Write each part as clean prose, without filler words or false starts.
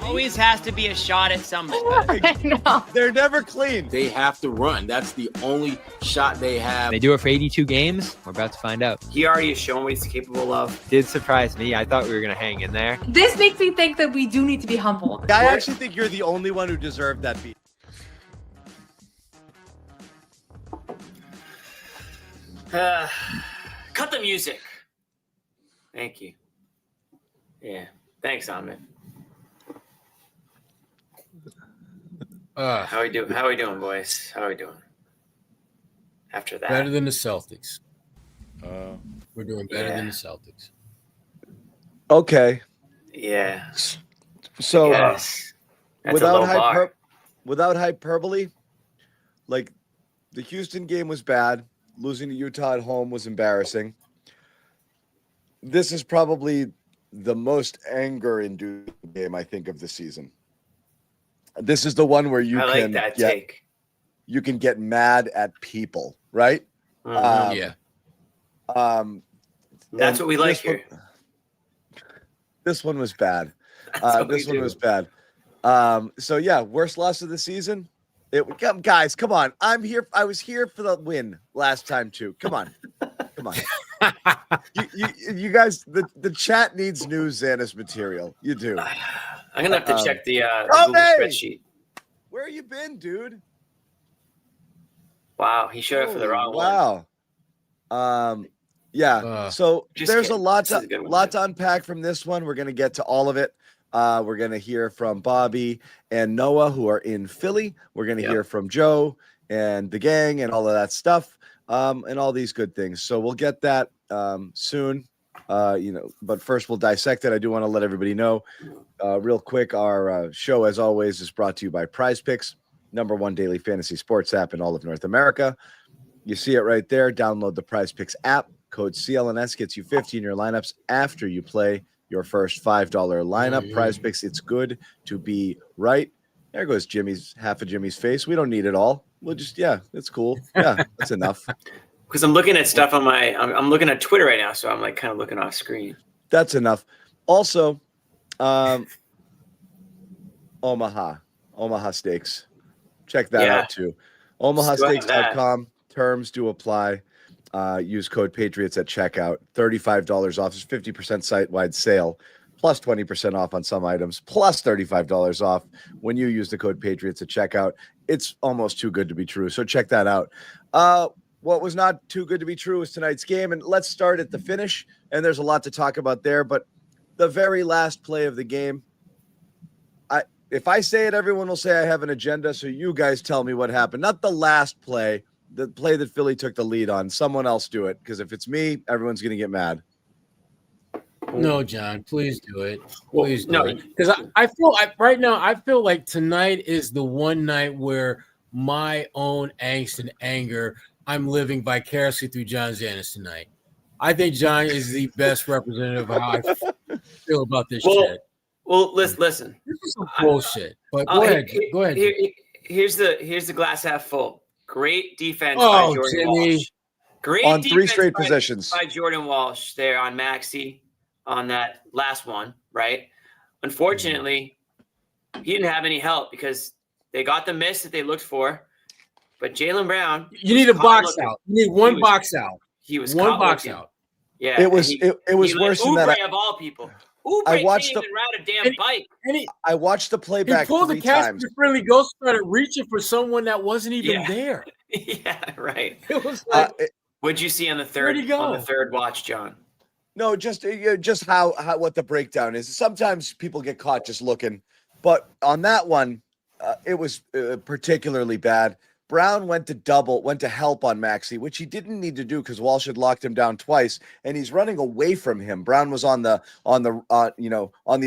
Always has to be a shot at somebody. I know. They're never clean. They have to run. That's the only shot they have. They do it for 82 games. We're about to find out. He already has shown what he's capable of. Did surprise me. I thought we were going to hang in there. This makes me think that we do need to be humble. I actually think you're the only one who deserved that beat. Cut the music. Thank you. Yeah. Thanks, Ahmed. How we doing? How we doing, boys? How we doing? After that, better than the Celtics. We're doing better than the Celtics. Okay. Yeah. So Yes. That's a low bar. without hyperbole, like the Houston game was bad. Losing to Utah at home was embarrassing. This is probably the most anger-inducing game, I think, of the season. This is the one where you I like that take. You can get mad at people, right? Mhm. That's what we like here. This one was bad. This one do. was bad. So yeah, worst loss of the season. Guys, come on. I'm here. I was here for the win last time too. Come on. Come on. You guys, the chat needs new Zannis material. You do. I'm gonna have to check the Google spreadsheet. Where you been, dude? Wow, he showed up for the wrong one. Wow. Yeah. So Just there's kidding. a lot This is a good one, lot too. to unpack from this one. We're gonna get to all of it. We're gonna hear from Bobby and Noah, who are in Philly. We're gonna hear from Joe and the gang and all of that stuff, and all these good things. So we'll get that soon. But first we'll dissect it. I do want to let everybody know real quick. Our show, as always, is brought to you by Prize Picks, #1 daily fantasy sports app in all of North America. You see it right there. Download the Prize Picks app. Code CLNS gets you 50 in your lineups after you play your first $5 lineup. Prize Picks, it's good to be right. There goes half of Jimmy's face. We don't need it all. We'll just, it's cool. Yeah, that's enough. Because I'm looking at stuff on I'm looking at Twitter right now, so I'm like kind of looking off screen. That's enough. Also, Omaha Steaks. Check that out too. OmahaSteaks.com. Terms do apply. Use code Patriots at checkout. $35 off. It's 50% site-wide sale, plus 20% off on some items, plus $35 off when you use the code Patriots at checkout. It's almost too good to be true. So check that out. What was not too good to be true was tonight's game. And let's start at the finish. And there's a lot to talk about there. But the very last play of the game, if I say it, everyone will say I have an agenda. So you guys tell me what happened. Not the last play, the play that Philly took the lead on. Someone else do it. Because if it's me, everyone's going to get mad. No, John, please do it. Please do it. Because I feel like tonight is the one night where my own angst and anger, I'm living vicariously through John Zannis tonight. I think John is the best representative of how I feel about this shit. Well, listen. This is some bullshit. But go ahead. Go ahead. Here's the glass half full. Great defense by Jordan Walsh. Great on defense 3 straight possessions by Jordan Walsh there on Maxey on that last one, right? Unfortunately, he didn't have any help because they got the miss that they looked for. But Jaylen Brown, you need a box out. You need one box out. He was one box out. Yeah, it was worse than that. Oubre of all people. Oubre I watched can't even ride a damn bike. I watched the playback. He pulled the Casper-friendly ghost, started reaching for someone that wasn't even there. Yeah, right. It was like, what'd you see on the third watch, John? No, just how what the breakdown is. Sometimes people get caught just looking, but on that one, it was particularly bad. Brown went to help on Maxey, which he didn't need to do because Walsh had locked him down twice, and he's running away from him. Brown was on the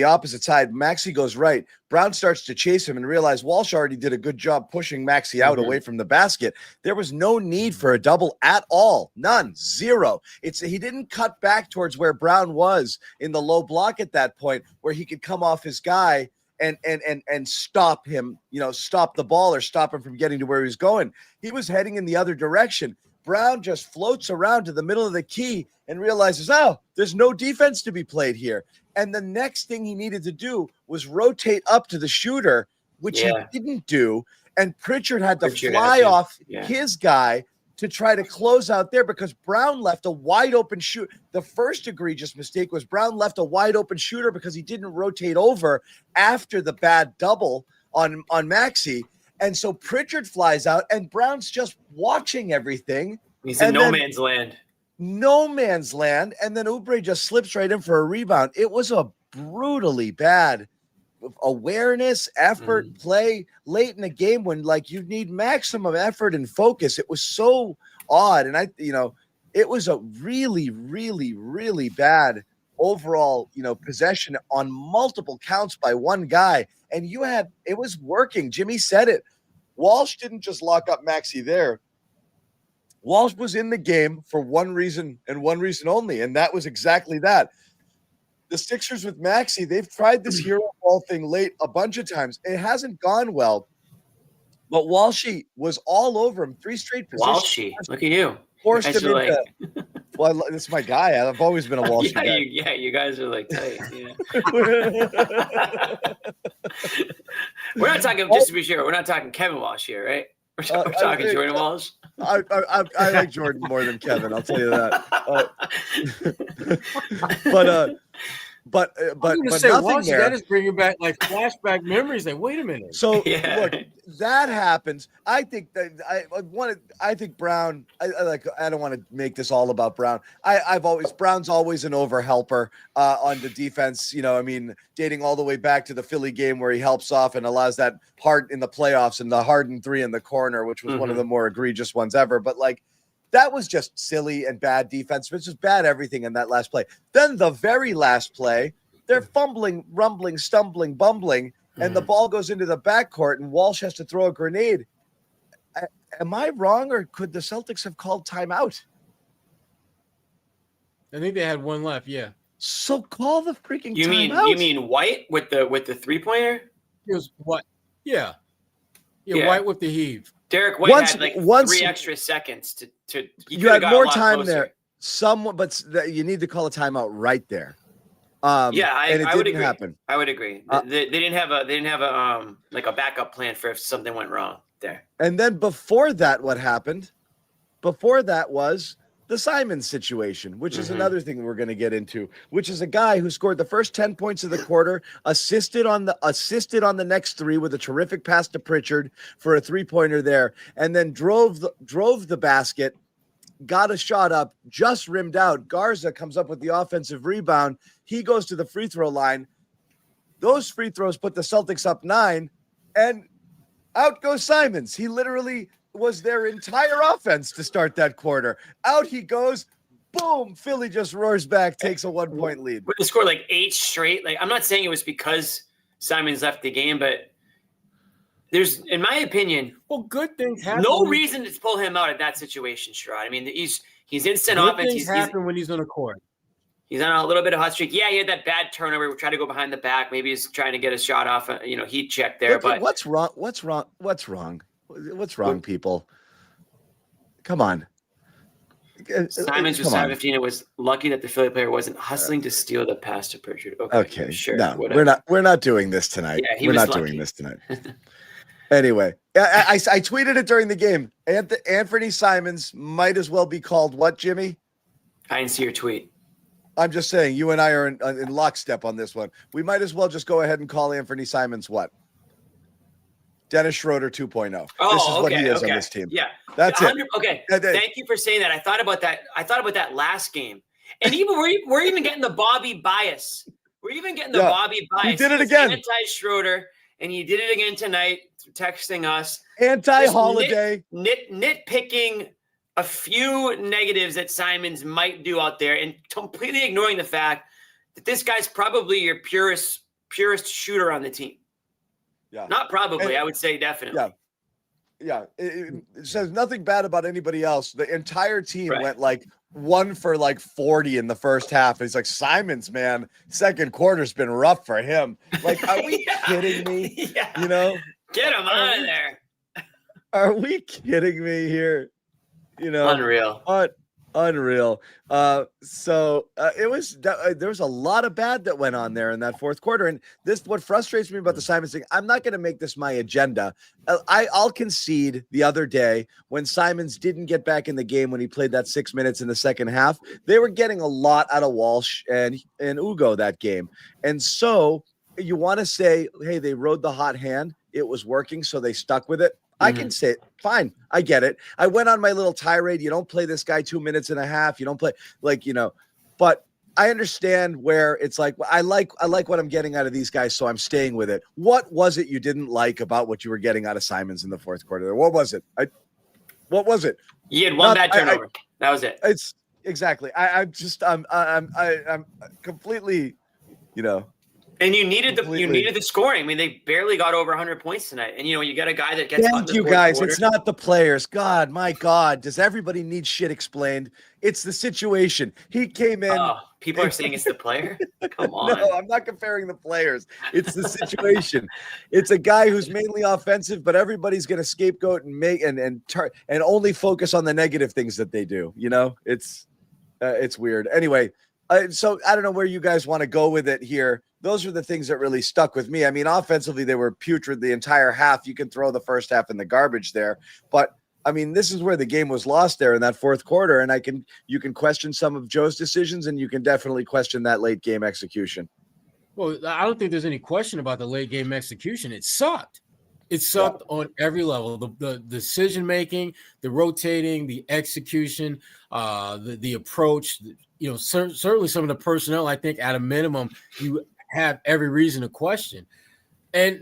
opposite side. Maxey goes right. Brown starts to chase him and realize Walsh already did a good job pushing Maxey out away from the basket. There was no need for a double at all. None. Zero. He didn't cut back towards where Brown was in the low block at that point where he could come off his guy and stop him, stop the ball or stop him from getting to where he was going. He was heading in the other direction. Brown just floats around to the middle of the key and realizes, oh, there's no defense to be played here. And the next thing he needed to do was rotate up to the shooter, which he didn't do. And Pritchard had to fly off his guy to try to close out there because Brown left a wide open shoot. The first egregious mistake was Brown left a wide open shooter because he didn't rotate over after the bad double on Maxey. And so Pritchard flies out and Brown's just watching everything. He's in no man's land. No man's land. And then Oubre just slips right in for a rebound. It was a brutally bad awareness, effort, play late in the game when like you need maximum effort and focus. It was so odd. And it was a really, really, really bad overall, possession on multiple counts by one guy. And it was working. Jimmy said it. Walsh didn't just lock up Maxey there. Walsh was in the game for one reason and one reason only. And that was exactly that. The Sixers with Maxey, they've tried this hero ball thing late a bunch of times. It hasn't gone well. But Walshy was all over him. 3 straight positions. Walshy, look at you. Forced him into. Well, this is my guy. I've always been a Walshy guy. You guys are like tight. Yeah. We're not talking, just to be sure, we're not talking Kevin Walsh here, right? We're talking Jordan Walsh. I like Jordan more than Kevin. I'll tell you that. But nothing there. That is bringing back like flashback memories. Like, wait a minute. So look, that happens. I think that I think Brown. I don't want to make this all about Brown. Brown's always an over helper on the defense. Dating all the way back to the Philly game where he helps off and allows that Hart in the playoffs and the Harden 3 in the corner, which was one of the more egregious ones ever. But like, that was just silly and bad defense. It's just bad everything in that last play. Then the very last play, they're fumbling, rumbling, stumbling, bumbling, and the ball goes into the backcourt, and Walsh has to throw a grenade. Am I wrong, or could the Celtics have called timeout? I think they had one left. Yeah. So call the freaking timeout. You mean White with the 3-pointer? It was what? Yeah. White with the heave. Derek White had like 3 extra seconds to you had more time closer there. But you need to call a timeout right there. I would agree. Happen. I would agree. They didn't have a like a backup plan for if something went wrong there. And then before that, what happened? Before that was the Simons situation, which is another thing we're going to get into, which is a guy who scored the first 10 points of the quarter, assisted on the next 3 with a terrific pass to Pritchard for a 3-pointer there, and then drove the basket, got a shot up, just rimmed out. Garza comes up with the offensive rebound. He goes to the free throw line. Those free throws put the Celtics up 9, and out goes Simons. He literally was their entire offense to start that quarter. Out he goes, boom, Philly just roars back, takes a 1-point lead. They scored like 8 straight. Like, I'm not saying it was because Simons left the game, but there's, in my opinion, good things happen. No reason to pull him out of that situation, Sherrod. I mean, he's instant good offense. Things happen when he's on the court. He's on a little bit of hot streak. Yeah, he had that bad turnover. We tried to go behind the back. Maybe he's trying to get a shot off. Heat check there. But what's wrong? What's wrong, people? Come on. Simons was 17. It was lucky that the Philly player wasn't hustling to steal the pass to Pritchard. Okay, sure. No, whatever. We're not doing this tonight. Yeah, we're not doing this tonight. Anyway, I tweeted it during the game. Anthony Simons might as well be called what, Jimmy? I didn't see your tweet. I'm just saying, you and I are in lockstep on this one. We might as well just go ahead and call Anthony Simons what? Dennis Schroeder 2.0. This is what he is on this team. Yeah. That's it. Okay. Thank you for saying that. I thought about that last game. And even we're even getting the Bobby bias. We're even getting the Bobby bias. He did it again. Anti-Schroeder, and he did it again tonight, texting us. Anti-Holiday. Nitpicking a few negatives that Simons might do out there and completely ignoring the fact that this guy's probably your purest shooter on the team. Yeah. Not probably. I would say definitely. Yeah. It says nothing bad about anybody else. The entire team went like 1 for like 40 in the first half. It's like, Simons, man, second quarter's been rough for him. Like, are we kidding me? Yeah. Get him out of there. Are we kidding me here? You know, Unreal. Unreal. It was there was a lot of bad that went on there in that fourth quarter, and what frustrates me about the Simons thing. I'm not going to make this my agenda. I'll concede the other day when Simons didn't get back in the game when he played that 6 minutes in the second half. They were getting a lot out of Walsh and Ugo that game, and so you want to say, hey, they rode the hot hand. It was working, so they stuck with it. I can say it. Fine. I get it. I went on my little tirade. You don't play this guy 2 minutes and a half. You don't play but I understand where it's like, I like what I'm getting out of these guys. So I'm staying with it. What was it you didn't like about what you were getting out of Simons in the fourth quarter? What was it? What was it? You had one bad turnover. That was it. It's exactly. I'm completely, And you needed the scoring. I mean, they barely got over 100 points tonight. And you got a guy that gets. Thank you, guys. It's not the players. God, my God, does everybody need shit explained? It's the situation. He came in. People are saying it's the player. Come on. No, I'm not comparing the players. It's the situation. It's a guy who's mainly offensive, but everybody's going to scapegoat and make and only focus on the negative things that they do. It's weird. Anyway. So I don't know where you guys want to go with it here. Those are the things that really stuck with me. I mean, offensively, they were putrid the entire half. You can throw the first half in the garbage there, but I mean, this is where the game was lost there in that fourth quarter. And you can question some of Joe's decisions, and you can definitely question that late game execution. Well, I don't think there's any question about the late game execution. It sucked. It sucked on every level. The decision making, the rotating, the execution, the approach. Certainly some of the personnel, I think at a minimum, you have every reason to question. And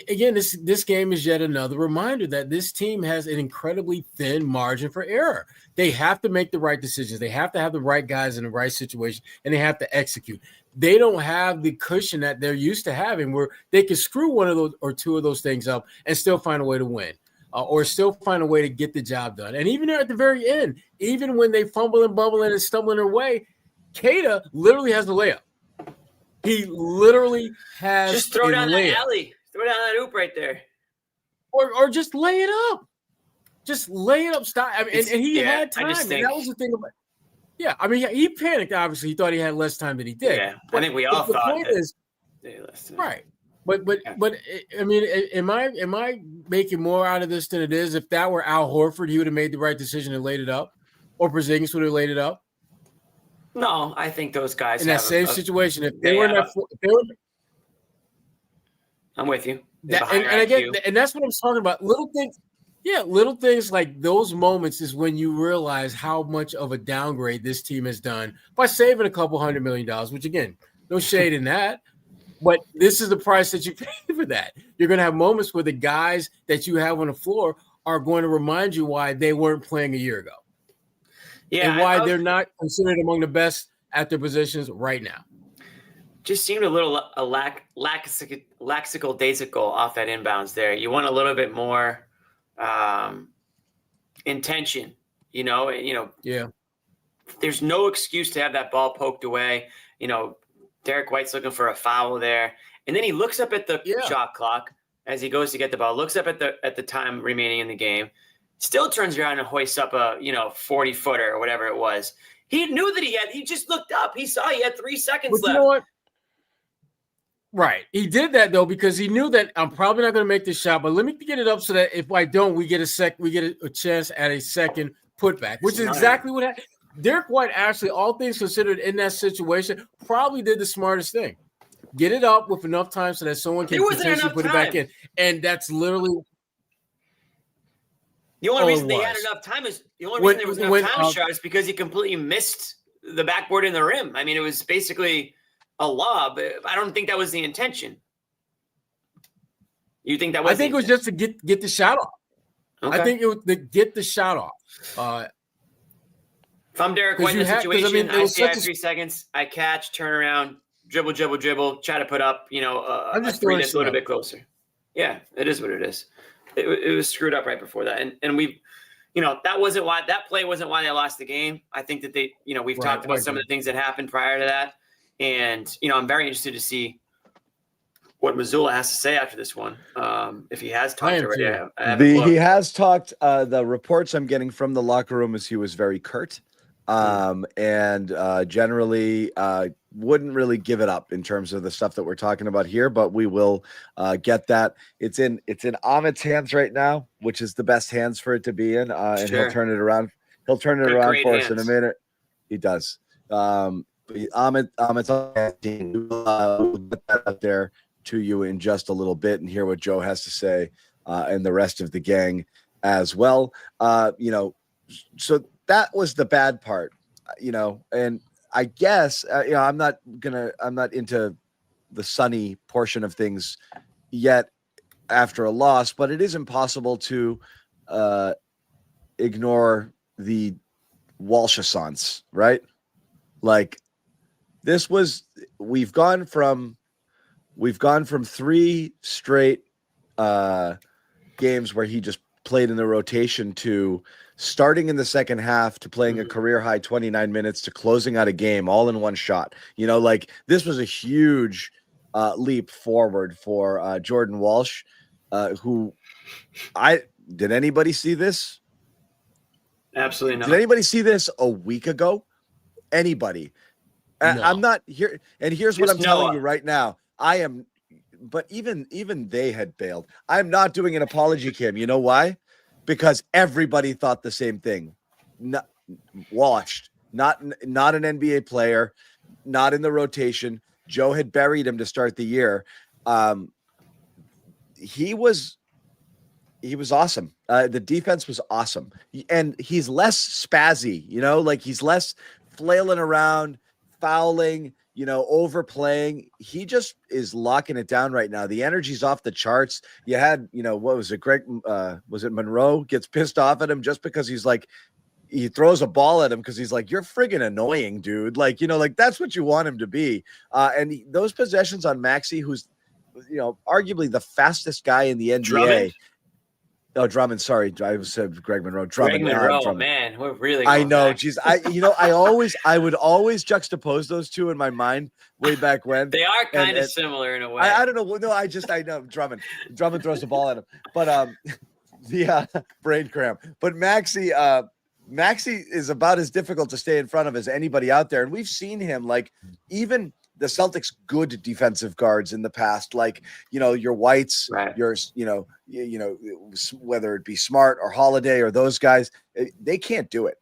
again, this game is yet another reminder that this team has an incredibly thin margin for error. They have to make the right decisions. They have to have the right guys in the right situation, and they have to execute. They don't have the cushion that they're used to having where they can screw one of those or two of those things up and still find a way to win. Or still find a way to get the job done. And even at the very end, even when they fumble and bubble and stumbling their way, Keita literally has the layup. He literally has just throw down layup. that alley. Throw down that hoop right there. Or just lay it up. Just lay it up. Stop. I mean, and he had time. And that was the thing about I mean, he panicked, obviously. He thought he had less time than he did. Yeah, I think we all thought the point is, right. But I mean, am I making more out of this than it is? If that were Al Horford, he would have made the right decision and laid it up, or Porzingis would have laid it up. No, I think those guys in that same situation. If they were in that, I'm with you. And again, and that's what I'm talking about. Little things. Yeah, little things like those moments is when you realize how much of a downgrade this team has done by saving a couple $100 million. Which again, no shade in that. But this is the price that you pay for that. You're going to have moments where the guys that you have on the floor are going to remind you why they weren't playing a year ago. Yeah, and why they're not considered among the best at their positions right now. Just seemed a little lackadaisical off that inbounds there. You want a little bit more intention, Yeah. There's no excuse to have that ball poked away. Derek White's looking for a foul there. And then he looks up at the shot clock as he goes to get the ball, looks up at the time remaining in the game, still turns around and hoists up a 40-footer or whatever it was. He knew that he just looked up. He saw he had 3 seconds left. You know what? Right. He did that though, because he knew that I'm probably not going to make this shot, but let me get it up so that if I don't, we get a chance at a second putback, which is exactly what happened. Derek White actually, all things considered in that situation, probably did the smartest thing. Get it up with enough time so that someone can potentially put it back in. And that's literally the only reason they had enough time is there was enough time shot is because he completely missed the backboard in the rim. I mean, it was basically a lob. I don't think that was the intention. You think that was? I think it was just to get the shot off. Okay. I think it was to get the shot off. If I'm Derek White in the situation, I see I have 3 seconds. I catch, turn around, dribble, try to put up, a three that's a little bit closer. Yeah, it is what it is. It was screwed up right before that, and we, that play wasn't why they lost the game. I think that they, we've talked about some of the things that happened prior to that, and I'm very interested to see what Missoula has to say after this one. If he has talked already, I haven't He looked. has talked. The reports I'm getting from the locker room is he was very curt, and generally wouldn't really give it up in terms of the stuff that we're talking about here. But we will get that. It's in Ahmed's hands right now, which is the best hands for it to be in, and he'll turn it around. He'll turn it around for us in a minute. He does. Ahmed's on that team. We'll get that up there to you in just a little bit and hear what Joe has to say and the rest of the gang as well. So that was the bad part, and I guess, I'm not into the sunny portion of things yet after a loss, but it is impossible to ignore the Walsh-assance, right? Like we've gone from 3 straight games where he just played in the rotation to starting in the second half to playing a career high 29 minutes to closing out a game all in one shot. This was a huge leap forward for Jordan Walsh, did anybody see this? Absolutely not. Did anybody see this a week ago? Anybody? No. I'm not here. And here's what I'm telling you right now. But even they had bailed. I'm not doing an apology, Kim. You know why? Because everybody thought the same thing. Washed. Not an NBA player, not in the rotation. Joe had buried him to start the year. He was awesome. The defense was awesome. And he's less spazzy, he's less flailing around, fouling, overplaying. He just is locking it down right now. The energy's off the charts. You had, what was it? Was it Monroe gets pissed off at him just because he throws a ball at him because he's like, you're friggin' annoying, dude. That's what you want him to be. And those possessions on Maxey, who's, arguably the fastest guy in the NBA. Drummond? Oh, Drummond. Sorry, I said Greg Monroe. Drummond. Greg Monroe, Drummond. man, we're really. I know. Back. Geez, I would always juxtapose those two in my mind way back when. They are kind of similar in a way. I don't know. No, I know Drummond. Drummond throws the ball at him, but the brain cramp. But Maxey is about as difficult to stay in front of as anybody out there, and we've seen him even the Celtics' good defensive guards in the past, your Whites, right. your whether it be Smart or Holiday or those guys, they can't do it.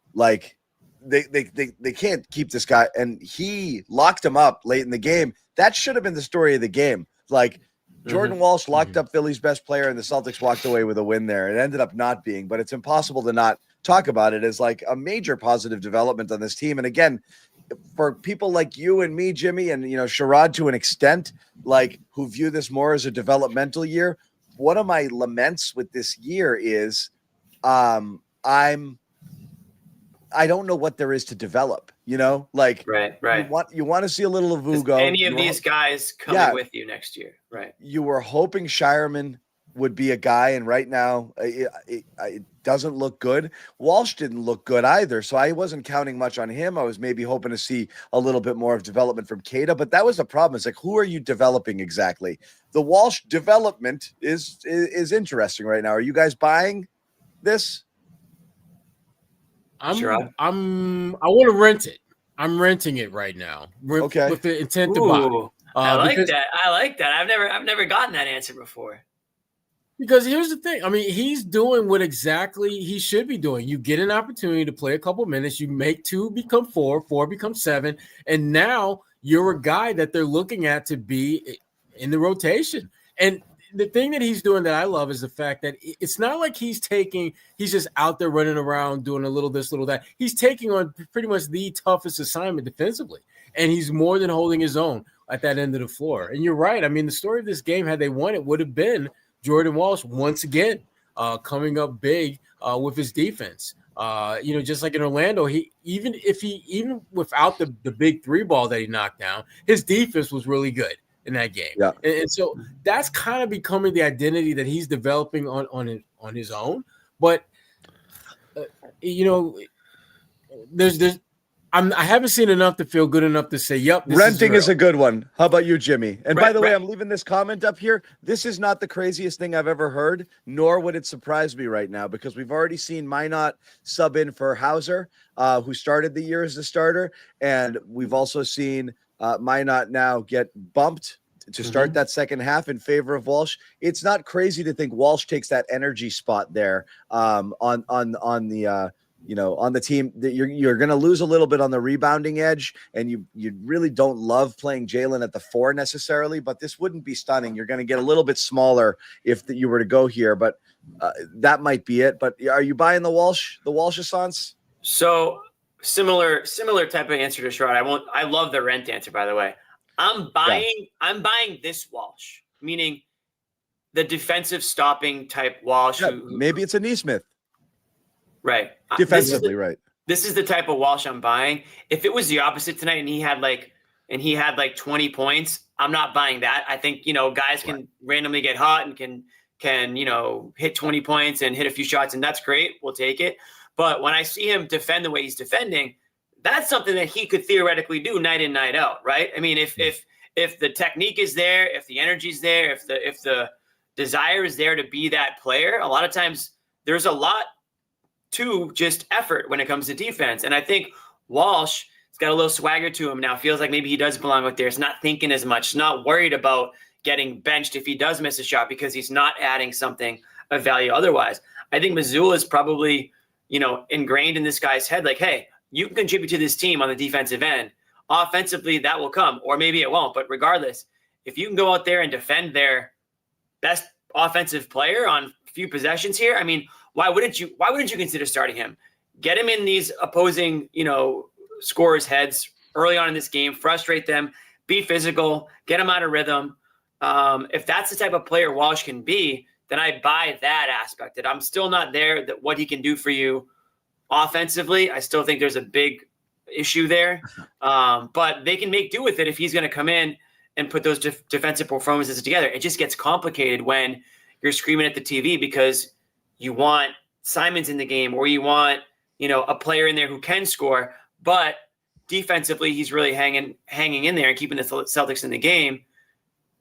They can't keep this guy, and he locked him up late in the game. That should have been the story of the game. Jordan Walsh locked up Philly's best player, and the Celtics walked away with a win there. It ended up not being, but it's impossible to not talk about it as a major positive development on this team. And again, for people like you and me, Jimmy, and Sherrod to an extent, who view this more as a developmental year, one of my laments with this year is I don't know what there is to develop, right. You want to see a little of Ugo. Any of these guys coming with you next year, right? You were hoping Shireman would be a guy, and right now it doesn't look good. Walsh didn't look good either, so I wasn't counting much on him. I was maybe hoping to see a little bit more of development from Keita, but that was the problem. It's who are you developing exactly? The Walsh development is interesting right now. Are you guys buying this? I want to rent it. I'm renting it right now. Okay. With the intent to buy. I like that. I've never gotten that answer before. Because here's the thing. I mean, he's doing what exactly he should be doing. You get an opportunity to play a couple minutes. You make 2 become 4, 4 become 7. And now you're a guy that they're looking at to be in the rotation. And the thing that he's doing that I love is the fact that it's not like he's just out there running around doing a little this, little that. He's taking on pretty much the toughest assignment defensively. And he's more than holding his own at that end of the floor. And you're right. I mean, the story of this game, had they won it, would have been Jordan Walsh once again coming up big with his defense. Just like in Orlando, even without the big 3 ball that he knocked down, his defense was really good in that game. Yeah. And so that's kind of becoming the identity that he's developing on his own. But there's I haven't seen enough to feel good enough to say, yep. Renting is a good one. How about you, Jimmy? And by the way, Rent. I'm leaving this comment up here. This is not the craziest thing I've ever heard, nor would it surprise me right now, because we've already seen Minot sub in for Hauser, who started the year as the starter. And we've also seen Minot now get bumped to start that second half in favor of Walsh. It's not crazy to think Walsh takes that energy spot there on the team. That you're going to lose a little bit on the rebounding edge, and you really don't love playing Jalen at the 4 necessarily, but this wouldn't be stunning. You're going to get a little bit smaller if you were to go here, but that might be it. But are you buying the Walsh-a-sance? So similar type of answer to Sherrod. I love the rent answer, by the way. I'm buying this Walsh, meaning the defensive stopping type Walsh. Yeah, maybe it's a Neesmith. Right. Defensively, right. This is the type of Walsh I'm buying. If it was the opposite tonight and he had like 20 points, I'm not buying that. I think, guys can randomly get hot and can hit 20 points and hit a few shots, and that's great. We'll take it. But when I see him defend the way he's defending, that's something that he could theoretically do night in, night out, right? I mean, if the technique is there, if the energy is there, if the desire is there to be that player, a lot of times there's a lot to just effort when it comes to defense. And I think Walsh has got a little swagger to him now. Feels like maybe he does belong out there. He's not thinking as much, not worried about getting benched if he does miss a shot because he's not adding something of value otherwise. I think Missoula is probably, ingrained in this guy's head, like, hey, you can contribute to this team on the defensive end. Offensively, that will come, or maybe it won't. But regardless, if you can go out there and defend their best offensive player on a few possessions here, I mean, why wouldn't you consider starting him? Get him in these opposing, scorers' heads early on in this game, frustrate them, be physical, get them out of rhythm. If that's the type of player Walsh can be, then I buy that aspect. That I'm still not there, that what he can do for you offensively, I still think there's a big issue there. But they can make do with it if he's going to come in and put those defensive performances together. It just gets complicated when you're screaming at the TV because you want Simons in the game, or you want, a player in there who can score, but defensively he's really hanging in there and keeping the Celtics in the game.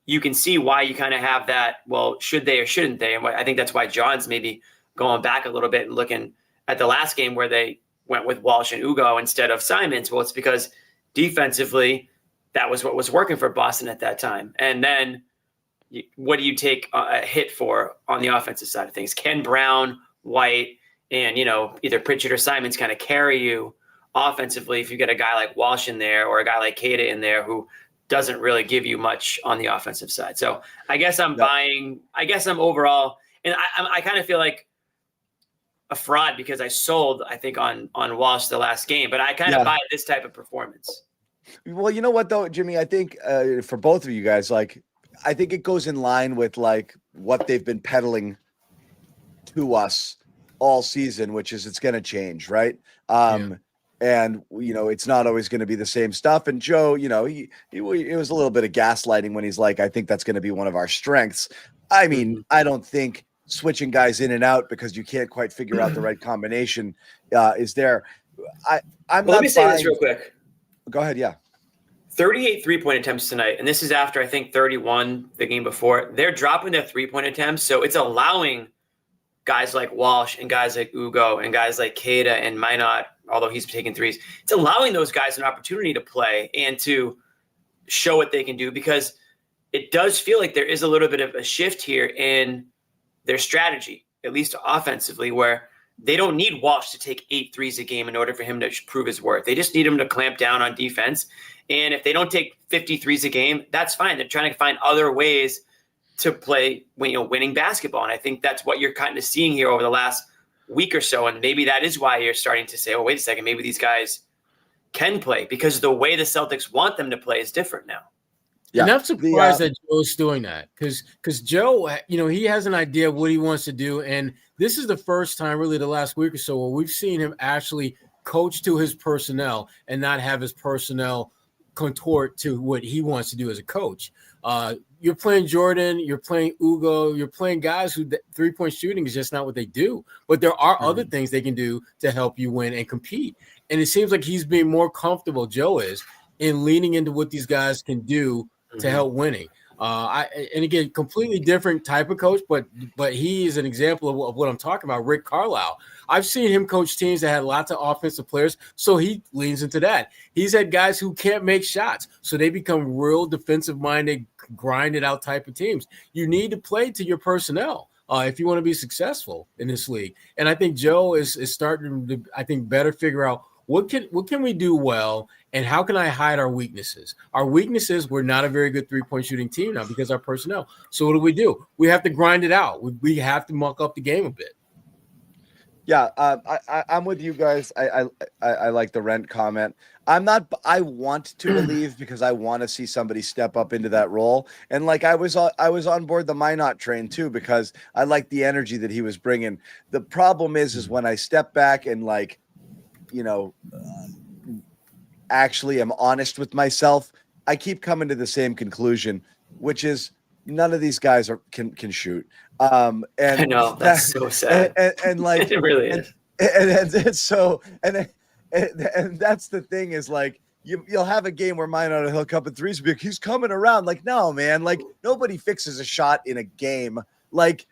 You can see why you kind of have that, well, should they or shouldn't they? And I think that's why John's maybe going back a little bit and looking at the last game where they went with Walsh and Ugo instead of Simons. Well, it's because defensively that was what was working for Boston at that time. And then what do you take a hit for on the offensive side of things? Ken Brown, White, and, either Pritchard or Simons kind of carry you offensively if you get a guy like Walsh in there or a guy like Cada in there who doesn't really give you much on the offensive side. So I guess I'm overall, and I kind of feel like a fraud because I sold, I think, on Walsh the last game, but I kind of buy this type of performance. Well, you know what though, Jimmy, I think for both of you guys, I think it goes in line with what they've been peddling to us all season, which is it's going to change, right? And it's not always going to be the same stuff. And Joe, it was a little bit of gaslighting when he's like, I think that's going to be one of our strengths. I mean, I don't think switching guys in and out because you can't quite figure out the right combination is there. Let me say this real quick. Go ahead. Yeah. 38 3-point attempts tonight. And this is after, I think, 31 the game before. They're dropping their 3-point attempts. So it's allowing guys like Walsh and guys like Ugo and guys like Cada and Minot, although he's taking threes, it's allowing those guys an opportunity to play and to show what they can do, because it does feel like there is a little bit of a shift here in their strategy, at least offensively, where they don't need Walsh to take 8 threes a game in order for him to prove his worth. They just need him to clamp down on defense. And if they don't take 50 threes a game, that's fine. They're trying to find other ways to play winning basketball. And I think that's what you're kind of seeing here over the last week or so. And maybe that is why you're starting to say, oh, wait a second, maybe these guys can play, because the way the Celtics want them to play is different now. Yeah. And I'm surprised that Joe's doing that because Joe, he has an idea of what he wants to do. And this is the first time really the last week or so where we've seen him actually coach to his personnel and not have his personnel contort to what he wants to do as a coach. You're playing Jordan, you're playing Ugo, you're playing guys who 3-point shooting is just not what they do. But there are other things they can do to help you win and compete. And it seems like he's being more comfortable, Joe is, in leaning into what these guys can do to help winning. And again, completely different type of coach, but he is an example of what I'm talking about. Rick Carlisle. I've seen him coach teams that had lots of offensive players, so he leans into that. He's had guys who can't make shots, so they become real defensive-minded, grinded-out type of teams. You need to play to your personnel if you want to be successful in this league. And I think Joe is starting to, I think, better figure out what can we do well, and how can I hide our weaknesses? Our weaknesses, we're not a very good three-point shooting team now because our personnel. So what do? We have to grind it out. We have to muck up the game a bit. Yeah, I'm with you guys. I like the rent comment. I want to believe because I want to see somebody step up into that role. And like I was on board the Minot train too because I like the energy that he was bringing. The problem is when I step back and like, actually am honest with myself, I keep coming to the same conclusion, which is none of these guys can shoot. And I know that's so sad. And like it really is. And that's the thing is like you'll have a game where Minot he'll come in threes, be like, he's coming around. Like, no, man, like nobody fixes a shot in a game. Like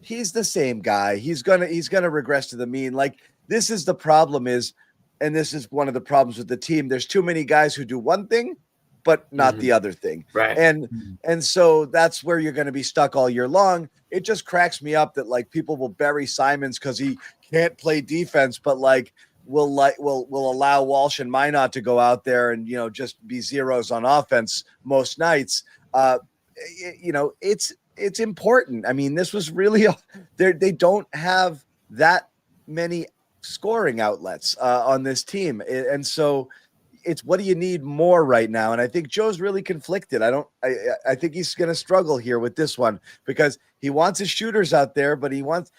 he's the same guy. He's gonna regress to the mean. Like this is the problem is, and this is one of the problems with the team. There's too many guys who do one thing, but not the other thing. Right. And so that's where you're going to be stuck all year long. It just cracks me up that like people will bury Simons because he can't play defense, but like will allow Walsh and Minot to go out there and just be zeros on offense most nights. It's important. I mean, this was really they don't have that many scoring outlets on this team, and so it's what do you need more right now? And I think Joe's really conflicted. I think he's going to struggle here with this one because he wants his shooters out there, but he wants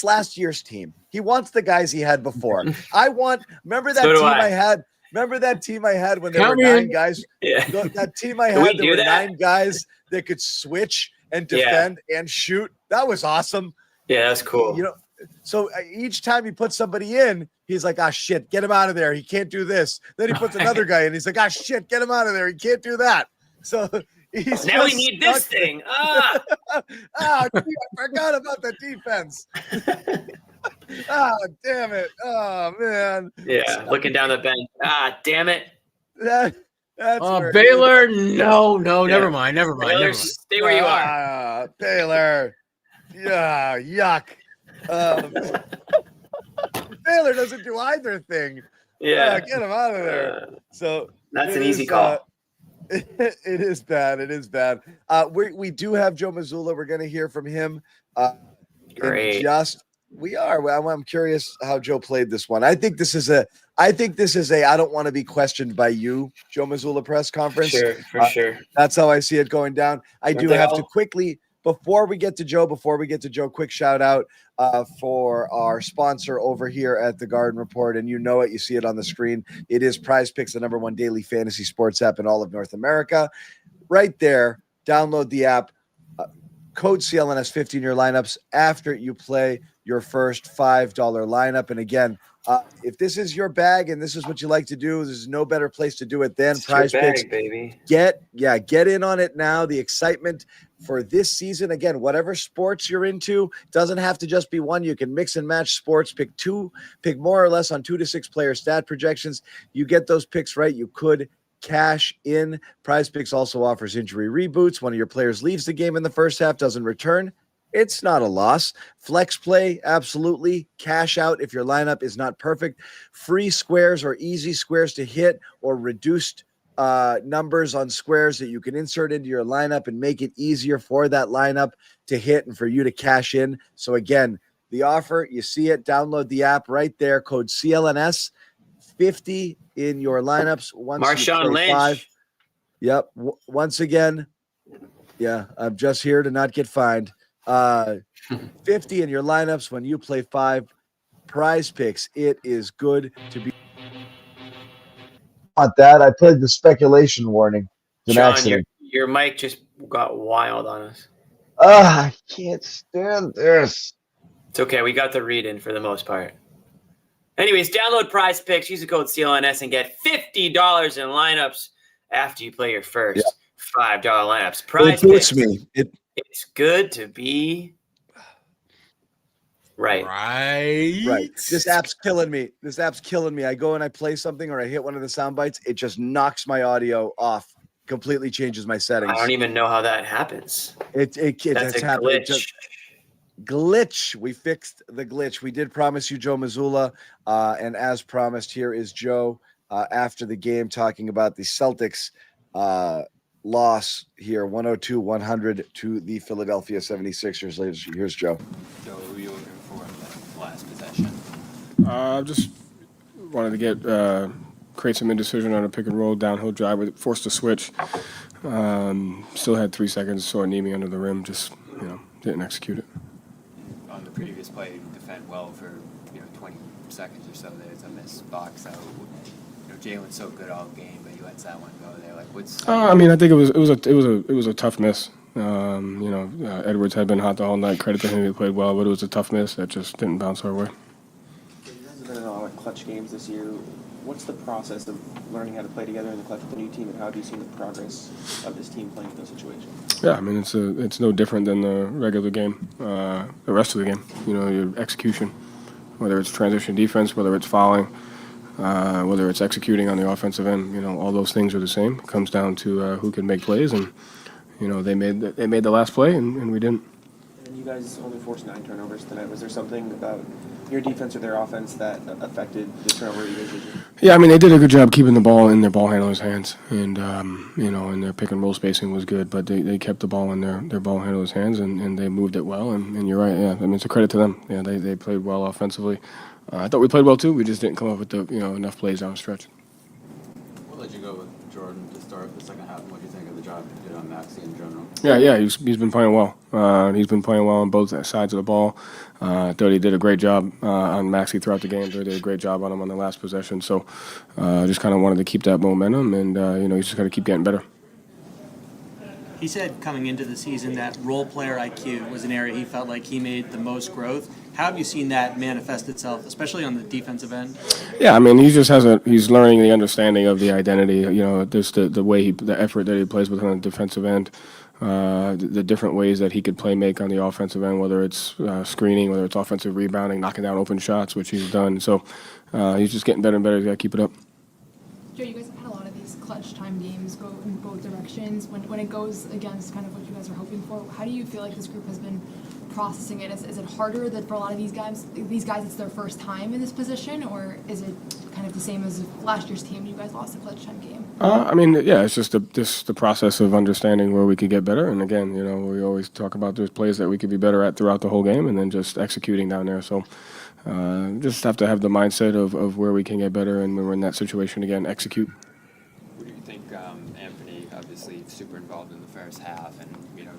last year's team. He wants the guys he had before. Remember that team I had when there were 9 guys. Yeah. That team I had, there were 9 guys that could switch and defend and shoot. That was awesome. Yeah, that's cool. So each time he puts somebody in, he's like, shit, get him out of there. He can't do this. Then he puts another guy in. He's like, shit, get him out of there. He can't do that. So now we need this thing. I forgot about the defense. Damn it. Oh, man. Yeah, looking down the bench. Damn it. That's Baylor. No, never mind. Baylor, stay where you are. Baylor. Yeah, yuck. Baylor doesn't do either thing. Yeah, get him out of there. So that's an easy call. It is bad. It is bad. We do have Joe Missoula. We're going to hear from him. Great. We are. I'm curious how Joe played this one. I think this is a I don't want to be questioned by you, Joe Missoula press conference. For sure. That's how I see it going down. I do have to quickly. Before we get to Joe, quick shout out for our sponsor over here at the Garden Report. And you know it, you see it on the screen. It is Prize Picks, the #1 daily fantasy sports app in all of North America. Right there, download the app, code CLNS 15 your lineups after you play your first $5 lineup. And again, if this is your bag and this is what you like to do, there's no better place to do it than Prize Picks, baby. Get in on it now. The excitement for this season, again, whatever sports you're into, doesn't have to just be one. You can mix and match sports, pick more or less on 2 to 6 player stat projections. You get those picks right, you could cash in. Prize Picks also offers injury reboots. One of your players leaves the game in the first half, doesn't return. It's not a loss. Flex play, absolutely. Cash out if your lineup is not perfect. Free squares or easy squares to hit, or reduced numbers on squares that you can insert into your lineup and make it easier for that lineup to hit and for you to cash in. So again, the offer, you see it, download the app right there, code CLNS 50 in your lineups. Marshawn Lynch. 5. Yep. Once again, I'm just here to not get fined. 50 in your lineups when you play 5. Prize Picks. It is good to be. not that. I played the speculation warning. It's an Sean, accident. your mic just got wild on us. I can't stand this. It's okay. We got the read in for the most part. Anyways, download Prize Picks. Use the code CLNS and get $50 in lineups after you play your first $5 lineups. Prize It boosts Picks. me. It's good to be right. Right. This app's killing me. I go and I play something or I hit one of the sound bites. It just knocks my audio off. Completely changes my settings. I don't even know how that happens. It's That's a happening. glitch. Glitch. We fixed the glitch. We did promise you Joe Missoula, and as promised, here is Joe after the game talking about the Celtics loss here, 102-100 to the Philadelphia 76ers. Here's Joe. Joe, who are you looking for in the last possession? Just wanted to get create some indecision on a pick and roll downhill drive. Forced a switch. Still had 3 seconds. Saw Nemi under the rim. Just didn't execute it. On the previous play, you defend well for 20 seconds or so. There's a missed box out. Jalen's so good all game, but he lets that one go there. Like what's? I mean, I think it was a tough miss. Edwards had been hot the whole night. Credit to him, he played well, but it was a tough miss that just didn't bounce our way. You guys have been in a lot of clutch games this year. What's the process of learning how to play together in the clutch with the new team, and how have you seen the progress of this team playing in those situations? Yeah, I mean, it's no different than the regular game, the rest of the game. Your execution, whether it's transition defense, whether it's fouling, whether it's executing on the offensive end, all those things are the same. It comes down to who can make plays, and they made the last play, and we didn't. And you guys only forced 9 turnovers tonight. Was there something about your defense or their offense that affected the turnover you guys did? Yeah, I mean, they did a good job keeping the ball in their ball handlers' hands, and and their pick and roll spacing was good, but they kept the ball in their ball handlers' hands, and they moved it well, and you're right, yeah, I mean, it's a credit to them. Yeah, they played well offensively. I thought we played well too. We just didn't come up with the enough plays down the stretch. We'll let you go with Jordan to start the second half. What do you think of the job you did on Maxey in general? Yeah, he's been playing well. He's been playing well on both sides of the ball. I thought he did a great job on Maxey throughout the game. They did a great job on him on the last possession. So just kind of wanted to keep that momentum, and he's just got to keep getting better. He said coming into the season that role player IQ was an area he felt like he made the most growth. How have you seen that manifest itself, especially on the defensive end? Yeah, I mean, he just he's learning the understanding of the identity, just the way the effort that he plays with on the defensive end, the different ways that he could play make on the offensive end, whether it's screening, whether it's offensive rebounding, knocking down open shots, which he's done. So he's just getting better and better. He's got to keep it up. Joe, you guys have had a lot of these clutch time games go in both directions. When it goes against kind of what you guys are hoping for, how do you feel like this group has been processing it? Is it harder that for a lot of these guys it's their first time in this position, or is it kind of the same as last year's team? You guys lost a clutch time game. I mean, yeah, it's just the process of understanding where we could get better. And again, we always talk about those plays that we could be better at throughout the whole game, and then just executing down there. So just have to have the mindset of where we can get better, and when we're in that situation again, execute. What do you think, Anthony, obviously super involved in the first half, and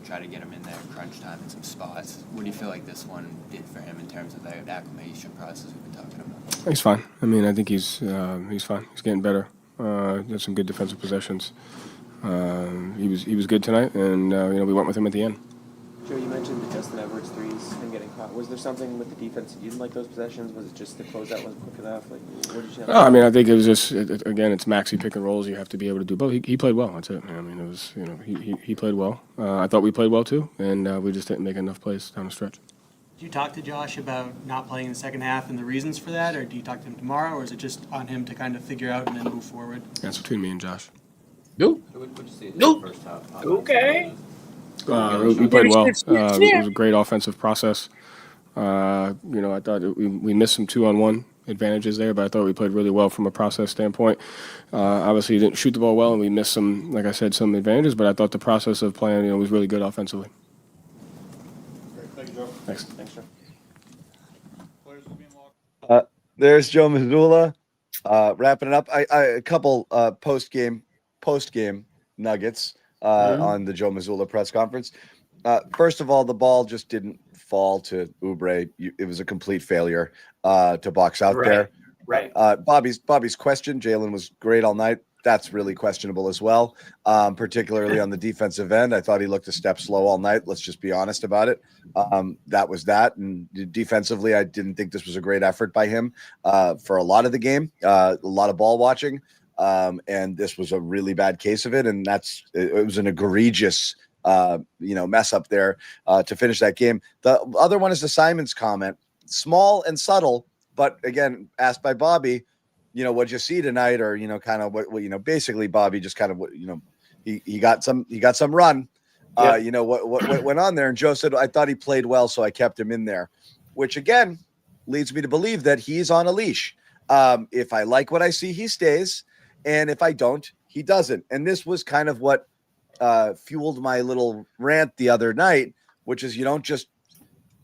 try to get him in there in crunch time in some spots. What do you feel like this one did for him in terms of the acclimation process we've been talking about? He's fine. I mean, I think he's fine. He's getting better. Had some good defensive possessions. He was good tonight, and we went with him at the end. Joe, you mentioned the Justin Edwards threes and getting caught. Was there something with the defense that you didn't like those possessions? Was it just the closeout wasn't quick enough? Like, what did you have? No, I mean, I think it was just again, it's Maxey pick and rolls. You have to be able to do both. He played well. That's it. I mean, it was he played well. I thought we played well too, and we just didn't make enough plays down the stretch. Did you talk to Josh about not playing in the second half and the reasons for that, or do you talk to him tomorrow, or is it just on him to kind of figure out and then move forward? That's between me and Josh. Nope. What did you see in Nope. the first half? Okay. We played well. It was a great offensive process. I thought we missed some 2-on-1 advantages there, but I thought we played really well from a process standpoint. Obviously, didn't shoot the ball well, and we missed some, like I said, some advantages. But I thought the process of playing, was really good offensively. Thank you, Joe. Thanks. Thanks, Joe. There's Joe Missoula wrapping it up. A couple post-game nuggets on the Joe Missoula press conference. First of all, the ball just didn't fall to Oubre. It was a complete failure to box out there. Right. Bobby's question. Jalen was great all night. that's really questionable as well, particularly on the defensive end. I thought he looked a step slow all night. Let's just be honest about it. That was that. And defensively, I didn't think this was a great effort by him for a lot of the game, a lot of ball watching. And this was a really bad case of it. And it was an egregious mess up there to finish that game. The other one is the Simons comment. Small and subtle, but again, asked by Bobby, what'd you see tonight? Or, kind of what basically Bobby just kind of, he got some run, what went on there. And Joe said, I thought he played well, so I kept him in there, which again, leads me to believe that he's on a leash. If I like what I see, he stays. And if I don't, he doesn't. And this was kind of what fueled my little rant the other night, which is you don't just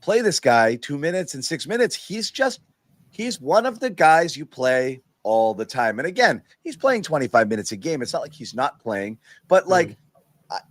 play this guy 2 minutes and 6 minutes. He's one of the guys you play all the time. And again, he's playing 25 minutes a game. It's not like he's not playing, but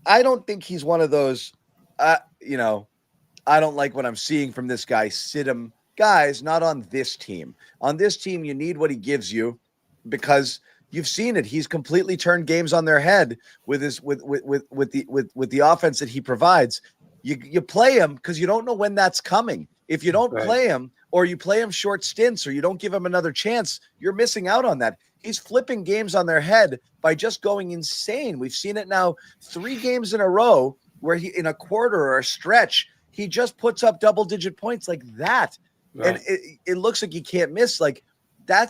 I don't think he's one of those, I don't like what I'm seeing from this guy. Sit him guys, not on this team. On this team, you need what he gives you because you've seen it. He's completely turned games on their head with the offense that he provides. You play him because you don't know when that's coming. If you don't play him or you play him short stints or you don't give him another chance, you're missing out on that. He's flipping games on their head by just going insane. We've seen it now 3 games in a row where he, in a quarter or a stretch, he just puts up double-digit points like that. Right. And it looks like he can't miss. And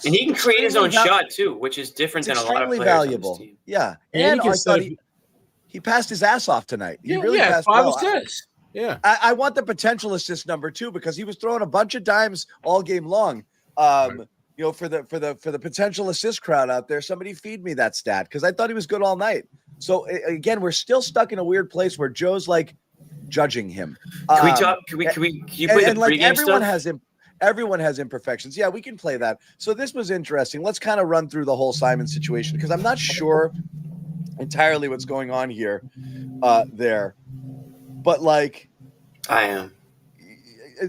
he can create his own shot too, which is different than a lot of players valuable. On this team. Yeah. And I thought he passed his ass off tonight. He really passed 5 well. assists. Yeah. I want the potential assist number 2 because he was throwing a bunch of dimes all game long. For the potential assist crowd out there, somebody feed me that stat because I thought he was good all night. So again, we're still stuck in a weird place where Joe's judging him. Can we talk? Can you play the pregame stuff? Everyone has imperfections. Yeah, we can play that. So this was interesting. Let's kind of run through the whole Simon situation because I'm not sure entirely what's going on here there. But I am.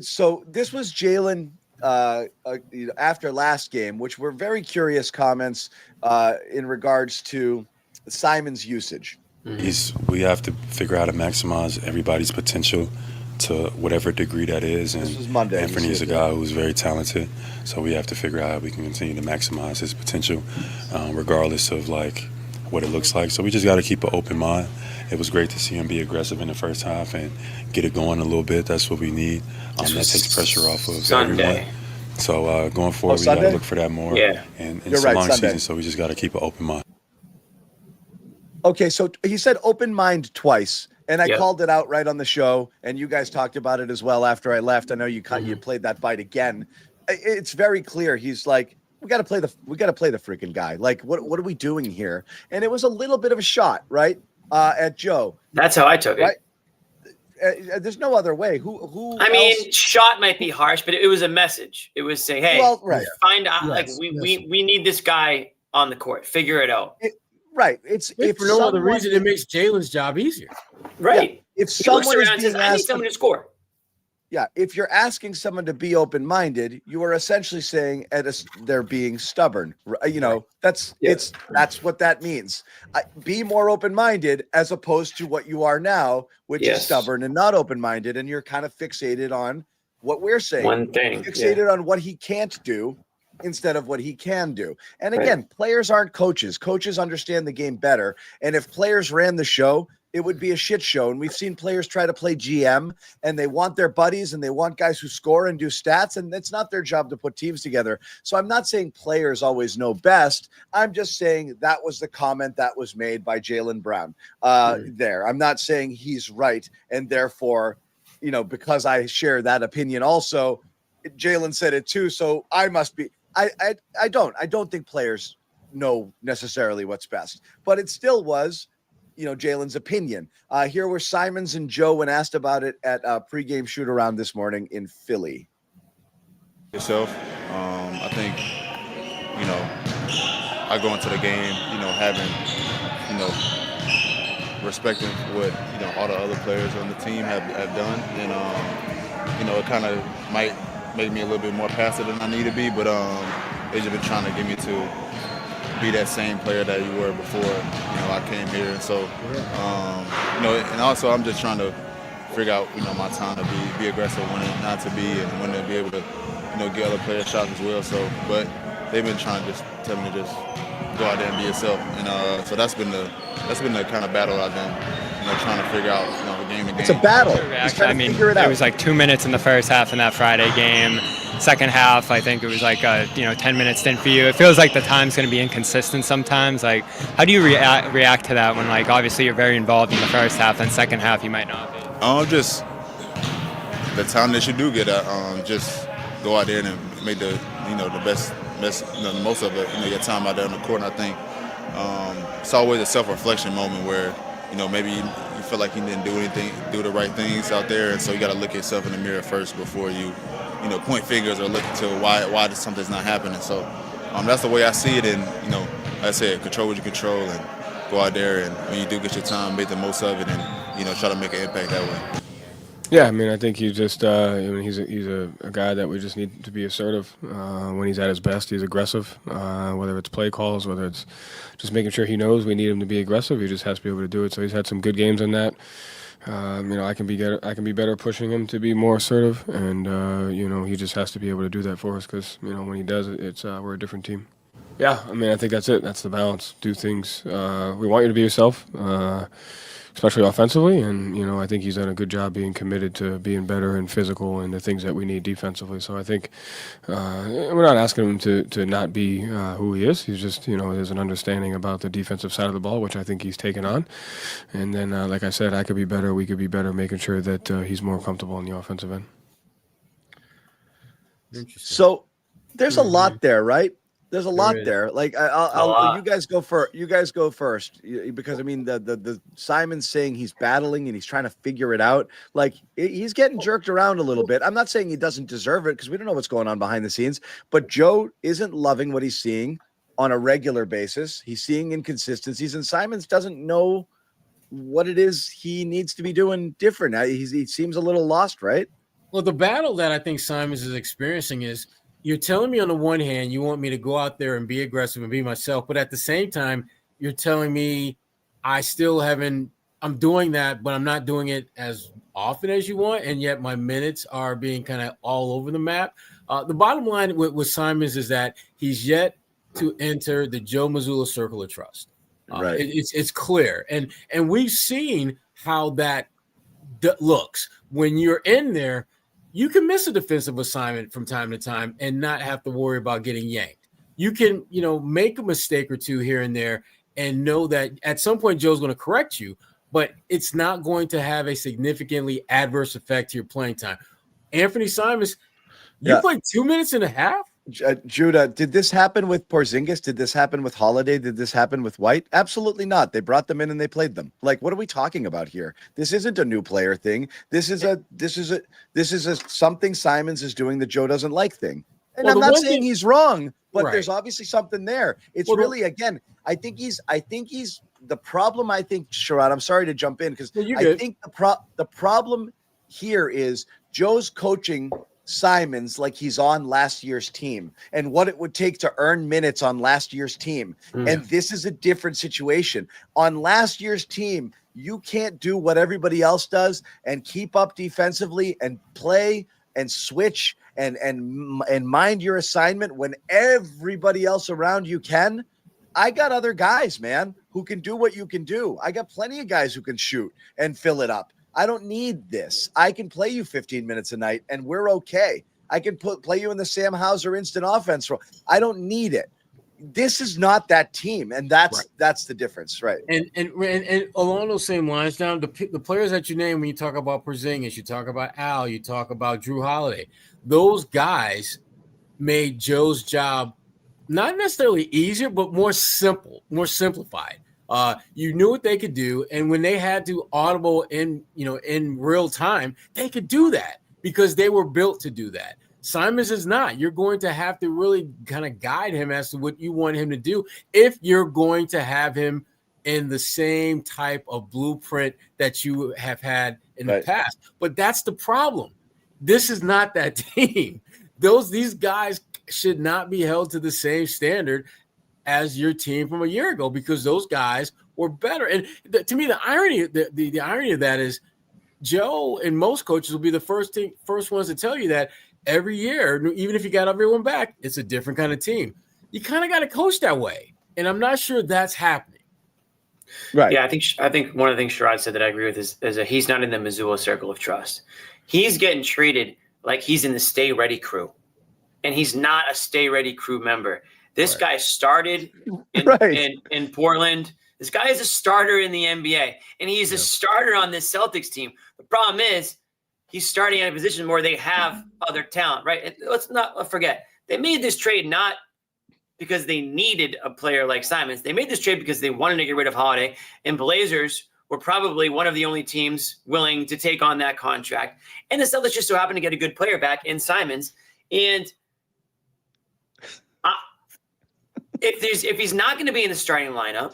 So this was Jalen after last game, which were very curious comments in regards to Simon's usage. We have to figure out how to maximize everybody's potential to whatever degree that is. And this was Monday. Anthony's a guy who's very talented, so we have to figure out how we can continue to maximize his potential, regardless of what it looks like. So we just got to keep an open mind. It was great to see him be aggressive in the first half and get it going a little bit. That's what we need. That takes pressure off of Sunday. everyone. So going forward, we got to look for that more. Yeah. And it's a long season, so we just got to keep an open mind. Okay, so he said open mind twice, and I called it out right on the show, and you guys talked about it as well after I left. I know you played that bite again. It's very clear. He's like, we got to play the freaking guy. What are we doing here? And it was a little bit of a shot, right, at Joe. That's how I took it. There's no other way. Who? I mean, shot might be harsh, but it was a message. It was saying, "Hey, find out. We need this guy on the court. Figure it out." Right. It's if for no other reason, it makes Jalen's job easier. Right. Yeah. If someone is being I need someone to score. Yeah. If you're asking someone to be open-minded, you are essentially saying they're being stubborn. That's what that means. Be more open-minded as opposed to what you are now, which is stubborn and not open-minded. And you're kind of fixated on what we're saying. One thing. Fixated on what he can't do instead of what he can do. And again, players aren't coaches. Coaches understand the game better. And if players ran the show, it would be a shit show. And we've seen players try to play GM and they want their buddies and they want guys who score and do stats. And it's not their job to put teams together. So I'm not saying players always know best. I'm just saying that was the comment that was made by Jaylen Brown there. I'm not saying he's right. And therefore, because I share that opinion also, Jalen said it too. So I must be. I don't think players know necessarily what's best, but it still was, Jalen's opinion. Here were Simons and Joe when asked about it at a pregame shoot around this morning in Philly. Yourself, I think, I go into the game, having, respecting what, all the other players on the team have done. And, it kind of might make me a little bit more passive than I need to be, but they just been trying to get me to, be that same player that you were before, I came here. And so, and also I'm just trying to figure out, my time to be aggressive, when not to be, and when to be able to, get other players shots as well. So, but they've been trying to just tell me to just go out there and be yourself. And so that's been the kind of battle I've been, trying to figure out, game to game. It's a battle. Figure it out. It was like 2 minutes in the first half in that Friday game. Second half, I think it was like a 10-minute stint for you. It feels like the time's going to be inconsistent sometimes. Like, how do you react to that when, like, obviously you're very involved in the first half, and second half you might not be? Just the time that you do get, just go out there and make the the best the most of it. Your time out there on the court. And I think it's always a self-reflection moment where maybe you feel like you didn't do the right things out there, and so you got to look at yourself in the mirror first before you point fingers or look to why something's not happening. So that's the way I see it. And like I said, control what you control and go out there, and when you do get your time, make the most of it, and try to make an impact that way. Yeah, I mean, I think he's just he's a guy that we just need to be assertive when he's at his best. He's aggressive, whether it's play calls, whether it's just making sure he knows we need him to be aggressive. He just has to be able to do it. So he's had some good games in that. I can be better pushing him to be more assertive, and he just has to be able to do that for us because when he does it, it's we're a different team. Yeah, I mean, I think that's it. That's the balance. Do things. We want you to be yourself. Especially offensively, and I think he's done a good job being committed to being better and physical and the things that we need defensively. So I think we're not asking him to not be who he is. He's just there's an understanding about the defensive side of the ball, which I think he's taken on. And then, like I said, I could be better. We could be better, making sure that he's more comfortable on the offensive end. So there's a lot there, right? There's a lot there. Like I'll you guys go first because I mean the Simon's saying he's battling and he's trying to figure it out. Like he's getting jerked around a little bit. I'm not saying he doesn't deserve it because we don't know what's going on behind the scenes, but Joe isn't loving what he's seeing on a regular basis. He's seeing inconsistencies, and Simons doesn't know what it is he needs to be doing different. He seems a little lost, right? Well, the battle that I think Simons is experiencing is, you're telling me on the one hand you want me to go out there and be aggressive and be myself, but at the same time you're telling me I'm doing that, but I'm not doing it as often as you want, and yet my minutes are being kind of all over the map. The bottom line with Simons is that he's yet to enter the Joe Missoula circle of trust. Right. It's clear, and we've seen how that looks when you're in there. You can miss a defensive assignment from time to time and not have to worry about getting yanked. You can, make a mistake or two here and there and know that at some point Joe's going to correct you, but it's not going to have a significantly adverse effect to your playing time. Anthony Simons, you played 2 minutes and a half? Judah, did this happen with Porzingis? Did this happen with Holiday? Did this happen with White? Absolutely not. They brought them in and they played them. Like, what are we talking about here? This isn't a new player thing. This is a something Simons is doing that Joe doesn't like thing. And I'm not saying he's wrong, but there's obviously something there. It's really, again, I think he's the problem. I think, Sherrod, I'm sorry to jump in because I think the problem here is Joe's coaching Simons like he's on last year's team and what it would take to earn minutes on last year's team. And this is a different situation. On last year's team, you can't do what everybody else does and keep up defensively and play and switch and mind your assignment when everybody else around you can. I got other guys, man, who can do what you can do. I got plenty of guys who can shoot and fill it up. I don't need this. I can play you 15 minutes a night and we're okay. I can play you in the Sam Hauser instant offense role. I don't need it. This is not that team, and that's the difference, right? And along those same lines, now the players that you name when you talk about Porzingis, you talk about Al, you talk about Drew Holiday. Those guys made Joe's job not necessarily easier, but more simplified. You knew what they could do, and when they had to audible in real time, they could do that because they were built to do that. Simons is not. You're going to have to really kind of guide him as to what you want him to do if you're going to have him in the same type of blueprint that you have had in the past. But that's the problem. This is not that team. These guys should not be held to the same standard as your team from a year ago because those guys were better. And to me, the irony of that is Joe and most coaches will be the first ones to tell you that every year, even if you got everyone back, it's a different kind of team. You kind of got to coach that way, and I'm not sure that's happening. Right. Yeah, I think one of the things Sherrod said that I agree with is that he's not in the Missoula circle of trust. He's getting treated like he's in the Stay Ready crew, and he's not a Stay Ready crew member. This guy started in Portland. This guy is a starter in the NBA, and he's a starter on this Celtics team. The problem is he's starting at a position where they have other talent, right? And let's not forget, they made this trade not because they needed a player like Simons. They made this trade because they wanted to get rid of Holiday, and Blazers were probably one of the only teams willing to take on that contract. And the Celtics just so happened to get a good player back in Simons. And if he's not going to be in the starting lineup,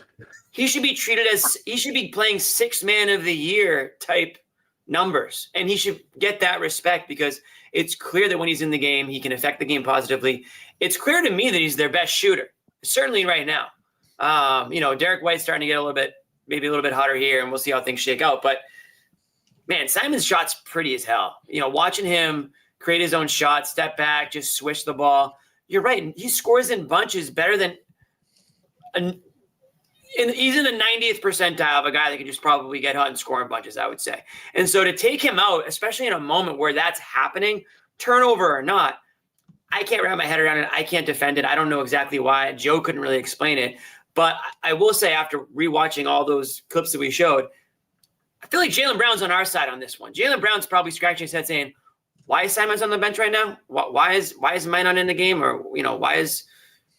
he should be treated as he should be playing 6th man of the year type numbers. And he should get that respect because it's clear that when he's in the game, he can affect the game positively. It's clear to me that he's their best shooter, certainly right now. Derek White's starting to get maybe a little bit hotter here, and we'll see how things shake out. But man, Simon's shot's pretty as hell. Watching him create his own shot, step back, just swish the ball. You're right. He scores in bunches better than he's in the 90th percentile of a guy that can just probably get hot and score in bunches, I would say. And so to take him out, especially in a moment where that's happening, turnover or not, I can't wrap my head around it. I can't defend it. I don't know exactly why. Joe couldn't really explain it. But I will say, after rewatching all those clips that we showed, I feel like Jaylen Brown's on our side on this one. Jaylen Brown's probably scratching his head saying, why is Simons on the bench right now? Why is Mine not in the game? Or, why is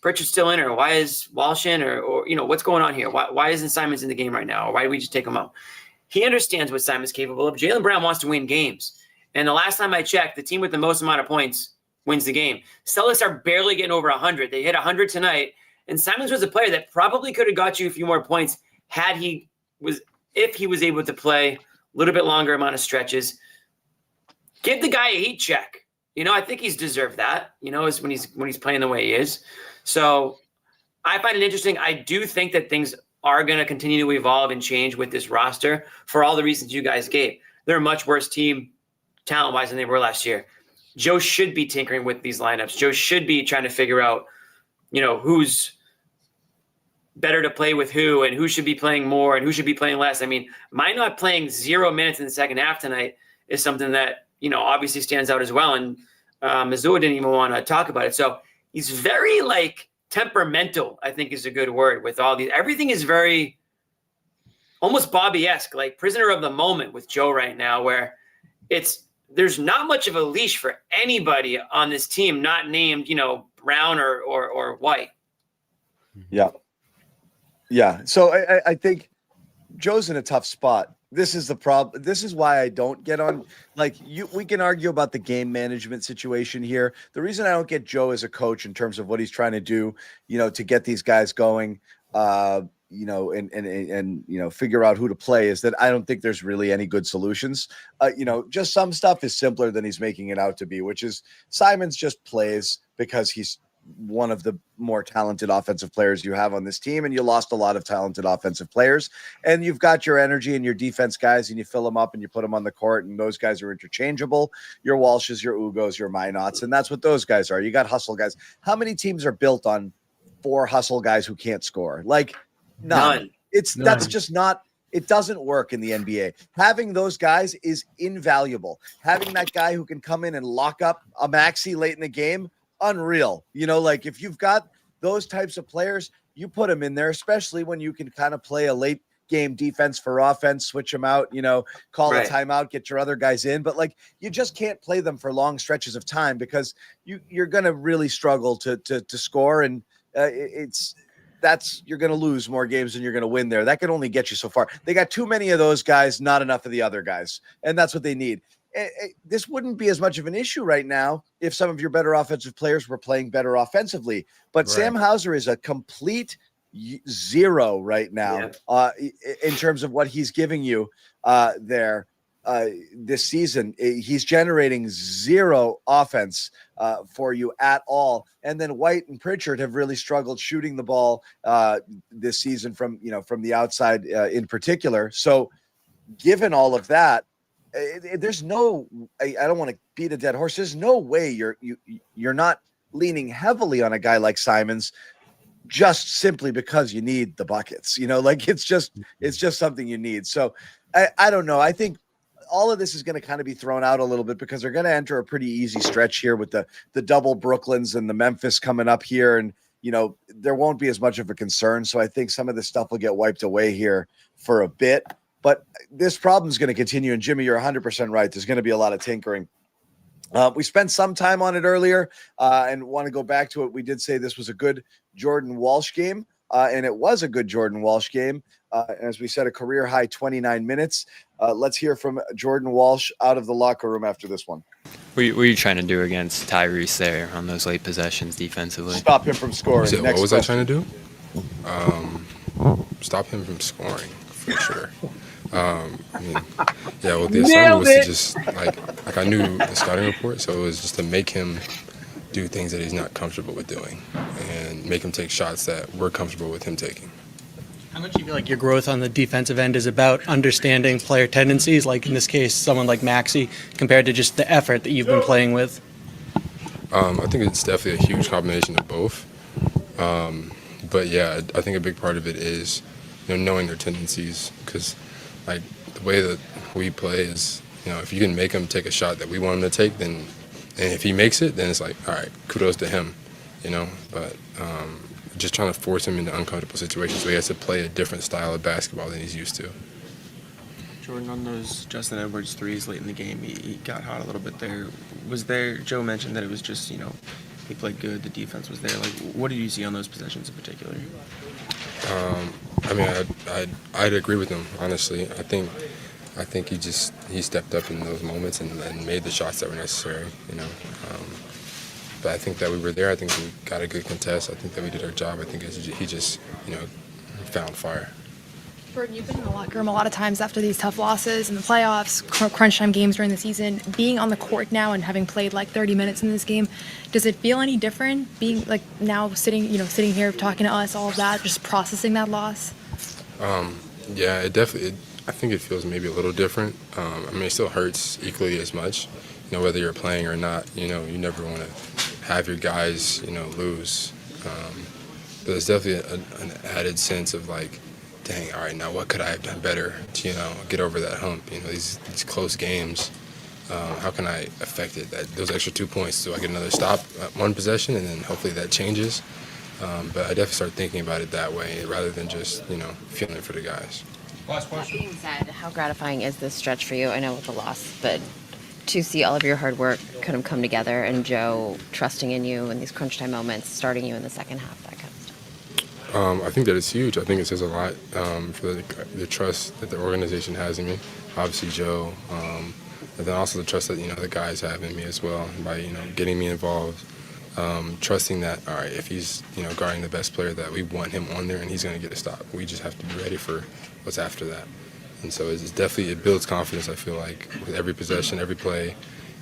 Pritchard still in? Or why is Walsh in? Or what's going on here? Why isn't Simons in the game right now? Or why did we just take him out? He understands what Simon's capable of. Jaylen Brown wants to win games. And the last time I checked, the team with the most amount of points wins the game. Celtics are barely getting over 100. They hit 100 tonight. And Simons was a player that probably could have got you a few more points if he was able to play a little bit longer amount of stretches. Give the guy a heat check. I think he's deserved that, is when he's playing the way he is. So I find it interesting. I do think that things are going to continue to evolve and change with this roster for all the reasons you guys gave. They're a much worse team talent-wise than they were last year. Joe should be tinkering with these lineups. Joe should be trying to figure out, who's better to play with who and who should be playing more and who should be playing less. I mean, Mine not playing 0 minutes in the second half tonight is something that, obviously stands out as well. And Missoula didn't even want to talk about it. So he's very temperamental, I think is a good word with all these. Everything is very almost Bobby-esque, like prisoner of the moment with Joe right now, where there's not much of a leash for anybody on this team, not named, Brown or White. Yeah. Yeah. So I think Joe's in a tough spot. This is the problem. This is why I don't get on. We can argue about the game management situation here. The reason I don't get Joe as a coach in terms of what he's trying to do, to get these guys going, and figure out who to play is that I don't think there's really any good solutions. Just some stuff is simpler than he's making it out to be, which is Simons just plays because he's one of the more talented offensive players you have on this team, and you lost a lot of talented offensive players, and you've got your energy and your defense guys, and you fill them up and you put them on the court, and those guys are interchangeable. Your Walshes, your Ugos, your Minots, and that's what those guys are. You got hustle guys. How many teams are built on 4 hustle guys who can't score? None. That's just not. It doesn't work in the NBA. Having those guys is invaluable. Having that guy who can come in and lock up a maxi late in the game, unreal. If you've got those types of players, you put them in there, especially when you can kind of play a late game defense for offense, switch them out, call a timeout, get your other guys in. But you just can't play them for long stretches of time because you're going to really struggle to score. And you're going to lose more games than you're going to win there. That can only get you so far. They got too many of those guys, not enough of the other guys. And that's what they need. This wouldn't be as much of an issue right now if some of your better offensive players were playing better offensively. But Sam Hauser is a complete zero right now in terms of what he's giving you there. this season. He's generating zero offense for you at all. And then White and Pritchard have really struggled shooting the ball this season from the outside in particular. So given all of that, there's no, I don't want to beat a dead horse. There's no way you're not leaning heavily on a guy like Simons just simply because you need the buckets, like it's just something you need. So I don't know. I think all of this is going to kind of be thrown out a little bit because they're going to enter a pretty easy stretch here with the double Brooklyns and the Memphis coming up here. And, there won't be as much of a concern. So I think some of this stuff will get wiped away here for a bit, but this problem is going to continue. And Jimmy, you're 100% right. There's going to be a lot of tinkering. We spent some time on it earlier and want to go back to it. We did say this was a good Jordan Walsh game, and it was a good Jordan Walsh game. As we said, a career high 29 minutes. Let's hear from Jordan Walsh out of the locker room after this one. What were you trying to do against Tyrese there on those late possessions defensively? Stop him from scoring. So what was I trying to do? Stop him from scoring, for sure. Well, the assignment was to just like I knew the scouting report, so it was just to make him do things that he's not comfortable with doing and make him take shots that we're comfortable with him taking. How much do you feel like your growth on the defensive end is about understanding player tendencies, like in this case, someone like Maxey, compared to just the effort that you've been playing with? I think it's definitely a huge combination of both. But yeah, I think a big part of it is knowing their tendencies, because like the way that we play is, if you can make him take a shot that we want him to take, then, and if he makes it, then it's like, all right, kudos to him, but just trying to force him into uncomfortable situations so he has to play a different style of basketball than he's used to. Jordan, on those Justin Edwards threes late in the game, he got hot a little bit there. Joe mentioned that it was just, he played good, the defense was there. Like, what did you see on those possessions in particular? I'd agree with him, honestly. I think he stepped up in those moments and made the shots that were necessary, But I think that we were there. I think we got a good contest. I think that we did our job. I think he just, found fire. Jordan, you've been in the locker room a lot of times after these tough losses in the playoffs, crunch time games during the season. Being on the court now and having played like 30 minutes in this game, does it feel any different being like now sitting here talking to us, all of that, just processing that loss? Yeah, it definitely. I think it feels maybe a little different. It still hurts equally as much, whether you're playing or not. You never want to have your guys, lose. But there's definitely an added sense of like, dang, all right, now what could I have done better to, get over that hump? These close games, how can I affect it? Those extra 2 points, do I get another stop at one possession, and then hopefully that changes? But I definitely start thinking about it that way rather than just, feeling for the guys. Last question. That being said, how gratifying is this stretch for you? I know with the loss, but to see all of your hard work kind of come together and Joe trusting in you in these crunch time moments, starting you in the second half, that kind of stuff. I think that it's huge. I think it says a lot for the trust that the organization has in me. Obviously, Joe, and then also the trust that the guys have in me as well by getting me involved, trusting that all right, if he's guarding the best player, that we want him on there and he's going to get a stop. We just have to be ready for what's after that. And so it's definitely, it builds confidence, I feel like, with every possession, every play,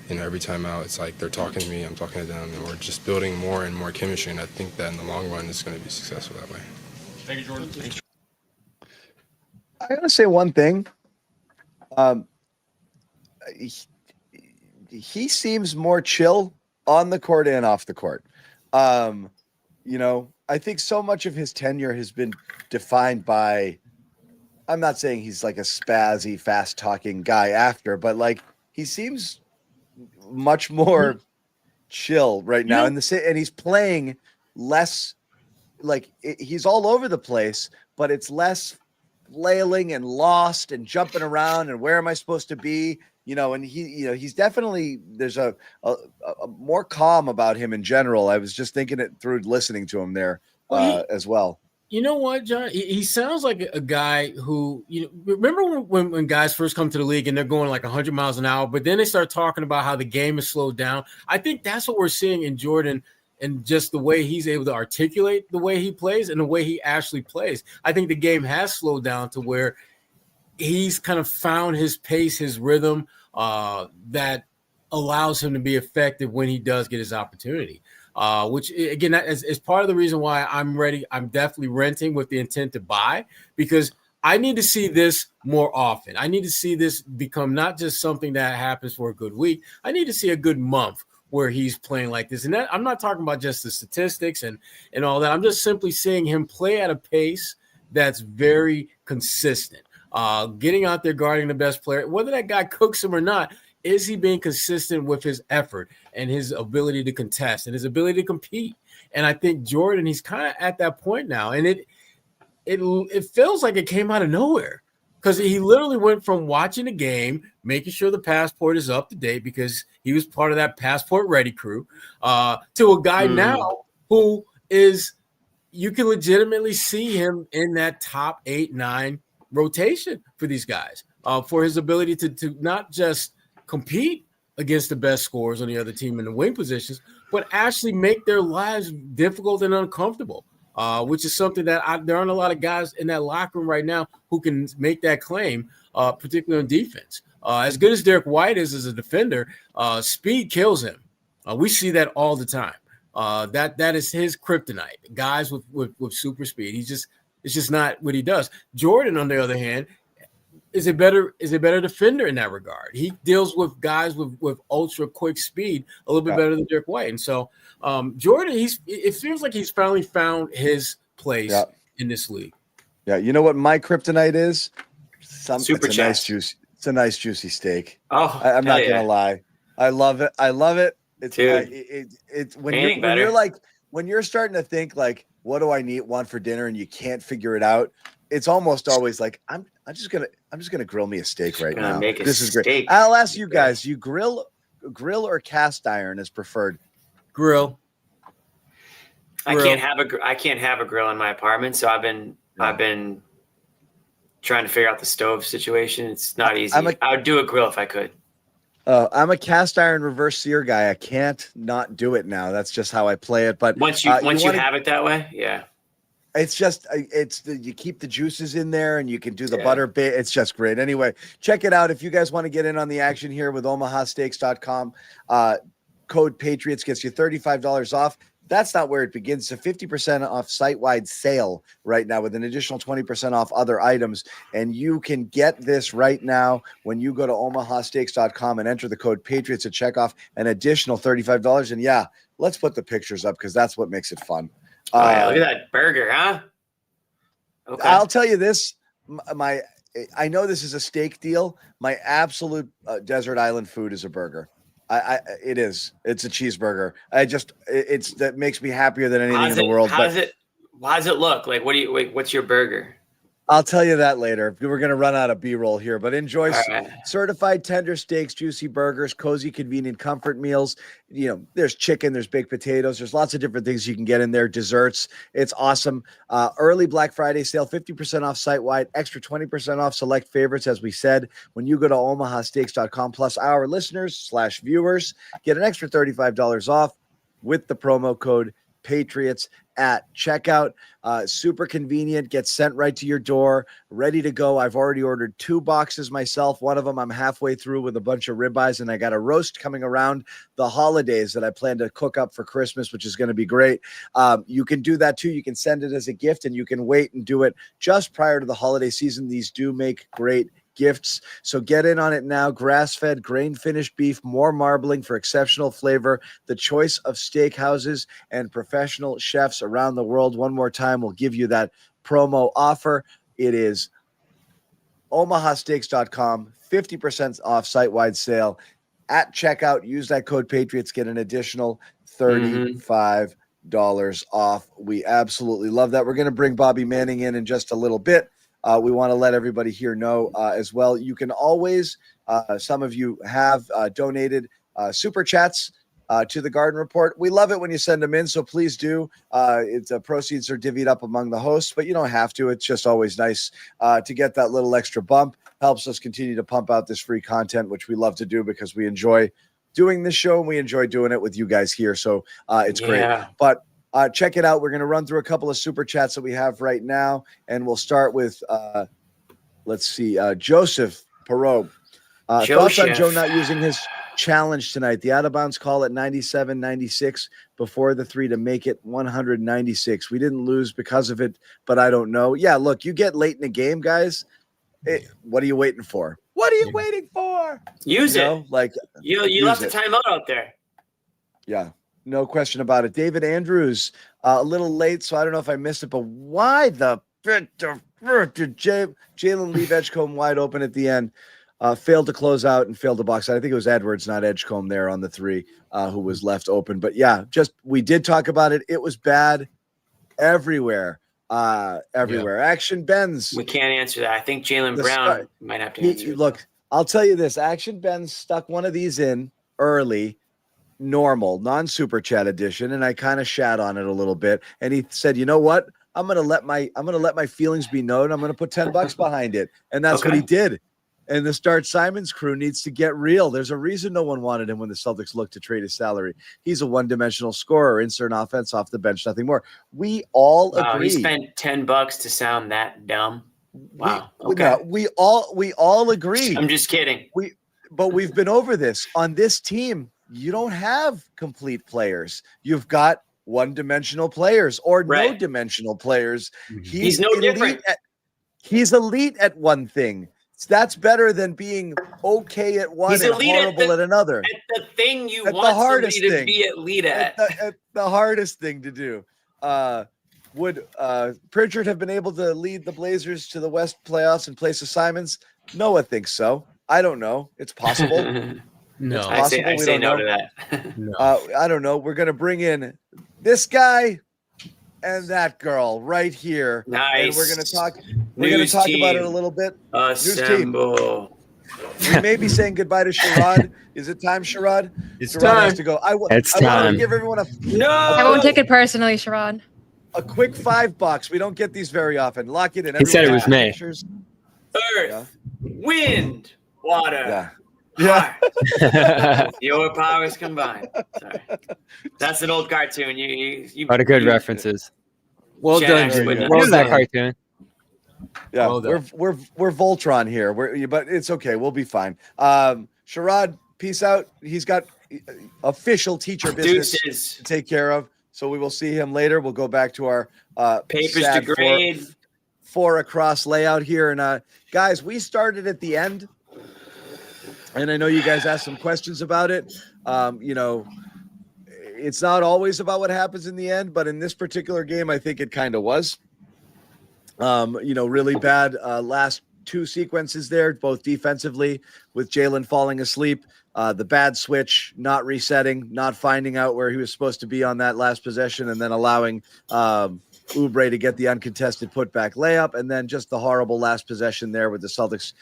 every time out, it's like they're talking to me, I'm talking to them, and we're just building more and more chemistry, and I think that in the long run, it's going to be successful that way. Thank you, Jordan. I got to say one thing. He seems more chill on the court and off the court. I think so much of his tenure has been defined by, I'm not saying he's like a spazzy, fast talking guy after, but like he seems much more chill right now and he's playing less, like he's all over the place, but it's less flailing and lost and jumping around and where am I supposed to be? And he's definitely, there's a more calm about him in general. I was just thinking it through listening to him there as well. You know what, John? He sounds like a guy who, remember when guys first come to the league and they're going like 100 miles an hour, but then they start talking about how the game is slowed down. I think that's what we're seeing in Jordan and just the way he's able to articulate the way he plays and the way he actually plays. I think the game has slowed down to where he's kind of found his pace, his rhythm that allows him to be effective when he does get his opportunity. Which again, that is part of the reason why I'm ready. I'm definitely renting with the intent to buy, because I need to see this more often. I need to see this become not just something that happens for a good week. I need to see a good month where he's playing like this. And that, I'm not talking about just the statistics and all that. I'm just simply seeing him play at a pace that's very consistent. Getting out there, guarding the best player, whether that guy cooks him or not, is he being consistent with his effort and his ability to contest and his ability to compete? And I think Jordan, he's kind of at that point now. And it feels like it came out of nowhere, because he literally went from watching the game, making sure the passport is up to date because he was part of that passport ready crew, to a guy now who is, you can legitimately see him in that top 8-9 rotation for these guys, for his ability to not just compete against the best scorers on the other team in the wing positions, but actually make their lives difficult and uncomfortable, which is something that there aren't a lot of guys in that locker room right now who can make that claim, particularly on defense. As good as Derek White is as a defender, speed kills him. We see that all the time. That is his kryptonite. Guys with super speed. It's just not what he does. Jordan, on the other hand, is a better defender in that regard. He deals with guys with ultra quick speed a little bit better than Derek White. And so Jordan, it feels like he's finally found his place in this league. Yeah, you know what my kryptonite is? Superchats. It's a nice juicy steak. Oh, I'm not gonna lie. I love it. It's it's when you're starting to think like, what do I want for dinner, and you can't figure it out. It's almost always like I'm just gonna grill me a steak right now. This is great. I'll ask you guys: you grill or cast iron is preferred? Grill. I can't have a grill in my apartment, so I've been trying to figure out the stove situation. It's not easy. I would do a grill if I could. I'm a cast iron reverse sear guy. I can't not do it now. That's just how I play it. But once you have it that way, yeah. It's just you keep the juices in there, and you can do the butter bit. It's just great. Anyway, check it out if you guys want to get in on the action here with omahasteaks.com. Code Patriots gets you $35 off. That's not where it begins. It's a 50% off site-wide sale right now with an additional 20% off other items. And you can get this right now when you go to omahasteaks.com and enter the code Patriots at checkoff, an additional $35. And yeah, let's put the pictures up because that's what makes it fun. Look at that burger, huh? Okay. I'll tell you this. I know this is a steak deal. My absolute desert island food is a burger. It is. It's a cheeseburger. That makes me happier than anything in the world. How does it look? Like, what's your burger? I'll tell you that later. We're going to run out of B-roll here, but enjoy certified tender steaks, juicy burgers, cozy, convenient comfort meals. You know, there's chicken, there's baked potatoes. There's lots of different things you can get in there. Desserts. It's awesome. Early Black Friday sale, 50% off site-wide, extra 20% off select favorites, as we said. When you go to omahasteaks.com, plus our listeners/viewers get an extra $35 off with the promo code Patriots at checkout. Super convenient, gets sent right to your door, ready to go. I've already ordered 2 boxes myself. One of them I'm halfway through with a bunch of ribeyes, and I got a roast coming around the holidays that I plan to cook up for Christmas, which is going to be great. You can do that too. You can send it as a gift, and you can wait and do it just prior to the holiday season. These do make great gifts. So get in on it now. Grass-fed, grain-finished beef, more marbling for exceptional flavor. The choice of steakhouses and professional chefs around the world. One more time, we'll give you that promo offer. It is omahasteaks.com, 50% off site-wide sale. At checkout, use that code Patriots, get an additional $35 off. We absolutely love that. We're going to bring Bobby Manning in just a little bit. We want to let everybody here know as well. You can always, some of you have donated super chats to the Garden Report. We love it when you send them in, so please do. Proceeds are divvied up among the hosts, but you don't have to. It's just always nice to get that little extra bump. Helps us continue to pump out this free content, which we love to do because we enjoy doing this show and we enjoy doing it with you guys here. So it's great. But check it out. We're going to run through a couple of super chats that we have right now, and we'll start with let's see. Joseph Perot. Thoughts on Joe not using his challenge tonight? The out of bounds call at 97, 96 before the 3 to make it 196. We didn't lose because of it, but I don't know. Yeah, look, you get late in the game, guys. What are you waiting for? What are you waiting for? Use it. Like you left the timeout out there. Yeah, no question about it. David Andrews, a little late, so I don't know if I missed it, but why the did Jalen leave Edgecombe wide open at the end? Failed to close out and failed to box out. I think it was Edwards, not Edgecombe, there on the 3, who was left open. But yeah, we did talk about it. It was bad everywhere. Everywhere. Yeah. Action Benz. We can't answer that. I think Jaylen Brown might have to answer. Look, I'll tell you this. Action Benz stuck one of these in early, normal, non-super chat edition, and I kind of shat on it a little bit. And he said, "You know what? I'm gonna let my feelings be known. I'm gonna put $10 behind it," and that's what he did. And the Start Simons crew needs to get real. There's a reason no one wanted him when the Celtics looked to trade his salary. He's a one-dimensional scorer, insert an offense off the bench, nothing more. We all agree. He spent $10 to sound that dumb. Wow. We all agree. I'm just kidding. But we've been over this. On this team, you don't have complete players. You've got one-dimensional players or no-dimensional players. He's no different. He's elite at one thing. That's better than being okay at one and horrible at another. At the thing you want somebody to be elite at. At the hardest thing to do. Would Pritchard have been able to lead the Blazers to the West playoffs in place of Simons? Noah thinks so. I don't know. It's possible. No, it's possible. I say no to that. No. I don't know. We're going to bring in this guy and that girl right here. Nice. And we're going to talk. We're going to talk about it a little bit. Assemble. We may be saying goodbye to Sherrod. Is it time, Sherrod? It's Sherrod time. has to go. I want to give everyone I won't take it personally, Sherrod. a quick $5. We don't get these very often. Lock it in. He said it was me. Pictures. Earth, wind, water. Yeah. Your powers combined. Sorry. That's an old cartoon. You A lot of good references. Well done, Junior. What was that cartoon? Yeah, Well done. we're Voltron here. But it's okay. We'll be fine. Sherrod, peace out. He's got official teacher business Deuces. to take care of. So we will see him later. We'll go back to our Papers to grade. Four across layout here. And guys, we started at the end. And I know you guys asked some questions about it. It's not always about what happens in the end, but in this particular game, I think it kind of was. Really bad last 2 sequences there, both defensively with Jalen falling asleep, the bad switch, not resetting, not finding out where he was supposed to be on that last possession, and then allowing Oubre to get the uncontested putback layup, and then just the horrible last possession there with the Celtics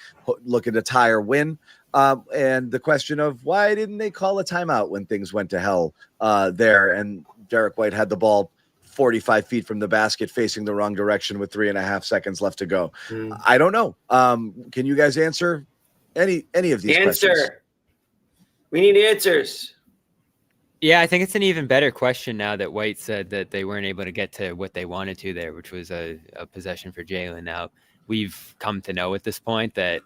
looking to tie or win. And the question of why didn't they call a timeout when things went to hell there, and Derek White had the ball 45 feet from the basket facing the wrong direction with 3.5 seconds left to go. I don't know. Can you guys answer any of these questions? We need answers. Yeah, I think it's an even better question now that White said that they weren't able to get to what they wanted to there, which was a possession for Jalen. Now, we've come to know at this point that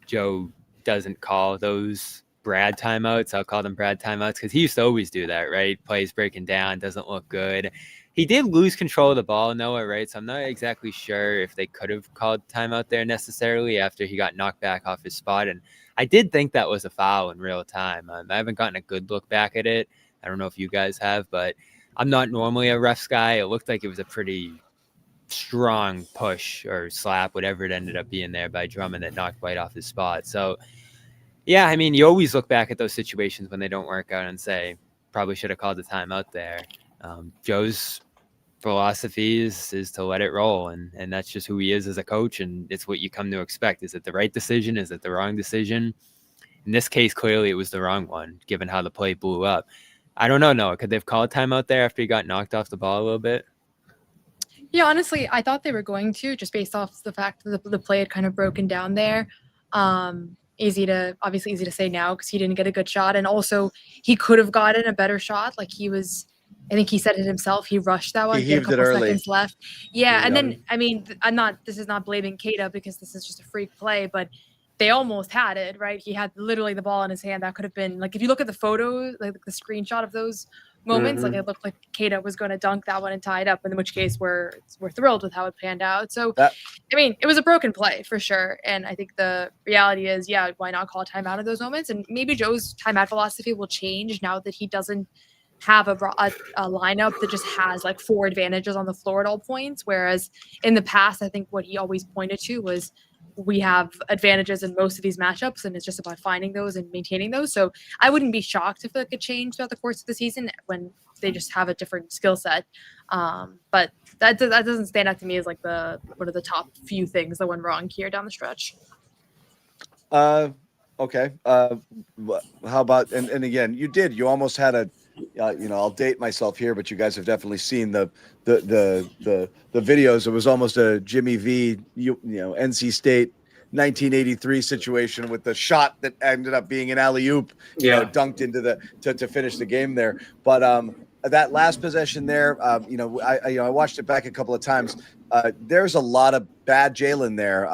Joe doesn't call those Brad timeouts. I'll call them Brad timeouts because he used to always do that, right? Plays breaking down, doesn't look good. He did lose control of the ball, Noah, right? So I'm not exactly sure if they could have called timeout there necessarily after he got knocked back off his spot. And I did think that was a foul in real time. I haven't gotten a good look back at it. I don't know if you guys have, but I'm not normally a refs guy. It looked like it was a pretty strong push or slap, whatever it ended up being there by Drummond that knocked White off his spot. So, yeah, I mean, you always look back at those situations when they don't work out and say, probably should have called the timeout there. Joe's philosophy is to let it roll, and that's just who he is as a coach, and it's what you come to expect. Is it the right decision? Is it the wrong decision? In this case, clearly it was the wrong one, given how the play blew up. I don't know, Noah. Could they have called a timeout there after he got knocked off the ball a little bit? Yeah, honestly, I thought they were going to, just based off the fact that the play had kind of broken down there. Easy to say now because he didn't get a good shot, and also he could have gotten a better shot. Like, he was I think he said it himself. He rushed that one. He He had a heaved it couple early. seconds left. Yeah, Yeah. and then I mean, this is not blaming Keita because this is just a freak play, but they almost had it, right? He had literally the ball in his hand. That could have been like, if you look at the photos, like the screenshot of those moments, like it looked like Keita was going to dunk that one and tie it up. In which case, we're thrilled with how it panned out. So, I mean, it was a broken play for sure. And I think the reality is, yeah, why not call a timeout at those moments? And maybe Joe's timeout philosophy will change now that he doesn't have a lineup that just has like 4 advantages on the floor at all points. Whereas in the past, I think what he always pointed to was, we have advantages in most of these matchups, and it's just about finding those and maintaining those. So I wouldn't be shocked if it could change throughout the course of the season when they just have a different skill set. But that doesn't stand out to me as like one of the top few things that went wrong here down the stretch. Okay. How about, and again, you almost had a, I'll date myself here, but you guys have definitely seen the videos. It was almost a Jimmy V, NC State 1983 situation with the shot that ended up being an alley-oop, dunked into to finish the game there. But that last possession there, I watched it back a couple of times. There's a lot of bad Jalen there,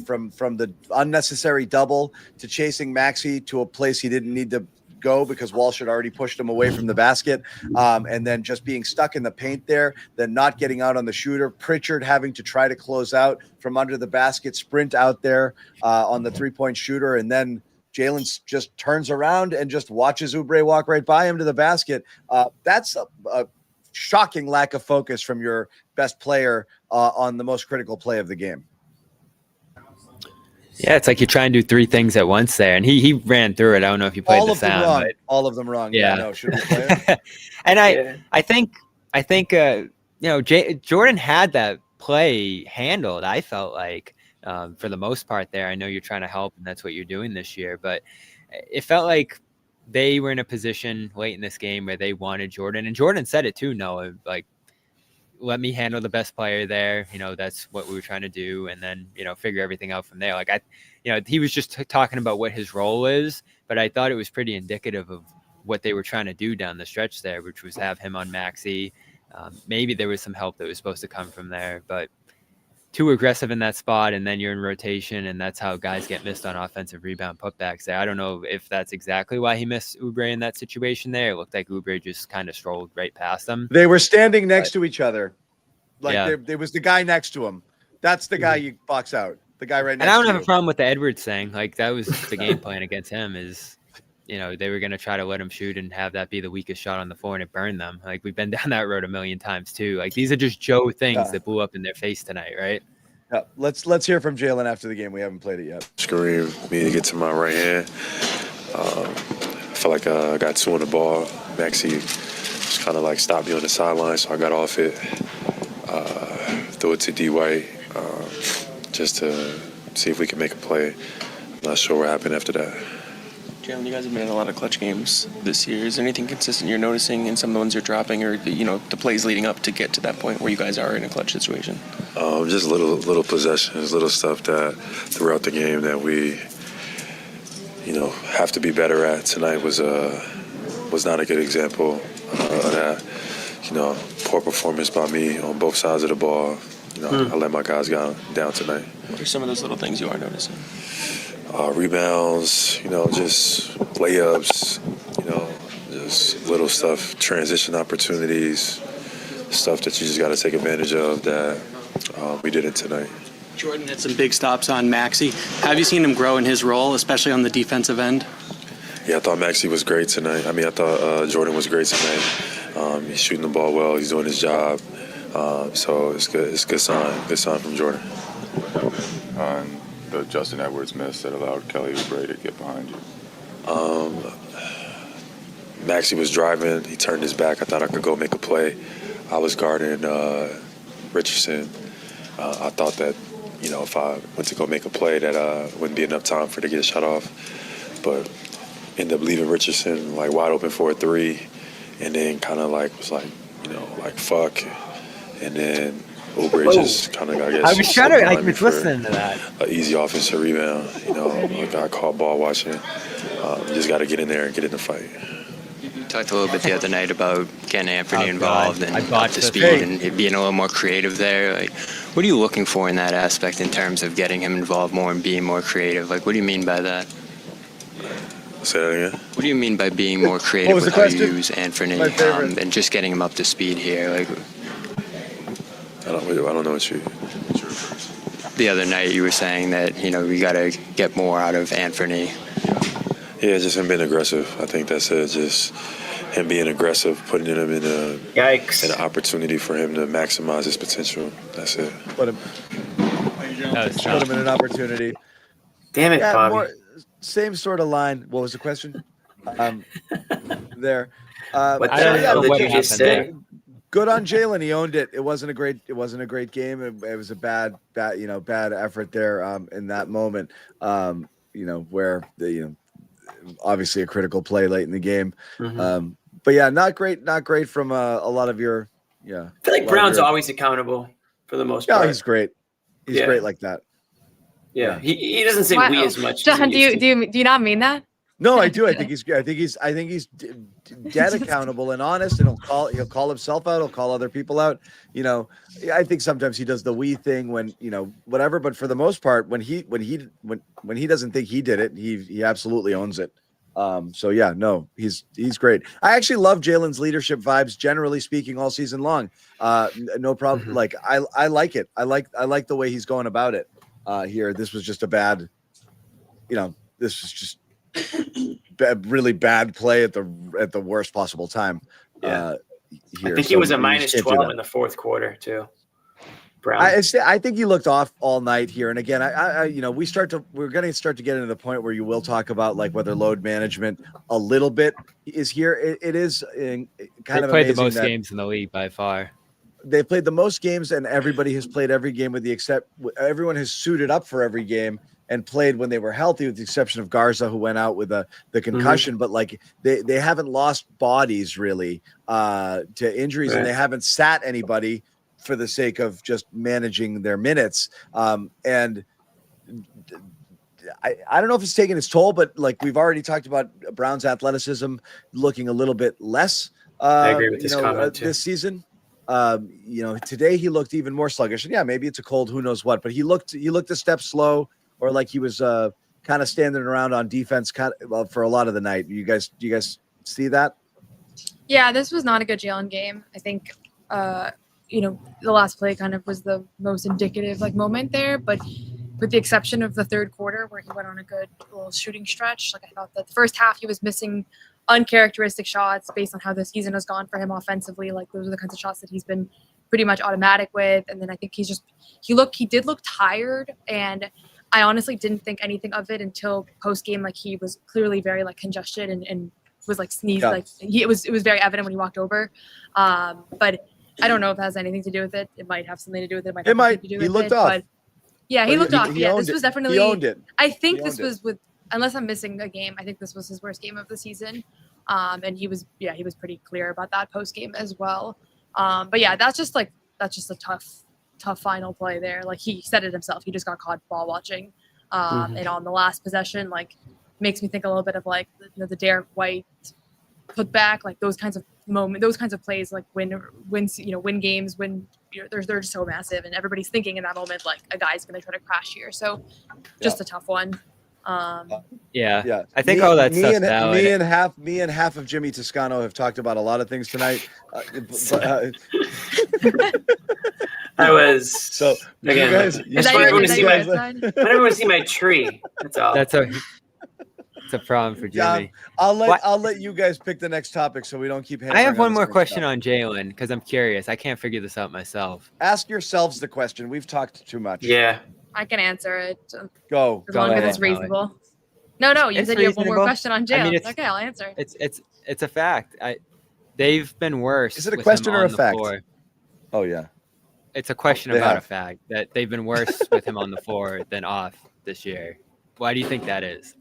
from the unnecessary double to chasing Maxey to a place he didn't need to go because Walsh had already pushed him away from the basket, and then just being stuck in the paint there, then not getting out on the shooter. Pritchard having to try to close out from under the basket, sprint out there on the three-point shooter, and then Jalen just turns around and just watches Oubre walk right by him to the basket. That's a shocking lack of focus from your best player on the most critical play of the game. Yeah, it's like you try and do 3 things at once there, and he ran through it. I don't know if you played the sound, but all of them wrong. Yeah, no, should we play it? And I think Jordan had that play handled. I felt like for the most part there. I know you're trying to help, and that's what you're doing this year, but it felt like they were in a position late in this game where they wanted Jordan, and Jordan said it too. Noah, like, let me handle the best player there. That's what we were trying to do. And then, figure everything out from there. Like he was just talking about what his role is, but I thought it was pretty indicative of what they were trying to do down the stretch there, which was have him on Maxey. Maybe there was some help that was supposed to come from there, but too aggressive in that spot. And then you're in rotation, and that's how guys get missed on offensive rebound putbacks there. I don't know if that's exactly why he missed Oubre in that situation there. It looked like Oubre just kind of strolled right past them. They were standing next to each other. There was the guy next to him. That's the guy you box out. The guy right next to him. And I don't have a problem with the Edwards thing. Like, that was the game plan against him is, they were going to try to let him shoot and have that be the weakest shot on the floor, and it burned them. Like, we've been down that road a million times too. Like, these are just Joe things that blew up in their face tonight, right? Yeah. Let's hear from Jalen after the game. We haven't played it yet. Screen me to get to my right hand. I felt like I got 2 on the ball. Maxey just kind of like stopped me on the sideline, so I got off it. Threw it to D. White just to see if we can make a play. I'm not sure what happened after that. Jalen, you guys have been in a lot of clutch games this year. Is there anything consistent you're noticing in some of the ones you're dropping, or the plays leading up to get to that point where you guys are in a clutch situation? Just little possessions, little stuff that throughout the game that we, have to be better at. Tonight was not a good example of that. Poor performance by me on both sides of the ball. I let my guys go down tonight. What are some of those little things you are noticing? Rebounds, just layups, just little stuff, transition opportunities, stuff that you just got to take advantage of that we didn't tonight. Jordan had some big stops on Maxey. Have you seen him grow in his role, especially on the defensive end? Yeah, I thought Maxey was great tonight. I thought Jordan was great tonight. He's shooting the ball well. He's doing his job. So it's good. It's a good sign. Good sign from Jordan. The Justin Edwards miss that allowed Kelly Oubre to get behind you. Maxey was driving. He turned his back. I thought I could go make a play. I was guarding Richardson. I thought that, if I went to go make a play, that wouldn't be enough time for it to get a shot off. But ended up leaving Richardson wide open for a 3, and then kind of was fuck, and then Oubre just kind of got I was trying to. I was listening to that. An easy offensive rebound. I got caught ball watching. You just got to get in there and get in the fight. You talked a little bit the other night about getting Anthony involved and up botched to the speed thing. and being a little more creative there. Like, what are you looking for in that aspect in terms of getting him involved more and being more creative? Like, what do you mean by that? Say that again. What do you mean by being more creative was with the how you question? use Anthony My favorite. and just getting him up to speed here? Like, I don't know what you. the other night you were saying that, we got to get more out of Anthony. Yeah, just him being aggressive. I think that's it. Just him being aggressive, putting him in Yikes. an opportunity for him to maximize his potential. That's it. Put him in an opportunity. Damn it, Yeah, Bobby. same sort of line. What was the question? There. What I don't know what happened there. Good on Jalen. He owned it. It wasn't a great game. It was a bad effort there in that moment. Where obviously a critical play late in the game. Mm-hmm. But yeah, not great from a lot of your I feel like Brown's always accountable for the most part. Yeah, he's great. He's great like that. Yeah. He doesn't say we as much. John, do you not mean that? No, I do. I think he's dead accountable and honest, and he'll call himself out. He'll call other people out. I think sometimes he does the we thing when whatever. But for the most part, when he doesn't think he did it, he absolutely owns it. So yeah, no, he's great. I actually love Jalen's leadership vibes, generally speaking, all season long. No problem. Mm-hmm. Like I like it. I like the way he's going about it. Here, this was just a bad. This was just. Really bad play at the worst possible time. Yeah. Here. I think he was a minus 12 in the fourth quarter too. Brown. I think he looked off all night here. And again, we're going to start to get into the point where you will talk about like whether load management a little bit is here. It is kind of played the amazing most that games in the league by far. They've played the most games, and everybody has played every game everyone has suited up for every game and played when they were healthy, with the exception of Garza, who went out with the concussion. Mm-hmm. But like they haven't lost bodies really to injuries, Right. and they haven't sat anybody for the sake of just managing their minutes. And I don't know if it's taking its toll, but like we've already talked about Brown's athleticism looking a little bit less. I agree with this comment too. This season. Today he looked even more sluggish, and yeah, maybe it's a cold, who knows what, but he looked a step slow, or like he was kind of standing around on defense for a lot of the night. Do you guys see that? Yeah, this was not a good Jalen game. I think, the last play kind of was the most indicative moment there, but with the exception of the third quarter where he went on a good little shooting stretch, I thought that the first half he was missing uncharacteristic shots based on how the season has gone for him offensively. Those are the kinds of shots that he's been pretty much automatic with. And then I think he did look tired, and I honestly didn't think anything of it until post game. He was clearly very congested and was sneezed. Yeah. It was very evident when he walked over. But I don't know if it has anything to do with it. It might have something to do with it. It might. He looked off. But yeah, he looked off. He Yeah, owned this it. was definitely. He owned it. I think this was unless I'm missing a game, I think this was his worst game of the season. And he was pretty clear about that post game as well. But yeah, that's just a tough final play there. He said it himself. He just got caught ball watching. And on the last possession, makes me think a little bit of the Derek White putback, those kinds of plays, win games when they're just so massive, and everybody's thinking in that moment a guy's going to try to crash here. So just a tough one. Yeah. I think all that stuff's valid. Me and half of Jimmy Toscano have talked about a lot of things tonight. I was so again. You guys, I just want everyone to see my tree. That's all. It's a problem for Jimmy. I'll let you guys pick the next topic so we don't keep. I have one more question on Jalen because I'm curious. I can't figure this out myself. Ask yourselves the question. We've talked too much. Yeah. I can answer it. Go. As long as it's reasonable. No. You said you have one more question on Jalen. I mean, okay, I'll answer. It's a fact. They've been worse. Is it a question or a fact? Floor. Oh yeah. It's a question about a fact that they've been worse with him on the floor than off this year. Why do you think that is?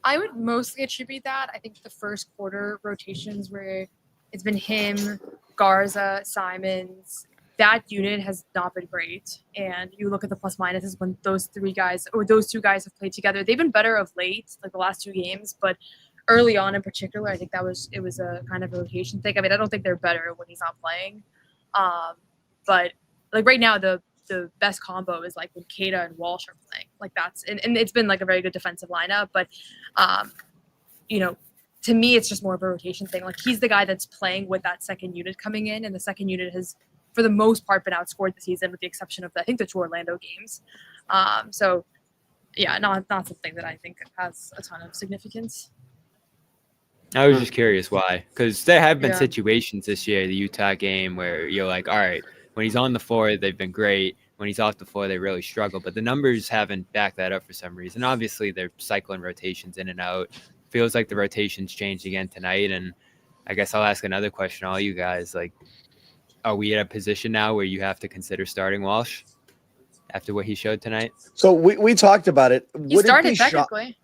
I would mostly attribute that. I think the first quarter rotations where it's been him, Garza, Simons. That unit has not been great. And you look at the plus minuses when those two guys have played together. They've been better of late, the last two games. But early on in particular, I think it was a kind of a rotation thing. I mean, I don't think they're better when he's not playing. But like right now, the best combo is like when Keita and Walsh are playing. Like that's and it's been like a very good defensive lineup. But you know, to me, it's just more of a rotation thing. Like he's the guy that's playing with that second unit coming in, and the second unit has, for the most part, been outscored this season, with the exception of I think the two Orlando games. So yeah, not something that I think has a ton of significance. I was just curious why, because there have been Yeah. situations this year, the Utah game, where you're like, all right, when he's on the floor, they've been great. When he's off the floor, they really struggle. But the numbers haven't backed that up for some reason. Obviously, they're cycling rotations in and out. Feels like the rotations changed again tonight. And I guess I'll ask another question, all you guys. Like, are we at a position now where you have to consider starting Walsh after what he showed tonight? So we talked about it. He started technically.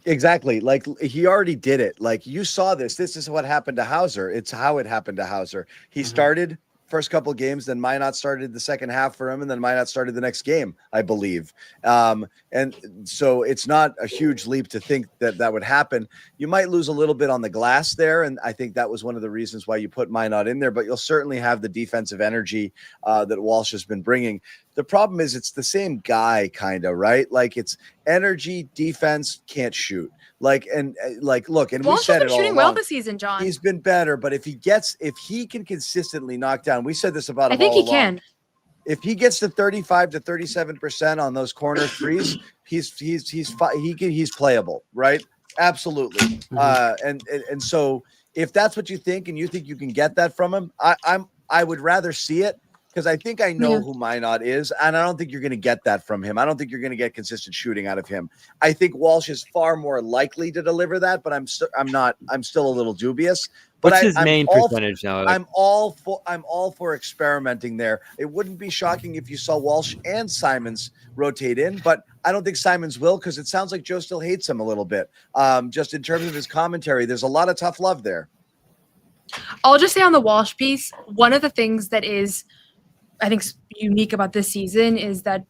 Exactly. Like he already did it. Like you saw this. This is what happened to Hauser. It's how it happened to Hauser. He started first couple of games, then Minot started the second half for him, and then Minot started the next game, I believe. And so it's not a huge leap to think that that would happen. You might lose a little bit on the glass there, and I think that was one of the reasons why you put Minot in there, but you'll certainly have the defensive energy that Walsh has been bringing. The problem is it's the same guy, kind of, right? Like it's energy, defense, can't shoot. Look, and Walsh we said has been it all shooting well along. this season, John. He's been better, but if he can consistently knock down, we said this about him I think all he along. can. If he gets to 35 to 37% on those corner threes, he's playable, right? Absolutely. And so if that's what you think, and you think you can get that from him, I would rather see it, because I think I know who Minot is, and I don't think you're going to get that from him. I don't think you're going to get consistent shooting out of him. I think Walsh is far more likely to deliver that, but I'm still a little dubious. But What's his main percentage now? Like, I'm all for experimenting there. It wouldn't be shocking if you saw Walsh and Simons rotate in, but I don't think Simons will, because it sounds like Joe still hates him a little bit. Just in terms of his commentary, there's a lot of tough love there. I'll just say on the Walsh piece, one of the things that is, I think, unique about this season is that,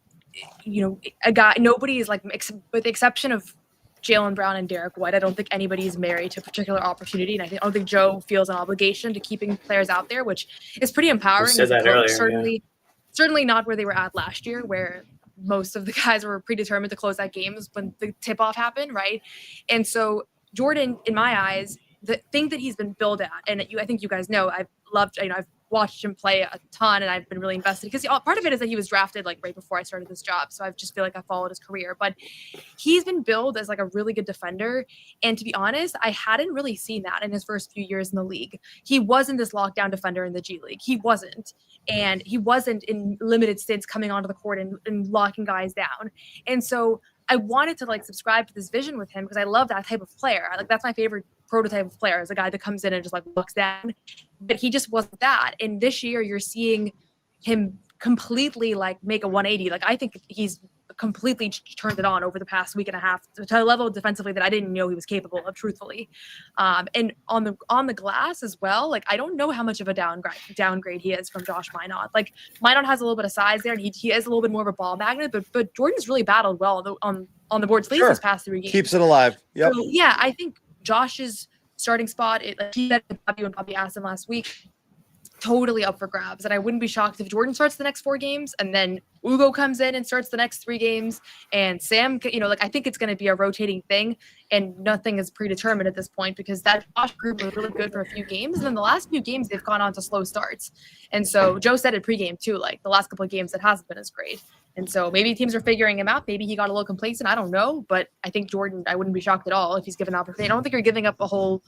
nobody is like, with the exception of Jaylen Brown and Derek White, I don't think anybody is married to a particular opportunity. And I don't think Joe feels an obligation to keeping players out there, which is pretty empowering. said that earlier, Certainly not where they were at last year, where most of the guys were predetermined to close out games when the tip-off happened, right? And so Jordan, in my eyes, the thing that he's been billed at, and I think you guys know, I've watched him play a ton, and I've been really invested, because part of it is that he was drafted like right before I started this job, so I just feel like I followed his career. But he's been billed as like a really good defender, and to be honest, I hadn't really seen that in his first few years in the league. He wasn't this lockdown defender in the G League. He wasn't, and he wasn't in limited stints coming onto the court and locking guys down. And so I wanted to like subscribe to this vision with him, because I love that type of player. Like that's my favorite prototype of player, is a guy that comes in and just like looks down. But he just wasn't that. And this year you're seeing him completely like make a 180. Like I think he's completely turned it on over the past week and a half to a level defensively that I didn't know he was capable of, truthfully. And on the glass as well, like I don't know how much of a downgrade he is from Josh Minot. Like Minot has a little bit of size there, and he is a little bit more of a ball magnet, but Jordan's really battled well on the boards, at least these past 3 games. Keeps it alive. Yep. So, yeah, I think Josh's starting spot, he said Bobby asked him last week, totally up for grabs. And I wouldn't be shocked if Jordan starts the next 4 games, and then Ugo comes in and starts the next 3 games, and Sam, I think it's going to be a rotating thing, and nothing is predetermined at this point, because that Josh group was really good for a few games, and then the last few games they've gone on to slow starts. And so Joe said it pregame too, like the last couple of games it hasn't been as great. And so maybe teams are figuring him out. Maybe he got a little complacent. I don't know. But I think Jordan, I wouldn't be shocked at all if he's given an opportunity. I don't think you're giving up a whole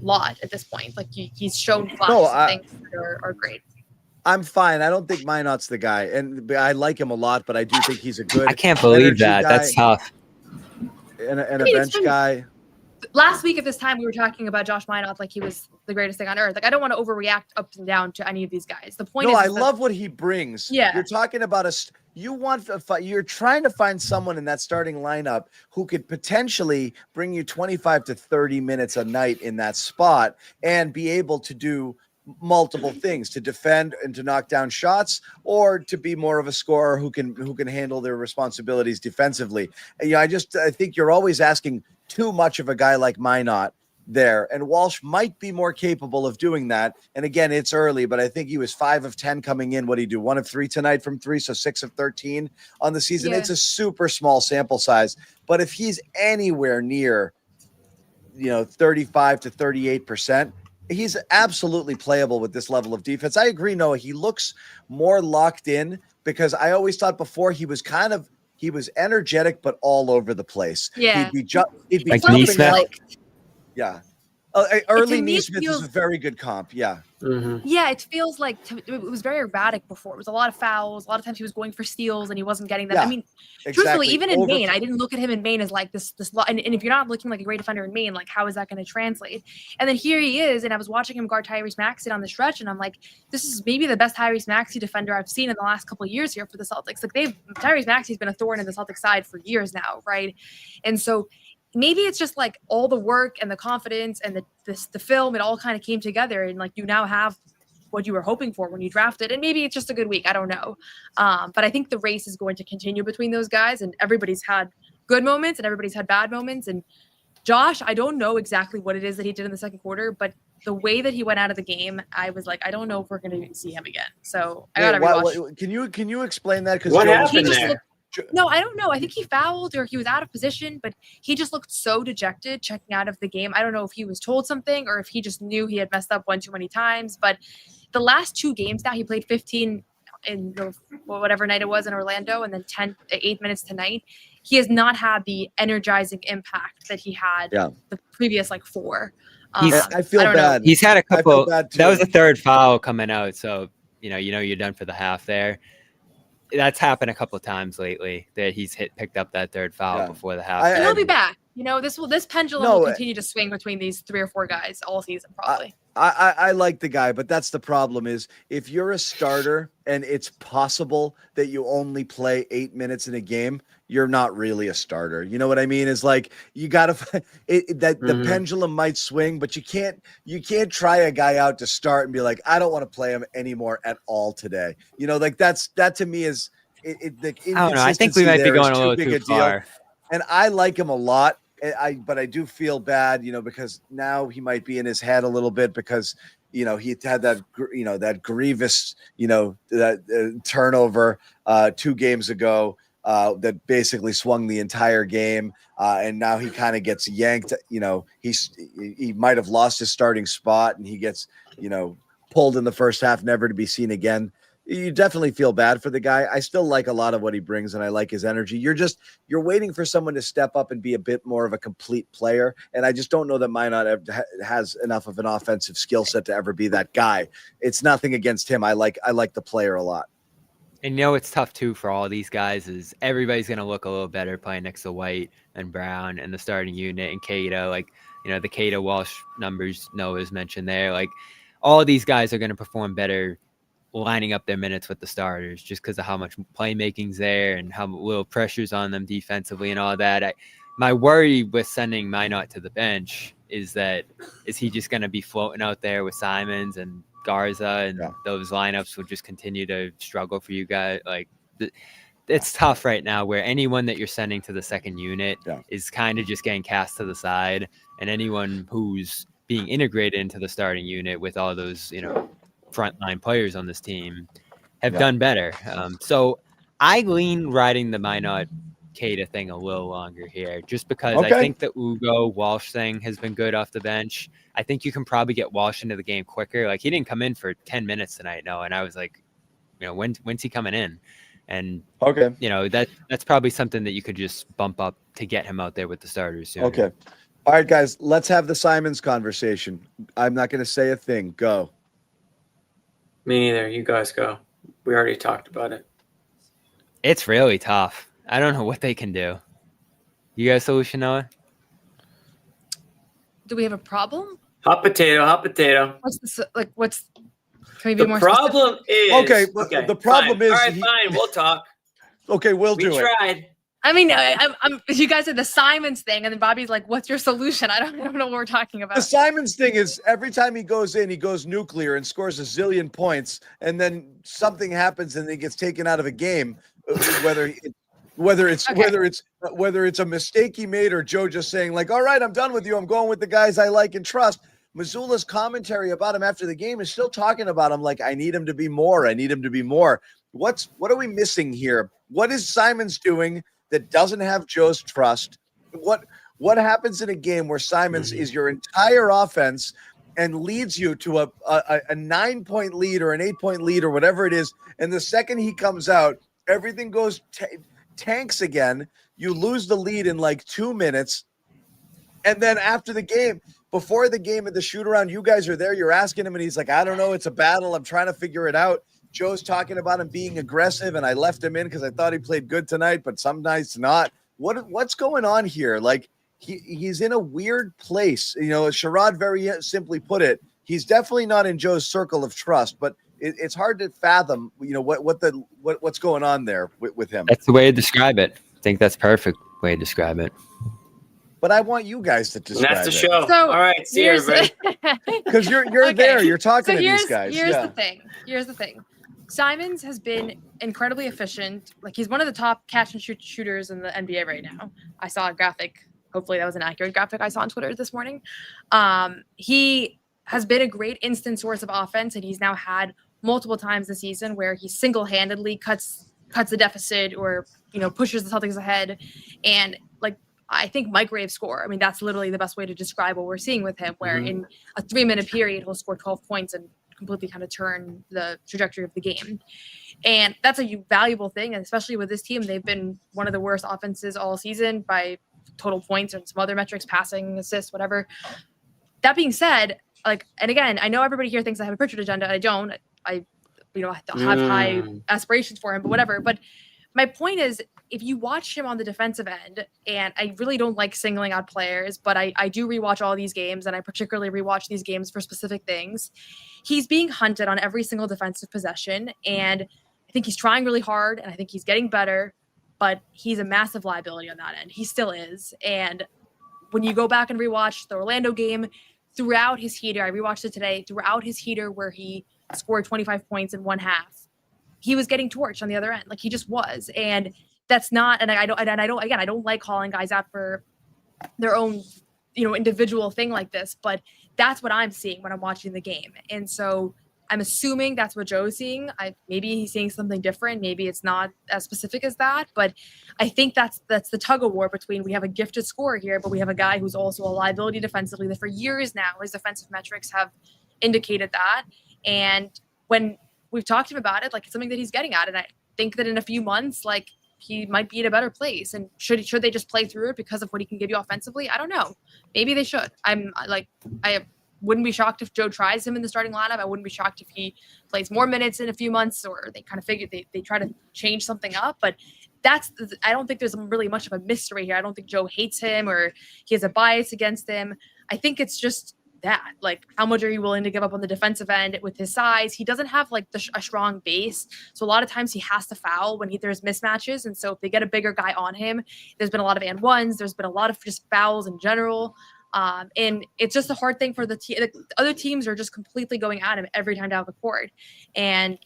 lot at this point. Like he's shown flashes of things that are great. I'm fine. I don't think Minot's the guy. And I like him a lot, but I do think he's a good I can't believe that. guy That's tough. And a bench guy. Last week at this time, we were talking about Josh Minot like he was the greatest thing on earth. Like I don't want to overreact up and down to any of these guys. The point is, I love what he brings. Yeah. You're talking about you're trying to find someone in that starting lineup who could potentially bring you 25 to 30 minutes a night in that spot and be able to do multiple things, to defend and to knock down shots, or to be more of a scorer who can handle their responsibilities defensively. I think you're always asking too much of a guy like Minot there. And Walsh might be more capable of doing that. And again, it's early, but I think he was 5 of 10 coming in. What did he do? 1 of 3 tonight from 3, so 6 of 13 on the season. Yeah. It's a super small sample size. But if he's anywhere near, 35 to 38%, he's absolutely playable with this level of defense. I agree, Noah. He looks more locked in because I always thought before he was energetic, but all over the place. Yeah. He'd be Like jumping Neesmith? out. Yeah. Early To me, it Neesmith is feels- a very good comp. Yeah. Yeah, it feels like it was very erratic before. It was a lot of fouls. A lot of times he was going for steals and he wasn't getting them. Yeah, I mean, exactly. truthfully, even in Maine, I didn't look at him in Maine as like this. And if you're not looking like a great defender in Maine, like how is that going to translate? And then here he is, and I was watching him guard Tyrese Maxey on the stretch, and I'm like, this is maybe the best Tyrese Maxey defender I've seen in the last couple of years here for the Celtics. Like Tyrese Maxey's been a thorn in the Celtics side for years now, right? And so maybe it's just like all the work and the confidence and the film, it all kind of came together, and like you now have what you were hoping for when you drafted, and maybe it's just a good week. I don't know. But I think the race is going to continue between those guys, and everybody's had good moments and everybody's had bad moments. And Josh, I don't know exactly what it is that he did in the second quarter, but the way that he went out of the game, I was like, I don't know if we're going to see him again. So I got to rewatch. Can you explain that? Because What happened there? No, I don't know. I think he fouled or he was out of position, but he just looked so dejected checking out of the game. I don't know if he was told something or if he just knew he had messed up one too many times. But the last 2 games now, he played 15 in whatever night it was in Orlando, and then 8 minutes tonight. He has not had the energizing impact that he had the previous 4. I feel bad. He's had a couple. That was the third foul coming out, so you're done for the half there. That's happened a couple of times lately that he's picked up that third foul before the half. And he'll be back. This pendulum will continue to swing between these 3 or 4 guys all season, probably. I like the guy, but that's the problem is if you're a starter and it's possible that you only play 8 minutes in a game, you're not really a starter. You know what I mean? It's like you got to the pendulum might swing, but you can't try a guy out to start and be like, I don't want to play him anymore at all today. That to me is the inconsistency. I don't know. I think we might be going a little too far. And I like him a lot. But I do feel bad, because now he might be in his head a little bit because, he had that grievous, that turnover 2 games ago that basically swung the entire game. And now he kind of gets yanked, he might have lost his starting spot and he gets, pulled in the first half, never to be seen again. You definitely feel bad for the guy. I still like a lot of what he brings and I like his energy. You're waiting for someone to step up and be a bit more of a complete player. And I just don't know that Minot has enough of an offensive skill set to ever be that guy. It's nothing against him. I like the player a lot. And it's tough too for all these guys is everybody's going to look a little better playing next to White and Brown and the starting unit and Keita, the Keita Walsh numbers Noah's mentioned there. All of these guys are going to perform better lining up their minutes with the starters just because of how much playmaking's there and how little pressure's on them defensively and all that. My worry with sending Minot to the bench is he just going to be floating out there with Simons and Garza and those lineups will just continue to struggle for you guys. It's tough right now where anyone that you're sending to the second unit is kind of just getting cast to the side, and anyone who's being integrated into the starting unit with all those, frontline players on this team have done better. So I lean riding the Minot Keita thing a little longer here, just because I think the Ugo Walsh thing has been good off the bench. I think you can probably get Walsh into the game quicker. He didn't come in for 10 minutes tonight, and I was like, when's he coming in? And that's probably something that you could just bump up to get him out there with the starters soon. Okay. All right, guys, let's have the Simons conversation. I'm not going to say a thing. Go. Me neither. You guys go. We already talked about it. It's really tough. I don't know what they can do. You got a solution, Noah? Do we have a problem? Hot potato. What's can we be the more problem specific? is the problem fine. is all right, fine. We'll talk. Okay, we'll we do it. tried. I mean, you guys said the Simons thing, and then Bobby's like, "What's your solution?" I don't know what we're talking about. The Simons thing is every time he goes in, he goes nuclear and scores a zillion points, and then something happens and he gets taken out of a game. Whether Whether it's a mistake he made or Joe just saying like, all right, I'm done with you. I'm going with the guys I like and trust. Missoula's commentary about him after the game is still talking about him like, I need him to be more. I need him to be more. What are we missing here? What is Simons doing that doesn't have Joe's trust? What happens in a game where Simons is your entire offense and leads you to a 9-point lead or an 8-point lead or whatever it is, and the second he comes out, everything goes tanks again. You lose the lead in like 2 minutes, and then after the game, before the game at the shoot-around, you guys are there, you're asking him, and he's like, I don't know, it's a battle, I'm trying to figure it out. Joe's talking about him being aggressive, and I left him in because I thought he played good tonight, but some nights not. What's going on here? Like, he's in a weird place. You know, as Sherrod very simply put it, he's definitely not in Joe's circle of trust, but it's hard to fathom, you know, what's going on there with him. That's the way to describe it. I think that's perfect way to describe it. But I want you guys to describe it. That's the show. So, all right, see you, everybody. Because you're Okay. there, you're talking to these guys. Here's the thing. Simons has been incredibly efficient. Like, he's one of the top catch and shoot shooters in the NBA right now. I saw a graphic. Hopefully that was an accurate graphic I saw on Twitter this morning. He has been a great instant source of offense, and he's now had multiple times this season where he single-handedly cuts the deficit or, you know, pushes the Celtics ahead. And like, I think microwave score. I mean, that's literally the best way to describe what we're seeing with him, where in a 3-minute period, he'll score 12 points and completely kind of turn the trajectory of the game. And that's a valuable thing. And especially with this team, they've been one of the worst offenses all season by total points and some other metrics, passing, assists, whatever. That being said, like, and again, I know everybody here thinks I have a Pritchard agenda. I don't. I have high aspirations for him, but whatever. But my point is, if you watch him on the defensive end, and I really don't like singling out players, but I do rewatch all these games, and I particularly rewatch these games for specific things. He's being hunted on every single defensive possession, and I think he's trying really hard, and I think he's getting better, but he's a massive liability on that end. He still is. And when you go back and rewatch the Orlando game, throughout his heater, I rewatched it today, throughout his heater where he scored 25 points in one half, he was getting torched on the other end. Like, he just was. And that's not, and I don't like calling guys out for their own, you know, individual thing like this, but that's what I'm seeing when I'm watching the game. And so I'm assuming that's what Joe's seeing. Maybe he's seeing something different. Maybe it's not as specific as that, but I think that's the tug of war between, we have a gifted scorer here, but we have a guy who's also a liability defensively that for years now, his defensive metrics have indicated that. And when we've talked to him about it, like, it's something that he's getting at. And I think that in a few months, like, he might be in a better place. And should they just play through it because of what he can give you offensively? I don't know. Maybe they should. I wouldn't be shocked if Joe tries him in the starting lineup. I wouldn't be shocked if he plays more minutes in a few months, or they kind of figure they try to change something up. But I don't think there's really much of a mystery here. I don't think Joe hates him or he has a bias against him. I think it's just that, like, how much are you willing to give up on the defensive end with his size? He doesn't have like a strong base, so a lot of times he has to foul when there's mismatches. And so if they get a bigger guy on him, there's been a lot of and ones, there's been a lot of just fouls in general, and it's just a hard thing for the other teams are just completely going at him every time down the court. And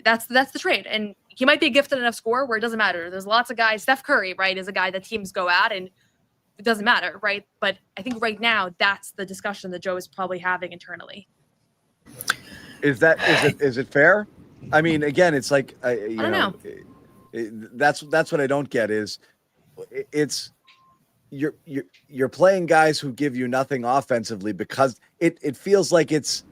that's the trade. And he might be a gifted enough scorer where it doesn't matter. There's lots of guys. Steph Curry, right, is a guy that teams go at, and it doesn't matter, right? But I think right now that's the discussion that Joe is probably having internally. Is it fair? I mean, again, it's like I don't know. That's what I don't get is it's you're playing guys who give you nothing offensively because it feels like it's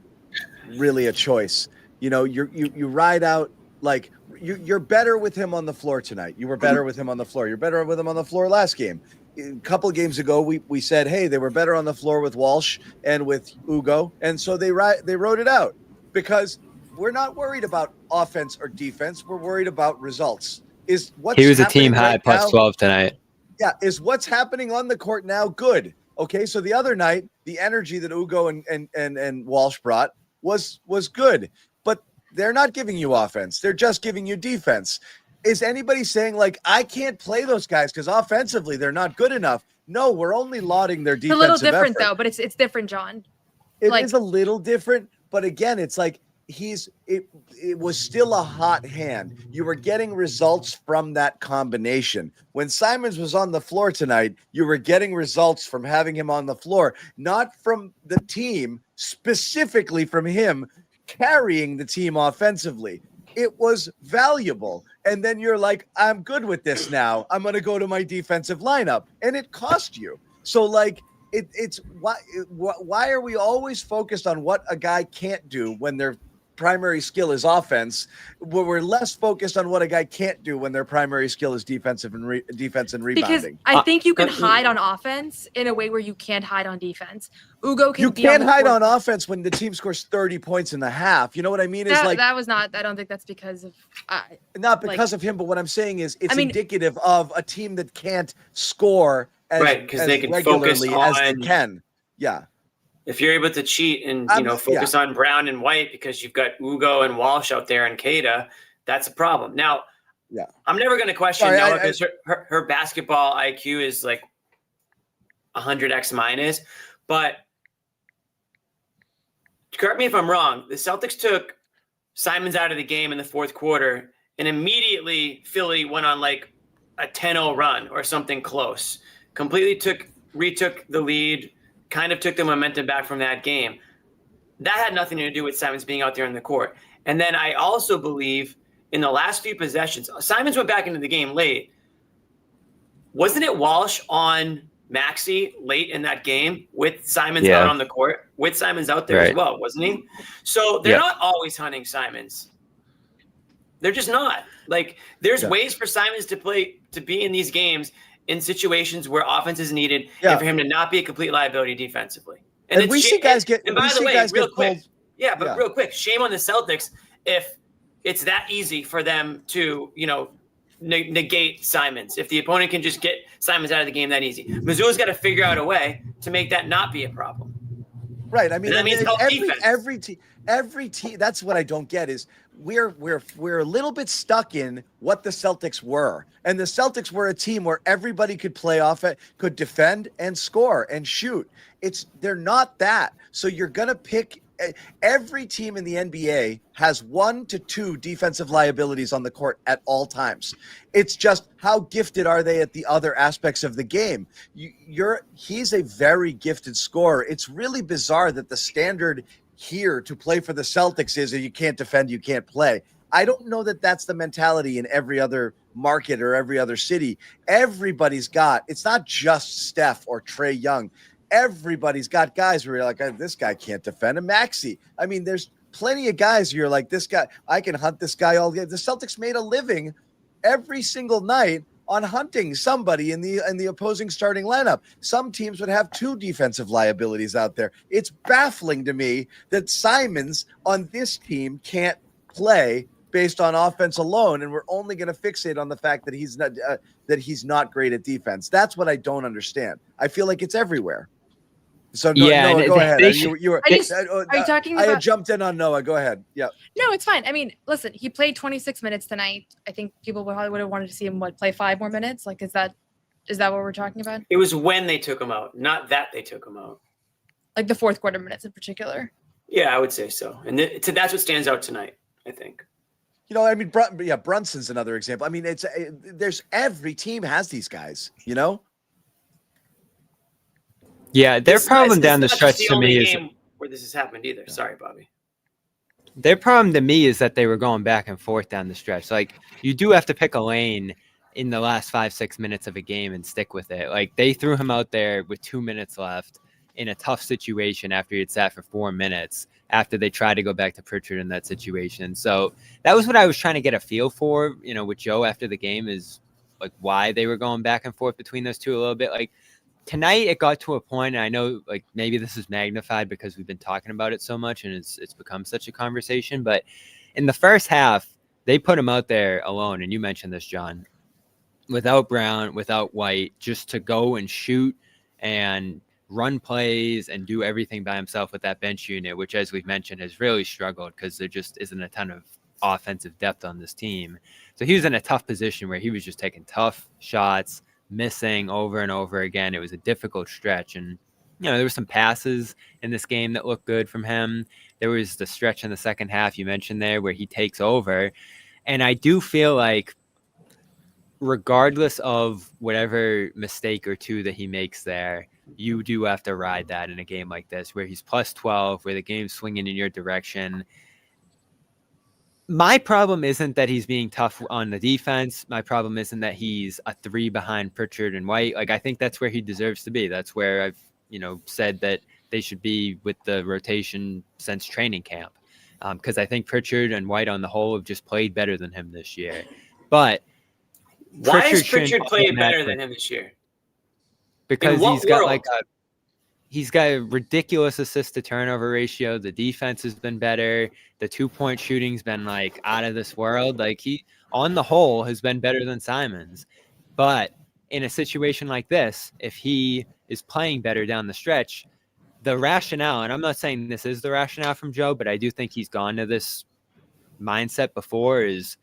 really a choice. You know, you ride out, like, you're better with him on the floor tonight. You were better with him on the floor. You're better with him on the floor last game. A couple of games ago, we said, hey, they were better on the floor with Walsh and with Ugo, and so they wrote it out because we're not worried about offense or defense. We're worried about results. He was a team high plus 12 tonight. Yeah, is what's happening on the court now good? Okay, so the other night, the energy that Ugo and Walsh brought was good, but they're not giving you offense. They're just giving you defense. Is anybody saying, like, I can't play those guys because offensively they're not good enough? No, we're only lauding their defensive It's a little different effort. though, but it's different, John. It is a little different, but again, it's like it was still a hot hand. You were getting results from that combination. When Simons was on the floor tonight, you were getting results from having him on the floor, not from the team, specifically from him carrying the team offensively. It was valuable. And then you're like, I'm good with this now. I'm going to go to my defensive lineup. And it cost you. So like, it's why are we always focused on what a guy can't do when their primary skill is offense, where we're less focused on what a guy can't do when their primary skill is defense and rebounding? Because I think you can hide on offense in a way where you can't hide on defense. Ugo can. You can't hide on offense when the team scores 30 points in the half. You know what I mean? It's like that was not. I don't think that's because of. Not because of him, but what I'm saying is it's indicative of a team that can't score as, because they can regularly focus as they on. can. Yeah. If you're able to cheat and focus on Brown and White because you've got Ugo and Walsh out there and Keita, that's a problem. Now, I'm never going to question Noah because her basketball IQ is like 100x minus. But correct me if I'm wrong. The Celtics took Simons out of the game in the fourth quarter, and immediately Philly went on like a 10-0 run or something close. Completely retook the lead. Kind of took the momentum back from that game. That had nothing to do with Simons being out there in the court. And then I also believe in the last few possessions, Simons went back into the game late. Wasn't it Walsh on Maxey late in that game with Simons out on the court? With Simons out there as well, wasn't he? So they're not always hunting Simons. They're just not. Like, there's ways for Simons to be in these games in situations where offense is needed and for him to not be a complete liability defensively. And we see guys get. And by the way, real quick, cold. real quick, shame on the Celtics if it's that easy for them to, negate Simons. If the opponent can just get Simons out of the game that easy, Missoula's got to figure out a way to make that not be a problem. Right. I mean, that means every team. That's what I don't get is we're a little bit stuck in what the Celtics were, and the Celtics were a team where everybody could play off it, could defend and score and shoot. They're not that. So you're gonna pick. Every team in the NBA has 1 to 2 defensive liabilities on the court at all times. It's just how gifted are they at the other aspects of the game? He's a very gifted scorer. It's really bizarre that the standard here to play for the Celtics is that you can't defend, you can't play. I don't know that that's the mentality in every other market or every other city. Everybody's got, it's not just Steph or Trae Young. Everybody's got guys where you're like, this guy can't defend. And Maxey. I mean, there's plenty of guys where you're like, this guy, I can hunt this guy all day. The Celtics made a living every single night on hunting somebody in the opposing starting lineup. Some teams would have 2 defensive liabilities out there. It's baffling to me that Simons on this team can't play based on offense alone, and we're only going to fixate on the fact that he's not great at defense. That's what I don't understand. I feel like it's everywhere. So Noah, go ahead. Are you talking about? I had jumped in on Noah. Go ahead. Yeah. No, it's fine. I mean, listen, he played 26 minutes tonight. I think people probably would have wanted to see him play 5 more minutes. Like, is that what we're talking about? It was when they took him out, not that they took him out. Like the fourth quarter minutes in particular. Yeah, I would say so. And that's what stands out tonight, I think. I mean, Brunson's another example. I mean, there's every team has these guys, Yeah, their problem down the stretch to me is where this has happened either. Sorry, Bobby. Their problem to me is that they were going back and forth down the stretch. Like, you do have to pick a lane in the last 5-6 minutes of a game and stick with it. Like, they threw him out there with 2 minutes left in a tough situation after he had sat for 4 minutes after they tried to go back to Pritchard in that situation. So that was what I was trying to get a feel for, with Joe after the game, is like why they were going back and forth between those two a little bit. Like, tonight it got to a point, and I know like maybe this is magnified because we've been talking about it so much and it's become such a conversation, but in the first half, they put him out there alone. And you mentioned this, John, without Brown, without White, just to go and shoot and run plays and do everything by himself with that bench unit, which, as we've mentioned, has really struggled because there just isn't a ton of offensive depth on this team. So he was in a tough position where he was just taking tough shots, missing over and over again. It was a difficult stretch. And there were some passes in this game that looked good from him. There was the stretch in the second half you mentioned there where he takes over. And I do feel like regardless of whatever mistake or two that he makes there, you do have to ride that in a game like this where he's plus 12, where the game's swinging in your direction. My problem isn't that he's being tough on the defense. My problem isn't that he's a 3 behind Pritchard and White. Like, I think that's where he deserves to be. That's where I've, said that they should be with the rotation since training camp. Because I think Pritchard and White on the whole have just played better than him this year. But why is Pritchard playing better than him this year? Because he's got a ridiculous assist to turnover ratio. The defense has been better. The 2-point shooting's been like out of this world. Like, he on the whole has been better than Simons. But in a situation like this, if he is playing better down the stretch, the rationale, and I'm not saying this is the rationale from Joe, but I do think he's gone to this mindset before, is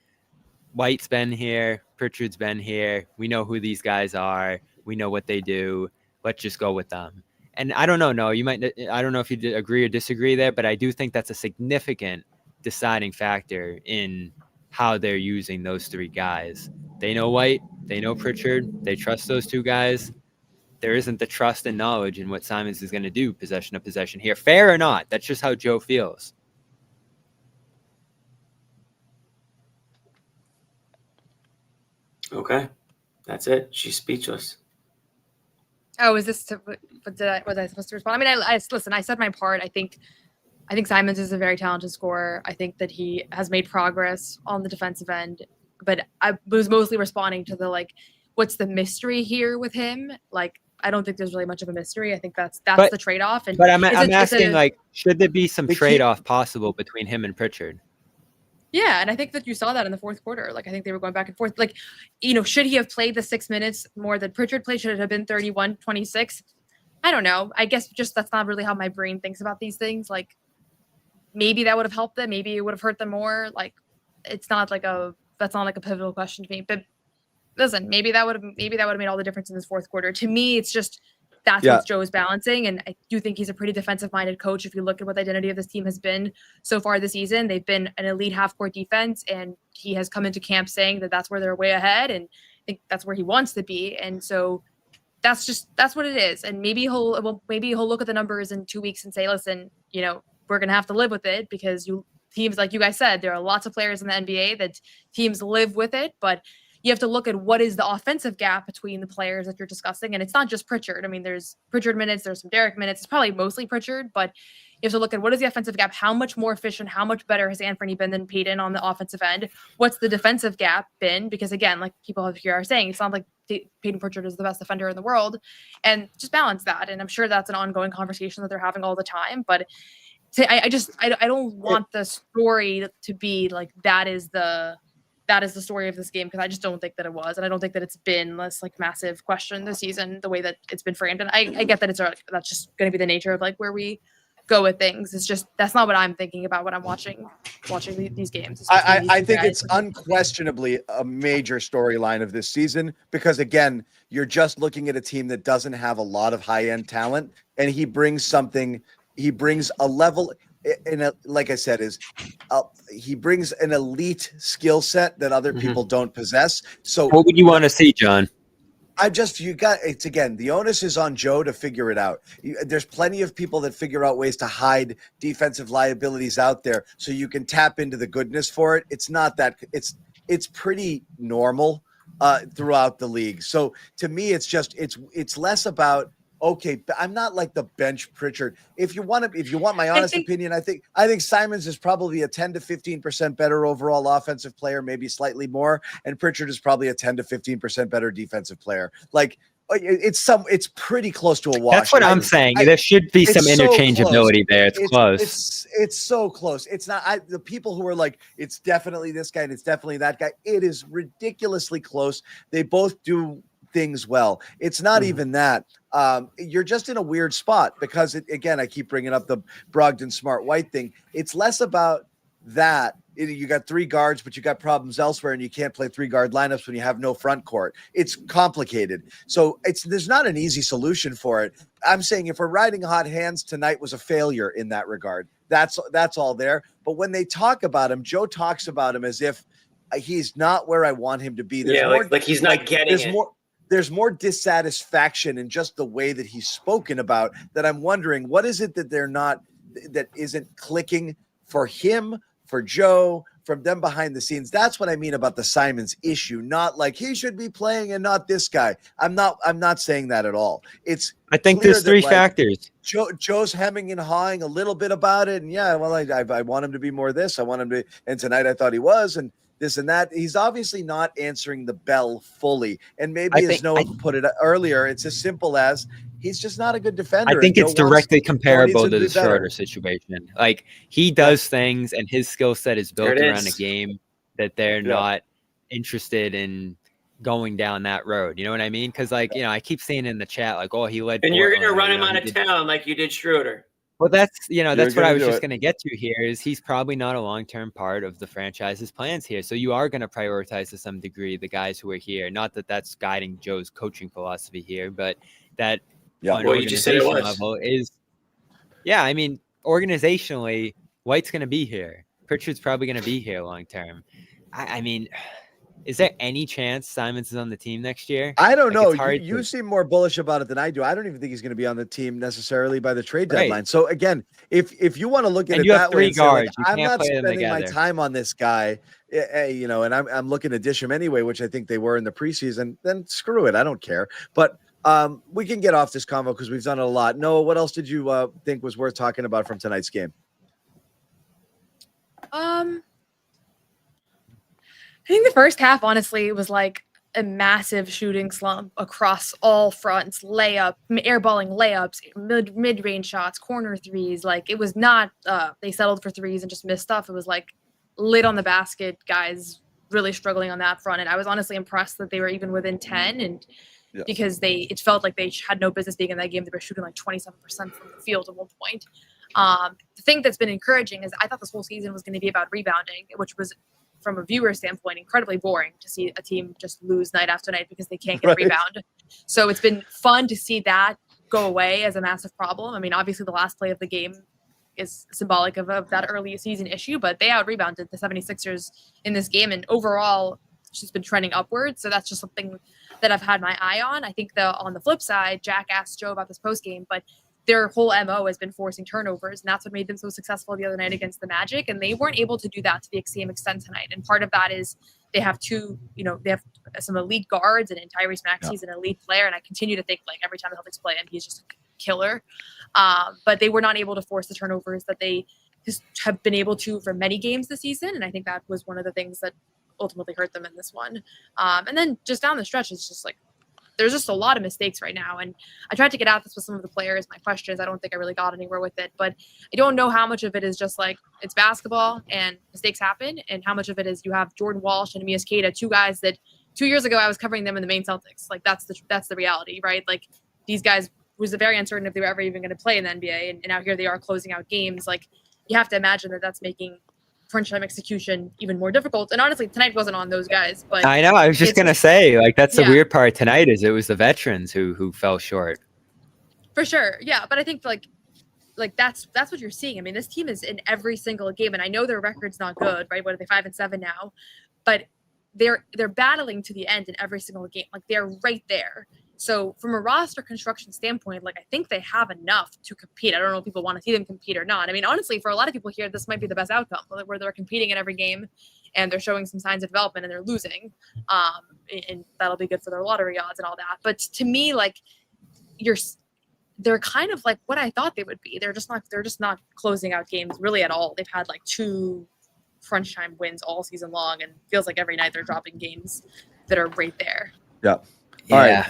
White's been here, Pritchard's been here. We know who these guys are. We know what they do. Let's just go with them. And I don't know, no, I don't know if you agree or disagree there, but I do think that's a significant deciding factor in how they're using those 3 guys. They know White, they know Pritchard, they trust those 2 guys. There isn't the trust and knowledge in what Simons is going to do possession to possession here. Fair or not, that's just how Joe feels. Okay, that's it. She's speechless. Oh, is this? Was I supposed to respond? I mean, listen. I said my part. I think Simons is a very talented scorer. I think that he has made progress on the defensive end, but I was mostly responding to the what's the mystery here with him? Like, I don't think there's really much of a mystery. I think that's the trade-off. And but I'm asking, should there be some trade-off possible between him and Pritchard? Yeah, and I think that you saw that in the fourth quarter. I think they were going back and forth. Should he have played the 6 minutes more than Pritchard played? Should it have been 31-26? I don't know. I guess just that's not really how my brain thinks about these things. Maybe that would have helped them. Maybe it would have hurt them more. It's not that's not a pivotal question to me. But listen, maybe that would have made all the difference in this fourth quarter. To me, it's just that's what Joe is balancing. And I do think he's a pretty defensive-minded coach. If you look at what the identity of this team has been so far this season, they've been an elite half-court defense, and he has come into camp saying that that's where they're way ahead, and I think that's where he wants to be. And so that's what it is. And maybe he'll look at the numbers in 2 weeks and say, listen, we're going to have to live with it because teams, like you guys said, there are lots of players in the NBA that teams live with it, but you have to look at what is the offensive gap between the players that you're discussing. And it's not just Pritchard. I mean, there's Pritchard minutes, there's some Derek minutes. It's probably mostly Pritchard, but you have to look at what is the offensive gap? How much more efficient, how much better has Anthony been than Peyton on the offensive end? What's the defensive gap been? Because again, like people here are saying, it's not like Peyton Pritchard is the best defender in the world, and just balance that. And I'm sure that's an ongoing conversation that they're having all the time, but I don't want the story to be like that is the story of this game, because I just don't think that it was, and I don't think that it's been this massive question this season the way that it's been framed. And I get that that's just going to be the nature of where we go with things. It's just that's not what I'm thinking about when I'm watching these games. I think it's unquestionably a major storyline of this season, because again, you're just looking at a team that doesn't have a lot of high-end talent, and he brings a level like I said, he brings an elite skill set that other people don't possess. So what would you want to see, John? The onus is on Joe to figure it out. There's plenty of people that figure out ways to hide defensive liabilities out there, so you can tap into the goodness for it. It's not that it's pretty normal throughout the league. So to me, it's less about, okay, I'm not like the bench Pritchard. If you want my honest opinion, I think Simons is probably a 10 to 15% better overall offensive player, maybe slightly more, and Pritchard is probably a 10 to 15% better defensive player. It's pretty close to a wash. That's what I'm saying. There should be some interchangeability there. It's close. It's so close. It's not the people who are like, it's definitely this guy and it's definitely that guy. It is ridiculously close. They both do things well. It's not even that. You're just in a weird spot because again, I keep bringing up the Brogdon Smart White thing. It's less about that you got 3 guards, but you got problems elsewhere, and you can't play 3 guard lineups when you have no front court. It's complicated. So there's not an easy solution for it. I'm saying if we're riding hot hands, tonight was a failure in that regard. That's all there. But when they talk about him, Joe talks about him as if he's not where I want him to be. There's more, like he's not getting it. There's more dissatisfaction in just the way that he's spoken about, that I'm wondering, what is it that that isn't clicking for him, for Joe, from them behind the scenes? That's what I mean about the Simons issue. Not like he should be playing and not this guy. I'm not saying that at all. I think there's 3 factors. Joe's hemming and hawing a little bit about it, and I want him to be more this. I want him to, and tonight I thought he was, and this and that. He's obviously not answering the bell fully. And maybe as Noah put it earlier, it's as simple as he's just not a good defender. I think it's directly comparable to the Schroeder situation. Like, he does things, and his skill set is built around a game that they're not interested in going down that road. You know what I mean? Because, like, I keep seeing in the chat, like, oh, he led. And you're going to run him out of town like you did Schroeder. Well, that's what I was just going to get to here, is he's probably not a long-term part of the franchise's plans here. So you are going to prioritize to some degree the guys who are here. Not that that's guiding Joe's coaching philosophy here, but that on organizational level is, I mean, organizationally, White's going to be here. Pritchard's probably going to be here long-term. I mean, is there any chance Simons is on the team next year? I don't know. You seem more bullish about it than I do. I don't even think he's going to be on the team necessarily by the trade deadline. So again, if you want to look at it that way, I'm not spending my time on this guy, and I'm looking to dish him anyway, which I think they were in the preseason, then screw it. I don't care. But we can get off this convo because we've done it a lot. Noah, what else did you think was worth talking about from tonight's game? I think the first half, honestly, was like a massive shooting slump across all fronts, airballing layups, mid-range shots, corner threes. Like, it was not, they settled for threes and just missed stuff. It was like lid on the basket, guys really struggling on that front. And I was honestly impressed that they were even within 10, and because it felt like they had no business being in that game. They were shooting like 27% from the field at one point. The thing that's been encouraging is I thought this whole season was going to be about rebounding, which was, from a viewer standpoint, incredibly boring to see a team just lose night after night because they can't get a rebound. So it's been fun to see that go away as a massive problem. I mean, obviously the last play of the game is symbolic of that early season issue, but they out-rebounded the 76ers in this game, and overall it's just been trending upwards. So that's just something that I've had my eye on. I think on the flip side, Jack asked Joe about this post-game, but their whole MO has been forcing turnovers, and that's what made them so successful the other night against the Magic. And they weren't able to do that to the same extent tonight. And part of that is they have they have some elite guards, and Tyrese Maxey's an elite player. And I continue to think, like, every time the Celtics play him, he's just a killer. But they were not able to force the turnovers that they just have been able to for many games this season. And I think that was one of the things that ultimately hurt them in this one. And then just down the stretch, it's just like, there's just a lot of mistakes right now. And I tried to get at this with some of the players, my questions. I don't think I really got anywhere with it, but I don't know how much of it is just like, it's basketball and mistakes happen, and how much of it is you have Jordan Walsh and Amias Queta, 2 guys that 2 years ago I was covering them in the main Celtics. Like, that's the reality, right? Like, these guys was very uncertain if they were ever even going to play in the NBA. And now here they are closing out games. Like, you have to imagine that that's making crunch time execution even more difficult. And honestly, tonight wasn't on those guys, but I know, I was just gonna say, like, that's the weird part tonight, is it was the veterans who fell short. For sure. Yeah. But I think like that's what you're seeing. I mean, this team is in every single game, and I know their record's not good, right? What are they, 5-7 now? But they're battling to the end in every single game. Like, they're right there. So from a roster construction standpoint, like, I think they have enough to compete. I don't know if people want to see them compete or not. I mean, honestly, for a lot of people here, this might be the best outcome, where they're competing in every game and they're showing some signs of development and they're losing. And that'll be good for their lottery odds and all that. But to me, like, they're kind of like what I thought they would be. They're just not closing out games really at all. They've had like 2 crunch time wins all season long, and feels like every night they're dropping games that are right there. Yeah. All right.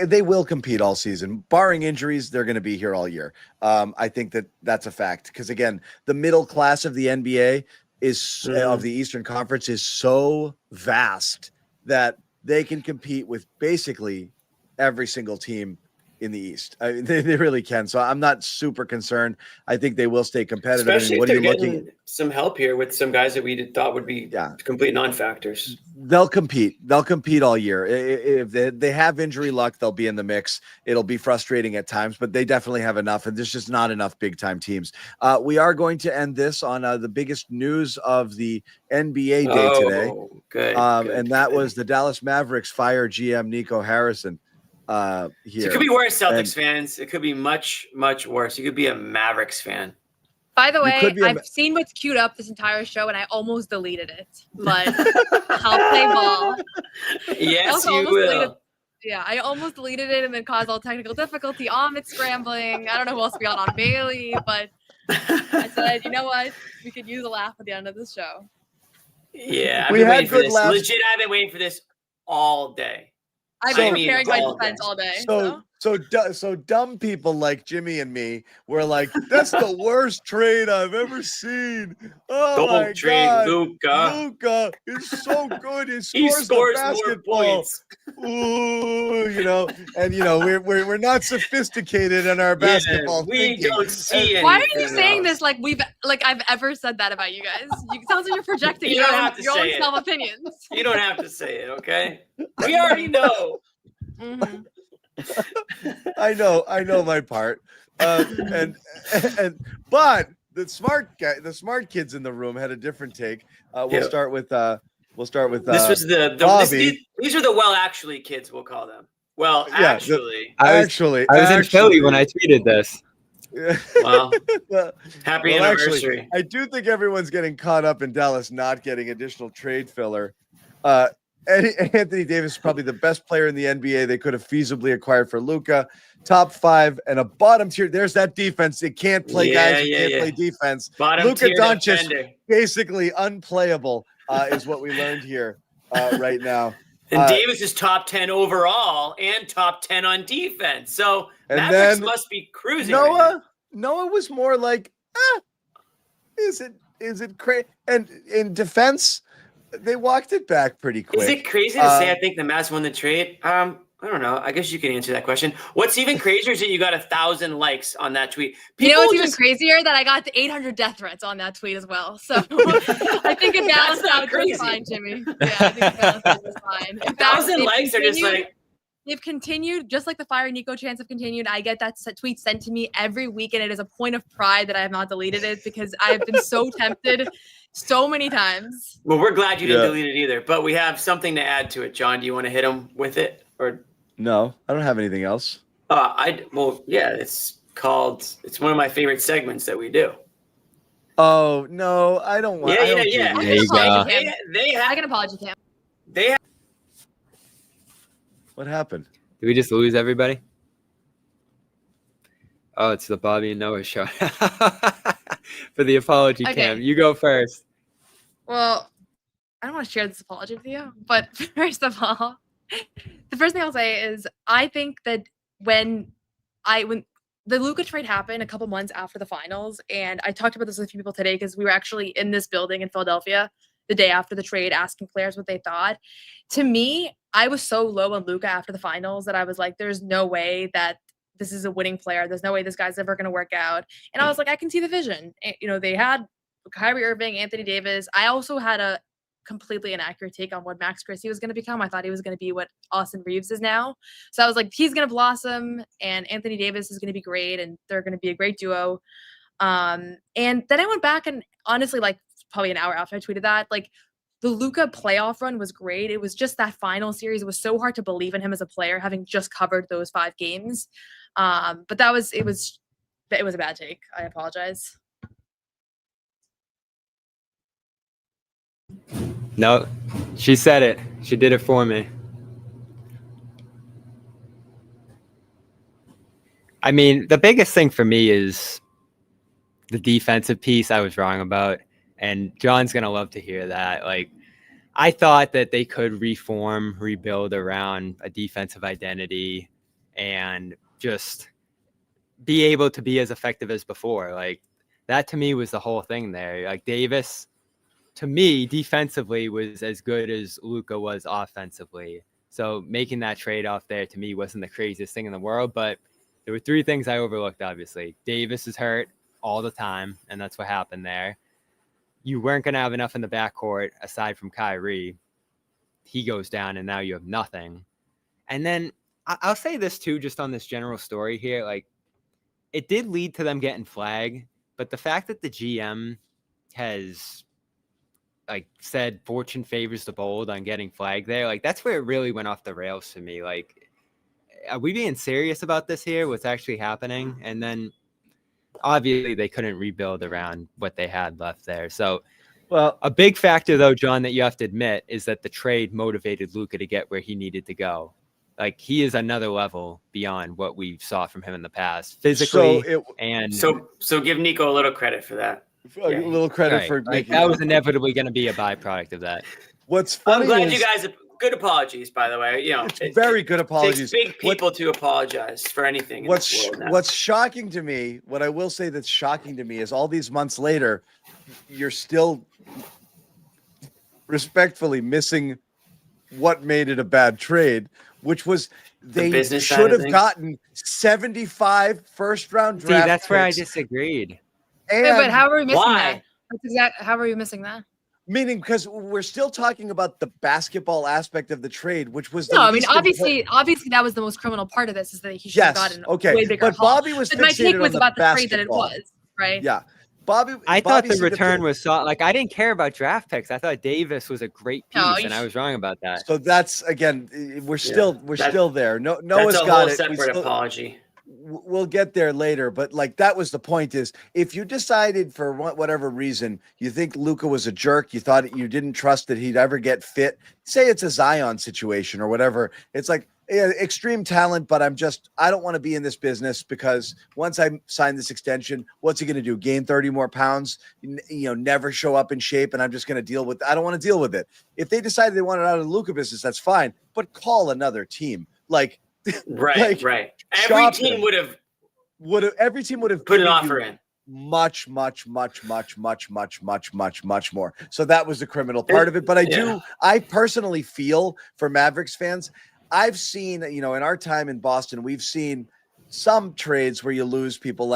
They will compete all season, barring injuries. They're going to be here all year. I think that's a fact, because again, the middle class of the NBA of the Eastern Conference is so vast that they can compete with basically every single team in the East. I mean, they really can. So I'm not super concerned. I think they will stay competitive. Especially what if are they're you looking? getting some help here with some guys that we thought would be complete non-factors. They'll compete. They'll compete all year. If they have injury luck, they'll be in the mix. It'll be frustrating at times, but they definitely have enough, and there's just not enough big-time teams. We are going to end this on the biggest news of the NBA day today. Good. And that was the Dallas Mavericks fire GM Nico Harrison. Here. So it could be worse, Celtics fans. It could be much, much worse. You could be a Mavericks fan. By the way, I've seen what's queued up this entire show, and I almost deleted it. But I'll play ball. Yes, you will. I almost deleted it and then caused all technical difficulty. Amit scrambling. I don't know who else to be on Bailey, but I said, you know what? We could use a laugh at the end of this show. Yeah, we had good laughs. Legit, I've been waiting for this all day. I've been preparing my defense all day. So dumb people like Jimmy and me were like, "That's the worst trade I've ever seen." Oh my God, Luka is so good. He scores more points. Ooh, we're not sophisticated in our basketball. We don't see it. Why are you saying this like I've ever said that about you guys? It sounds like you're projecting your own self opinions. You don't have to say it, okay? We already know. Mm-hmm. I know my part. But the smart kids in the room had a different take. We'll start with this was these are the actually kids, we'll call them. Well, actually, I was in Philly when I tweeted this. Well, happy anniversary. Actually, I do think everyone's getting caught up in Dallas not getting additional trade filler. Anthony Davis is probably the best player in the NBA they could have feasibly acquired for Luka. Top 5 and a bottom tier. There's that defense. It can't play guys who can't play defense. Luka Doncic, basically unplayable, is what we learned here right now. And Davis is top 10 overall and top 10 on defense. So Mavericks must be cruising. Noah was more like, is it crazy? And in defense, they walked it back pretty quick. Is it crazy to say I think the Mavs won the trade? I don't know. I guess you can answer that question. What's even crazier is that you got 1,000 likes on that tweet. People what's even crazier? That I got 800 death threats on that tweet as well. So I think it balanced out just fine, Jimmy. Yeah, I think it balanced out just fine. 1,000 likes are just like... They've continued, just like the Fire Nico chants have continued. I get that tweet sent to me every week, and it is a point of pride that I have not deleted it because I've been so tempted so many times. Well, we're glad you didn't delete it either, but we have something to add to it. John, do you want to hit him with it? Or no, I don't have anything else. It's one of my favorite segments that we do. Oh, no, I don't want Yeah. I can apologize to him. They have. What happened? Did we just lose everybody? Oh, it's the Bobby and Noah show. For the apology cam. You go first. Well, I don't want to share this apology with you, but first of all, the first thing I'll say is I think that when the Luka trade happened a couple months after the finals, and I talked about this with a few people today because we were actually in this building in Philadelphia the day after the trade asking players what they thought. To me, I was so low on Luka after the finals that I was like, there's no way that this is a winning player. There's no way this guy's ever going to work out. And I was like, I can see the vision. They had Kyrie Irving, Anthony Davis. I also had a completely inaccurate take on what Max Christie was going to become. I thought he was going to be what Austin Reeves is now. So I was like, he's going to blossom and Anthony Davis is going to be great and they're going to be a great duo. And then I went back and honestly, like probably an hour after I tweeted that, like the Luka playoff run was great. It was just that final series. It was so hard to believe in him as a player, having just covered those 5 games. But it was a bad take. I apologize. No, she said it. She did it for me. I mean, the biggest thing for me is the defensive piece I was wrong about. And John's going to love to hear that. Like, I thought that they could rebuild around a defensive identity and just be able to be as effective as before. Like, that to me was the whole thing there. Like, Davis, to me, defensively was as good as Luka was offensively. So making that trade off there to me wasn't the craziest thing in the world, but there were 3 things I overlooked, obviously. Davis is hurt all the time, and that's what happened there. You weren't going to have enough in the backcourt aside from Kyrie. He goes down, and now you have nothing. And then I'll say this too, just on this general story here. Like, it did lead to them getting flagged, but the fact that the GM has like said fortune favors the bold on getting flagged there, like that's where it really went off the rails for me. Like, are we being serious about this here? What's actually happening? And then obviously they couldn't rebuild around what they had left there. So, well, a big factor though, John, that you have to admit is that the trade motivated Luka to get where he needed to go. Like, he is another level beyond what we saw from him in the past, physically. So give Nico a little credit for that. A little credit for making that was inevitably going to be a byproduct of that. What's funny I'm glad is, you guys good apologies, by the way. You know, very good apologies. Takes big people to apologize for anything. In this world now. What's shocking to me, what I will say that's shocking to me is all these months later, you're still respectfully missing what made it a bad trade, which was they should have gotten 75 first-round draft See, that's picks. where I disagreed. But how are we missing that? How are we missing that? Meaning, because we're still talking about the basketball aspect of the trade, which was the No, I mean, least obviously that was the most criminal part of this, is that he should have gotten okay. way bigger But haul. Bobby was But my fixated take was on about the the trade that it basketball. was, right? Yeah. Bobby thought the said return was like, I didn't care about draft picks. I thought Davis was a great piece, No, and I was wrong about that. So that's, again, we're still there. Noah's that's a got whole it. separate apology. We'll get there later, but like that was the point, is if you decided for whatever reason you think Luka was a jerk, you thought you didn't trust that he'd ever get fit, say it's a Zion situation or whatever, it's like, yeah, extreme talent, but I don't want to be in this business, because once I sign this extension, what's he going to do? Gain 30 more pounds, never show up in shape, and I'm just going to I don't want to deal with it. If they decided they wanted out of the Luka business, that's fine, but call another team. Like, right. Every team would have put an offer in. Much more. So that was the criminal part of it. But I personally feel for Mavericks fans, I've seen, in our time in Boston, we've seen some trades where you lose people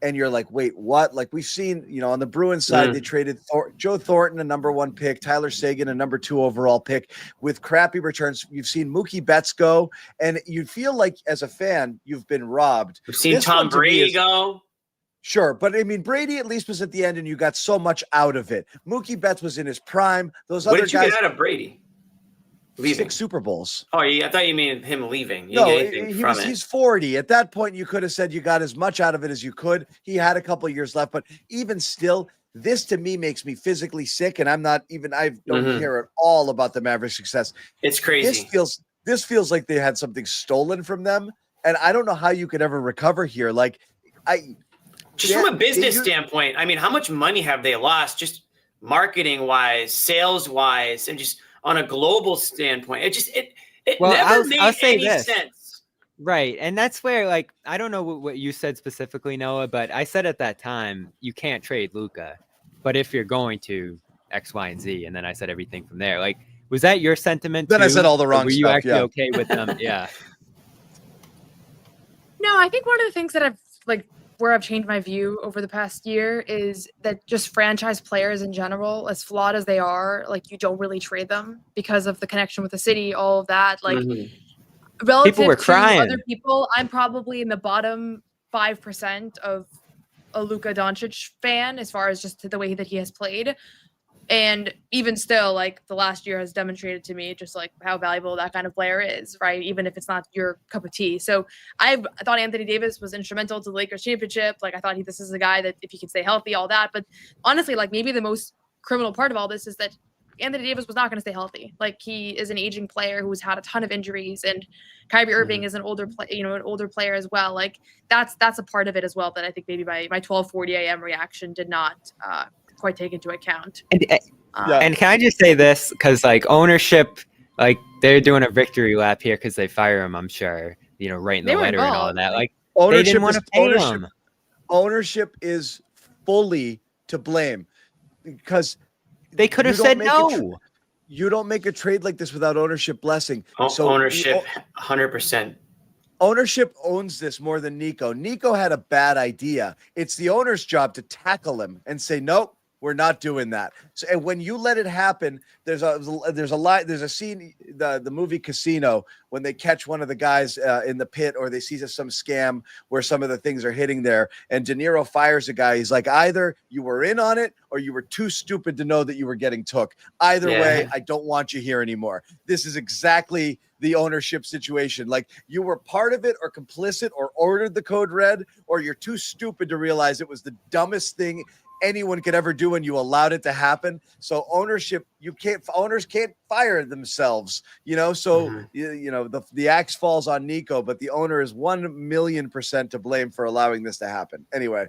and you're like, wait, what? Like, we've seen, on the Bruins side, they traded Joe Thornton, a number 1 pick, Tyler Seguin, a number 2 overall pick, with crappy returns. You've seen Mookie Betts go, and you feel like, as a fan, you've been robbed. We've seen Tom Brady go. Sure, but I mean, Brady at least was at the end, and you got so much out of it. Mookie Betts was in his prime. Those other guys. What did you get out of Brady? Leaving 6 Super Bowls. Oh, I thought you mean him leaving. You No, didn't get anything from it. he's 40. At that point, you could have said you got as much out of it as you could. He had a couple of years left, but even still, this to me makes me physically sick, and I don't care at all about the Mavericks' success. It's crazy. This feels like they had something stolen from them, and I don't know how you could ever recover here. Like, from a business standpoint, I mean, how much money have they lost, just marketing wise, sales wise, and just on a global standpoint? It never made any sense. Right. And that's where, like, I don't know what you said specifically, Noah, but I said at that time, you can't trade Luka. But if you're going to X, Y, and Z, and then I said everything from there. Like, was that your sentiment Then too? I said all the wrong stuff. Were you stuff, actually okay with them? Yeah. No, I think one of the things that where I've changed my view over the past year is that just franchise players in general, as flawed as they are, like, you don't really trade them because of the connection with the city, all of that. Like, relative People were to crying. other people, I'm probably in the bottom 5% of a Luka Doncic fan as far as just the way that he has played. And even still, like, the last year has demonstrated to me just like how valuable that kind of player is, right? Even if it's not your cup of tea. So I thought Anthony Davis was instrumental to the Lakers championship. Like, I thought this is a guy that if he can stay healthy, all that. But honestly, like, maybe the most criminal part of all this is that Anthony Davis was not going to stay healthy. Like, he is an aging player who's had a ton of injuries, and Kyrie Irving is an older player as well. Like, that's a part of it as well that I think maybe my 12:40 a.m. reaction did not quite take into account. And can I just say this, because like ownership, like, they're doing a victory lap here because they fire him, I'm sure, writing the letter and all of that. Like, they didn't want to pay him. Ownership is fully to blame, because they could have said no. you don't make a trade like this without ownership blessing. So ownership, 100%. Ownership owns this more than Nico. Nico had a bad idea. It's the owner's job to tackle him and say, nope, we're not doing that. So, and when you let it happen, there's a scene, the movie Casino, when they catch one of the guys in the pit, or they see some scam where some of the things are hitting there, and De Niro fires a guy. He's like, either you were in on it or you were too stupid to know that you were getting took. Either way, I don't want you here anymore. This is exactly the ownership situation. Like, you were part of it or complicit or ordered the code red, or you're too stupid to realize it was the dumbest thing anyone could ever do and you allowed it to happen. So ownership, owners can't fire themselves, so the axe falls on Nico, but the owner is 1,000,000% to blame for allowing this to happen. Anyway,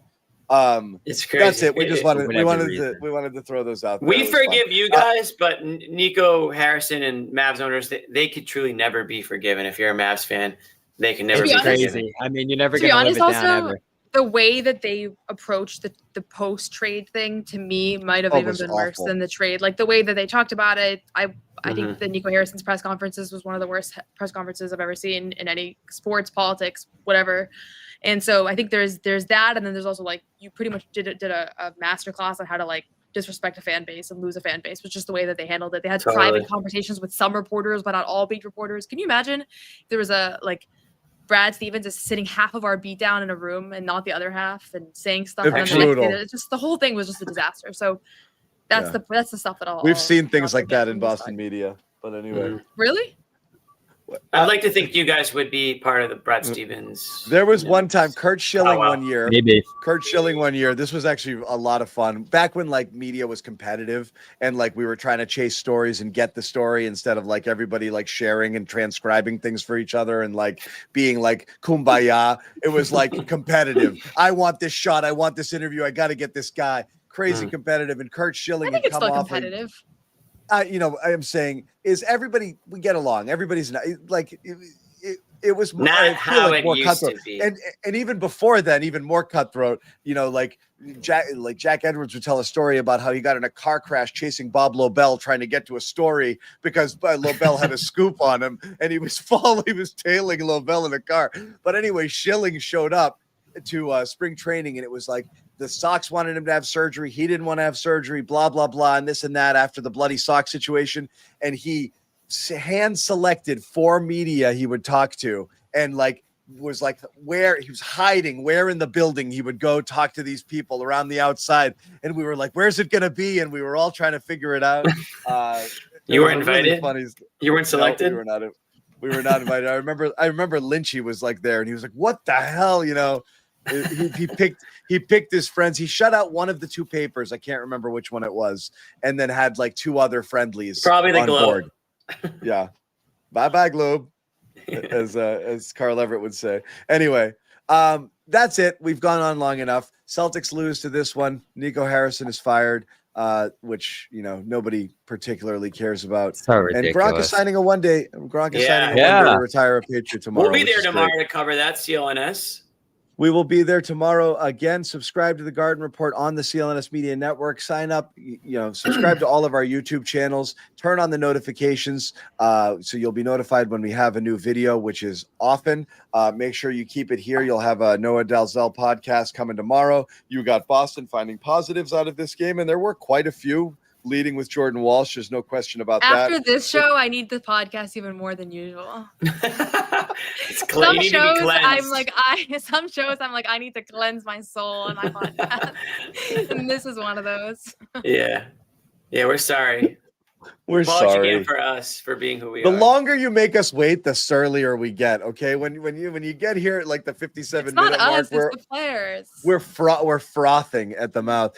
it's crazy. That's it. We wanted to throw those out there. We forgive you guys, but Nico Harrison and Mavs owners, they could truly never be forgiven. If you're a Mavs fan, they can never be forgiven. I mean, you're never going to live it down ever. The way that they approached the post-trade thing, to me, might have even been worse than the trade. Like, the way that they talked about it, I think that Nico Harrison's press conferences was one of the worst press conferences I've ever seen in any sports, politics, whatever. And so I think there's that, and then there's also, like, you pretty much did a masterclass on how to, like, disrespect a fan base and lose a fan base, which is the way that they handled it. They had private conversations with some reporters, but not all beat reporters. Can you imagine if there was Brad Stevens is sitting half of our beat down in a room and not the other half, and saying stuff. It's just, the whole thing was just a disaster. So that's the stuff that we've seen things like that in Boston media. But anyway, really, I'd like to think you guys would be part of the Brad Stevens. There was one time, Kurt Schilling one year. Maybe. Kurt Schilling one year. This was actually a lot of fun. Back when media was competitive and we were trying to chase stories and get the story instead of everybody sharing and transcribing things for each other and being kumbaya. It was competitive. I want this shot. I want this interview. I got to get this guy. Crazy competitive. And Kurt Schilling had come off competitive. I am saying is everybody, we get along. Everybody's not it was more, not how it more used cutthroat. to be. And even before then, even more cutthroat, Jack Edwards would tell a story about how he got in a car crash chasing Bob Lobel trying to get to a story because Lobel had a scoop on him and he was tailing Lobel in a car. But anyway, Schilling showed up to spring training and it was the Sox wanted him to have surgery. He didn't want to have surgery, blah, blah, blah, and this and that after the bloody Sox situation. And he hand selected 4 media he would talk to and was where he was hiding, where in the building he would go talk to these people around the outside. And we were where's it going to be? And we were all trying to figure it out. You were invited? Really you weren't selected? No, we were not invited. I remember Lynchy was there and he was what the hell, he picked his friends. He shut out one of the 2 papers. I can't remember which one it was. And then had 2 other friendlies. Probably the Globe. Board. Yeah. Bye Globe. As Carl Everett would say. Anyway, that's it. We've gone on long enough. Celtics lose to this one. Nico Harrison is fired, which nobody particularly cares about. So and Gronk is signing a one-day. Gronk is signing a one-day to retire a Patriot tomorrow. We'll be there tomorrow to cover that CLNS. We will be there tomorrow. Again, subscribe to the Garden Report on the CLNS Media Network. Sign up, subscribe to all of our YouTube channels. Turn on the notifications so you'll be notified when we have a new video, which is often. Make sure you keep it here. You'll have a Noah Dalzell podcast coming tomorrow. You got Boston finding positives out of this game, and there were quite a few. Leading with Jordan Walsh, there's no question about that. After this show, I need the podcast even more than usual. Some shows, I'm I need to cleanse my soul and my podcast, and this is one of those. Yeah, we're sorry. We're sorry again for us for being who we are. The longer you make us wait, the surlier we get. Okay, when you get here at the 57-minute mark, it's the players. We're frothing at the mouth.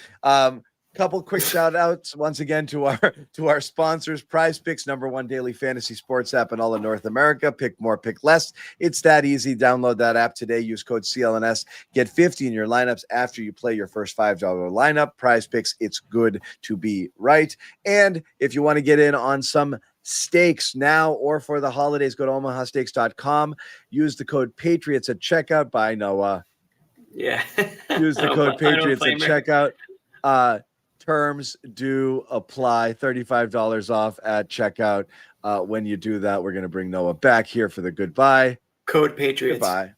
Couple quick shout outs once again to our sponsors. Prize Picks, #1 daily fantasy sports app in all of North America. Pick more, pick less. It's that easy. Download that app today. Use code CLNS. Get 50 in your lineups after you play your first $5 lineup. Prize Picks, it's good to be right. And if you want to get in on some steaks now or for the holidays, go to omahasteaks.com. Use the code Patriots at checkout. Bye, Noah. Yeah. Use the code Patriots at checkout. Terms do apply. $35 off at checkout. When you do that, we're going to bring Noah back here for the goodbye. Code Patriots. Goodbye.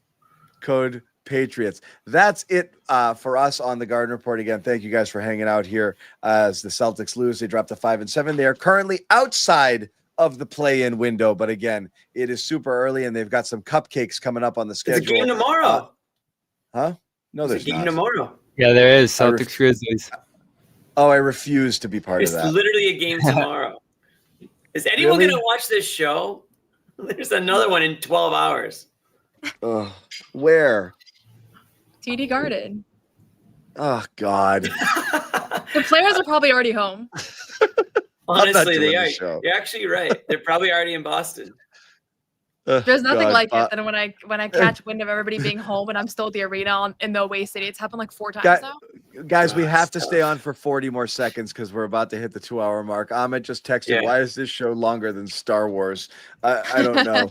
Code Patriots. That's it for us on the Garden Report. Again, thank you guys for hanging out here as the Celtics lose. They dropped to 5-7. They are currently outside of the play-in window, but again, it is super early, and they've got some cupcakes coming up on the schedule. It's a game tomorrow. No, there's a game not. tomorrow. Yeah, there is. Celtics Grizzlies. Oh, I refuse to be part It's of that. literally a game tomorrow. Is anyone Really? going to watch this show? There's another one in 12 hours. Where? TD Garden. Oh, God. The players are probably already home. Honestly, they doing are. the show. You're actually right. They're probably already in Boston. There's nothing God. like it than when I catch wind of everybody being home and I'm still at the arena in the away city. It's happened like 4 times now. Guys, we have to stay on for 40 more seconds because we're about to hit the 2-hour mark. Ahmed just texted, why is this show longer than Star Wars? I don't know.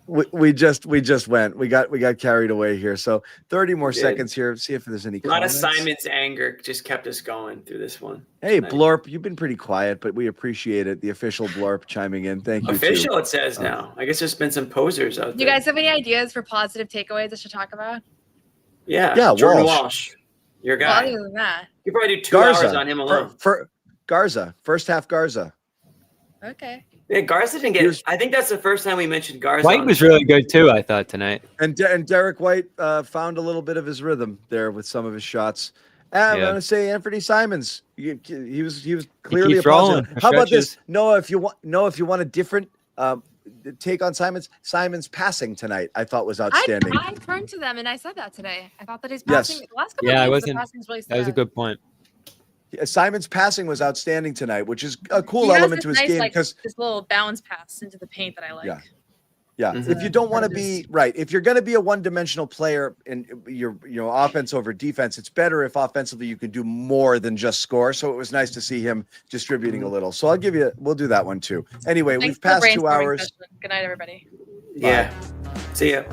we just went. We got carried away here. So 30 more seconds here. See if there's any A lot of comments. Simon's anger just kept us going through this one. Hey, tonight. Blorp, you've been pretty quiet, but we appreciate it. The official Blorp chiming in. Thank you. Official, too. it says now. I guess there's been some posers out You there. guys have any ideas for positive takeaways I should talk about? Yeah, Yeah, Jordan Walsh. Walsh. Your Well, guy. other than that, You probably do 2 hours on him alone. For Garza, first half Garza. okay. Yeah, Garza didn't get. I think that's the first time we mentioned Garza. White on was the really good too, I thought, tonight. And Derek White found a little bit of his rhythm there with some of his shots. I'm Yeah. going to say Anthony Simons. He was clearly a keeps rolling positive. for How about this, stretches. Noah? If you want a different take on Simon's passing tonight, I thought was outstanding. I turned to them and I said that today. I thought that his Yes. passing the last couple Yeah, of I games, the wasn't. passing's really That was a stood out. good point. Simon's passing was outstanding tonight, which is a cool He has element this to his nice, game like, because this little bounce pass into the paint that I like. Yeah. If you don't want to be right, if you're going to be a one-dimensional player in your offense over defense, it's better if offensively you can do more than just score. So it was nice to see him distributing a little. So we'll do that one too. Anyway, Thanks we've for the passed 2 brainstorming hours. session. Good night, everybody. Yeah. See ya.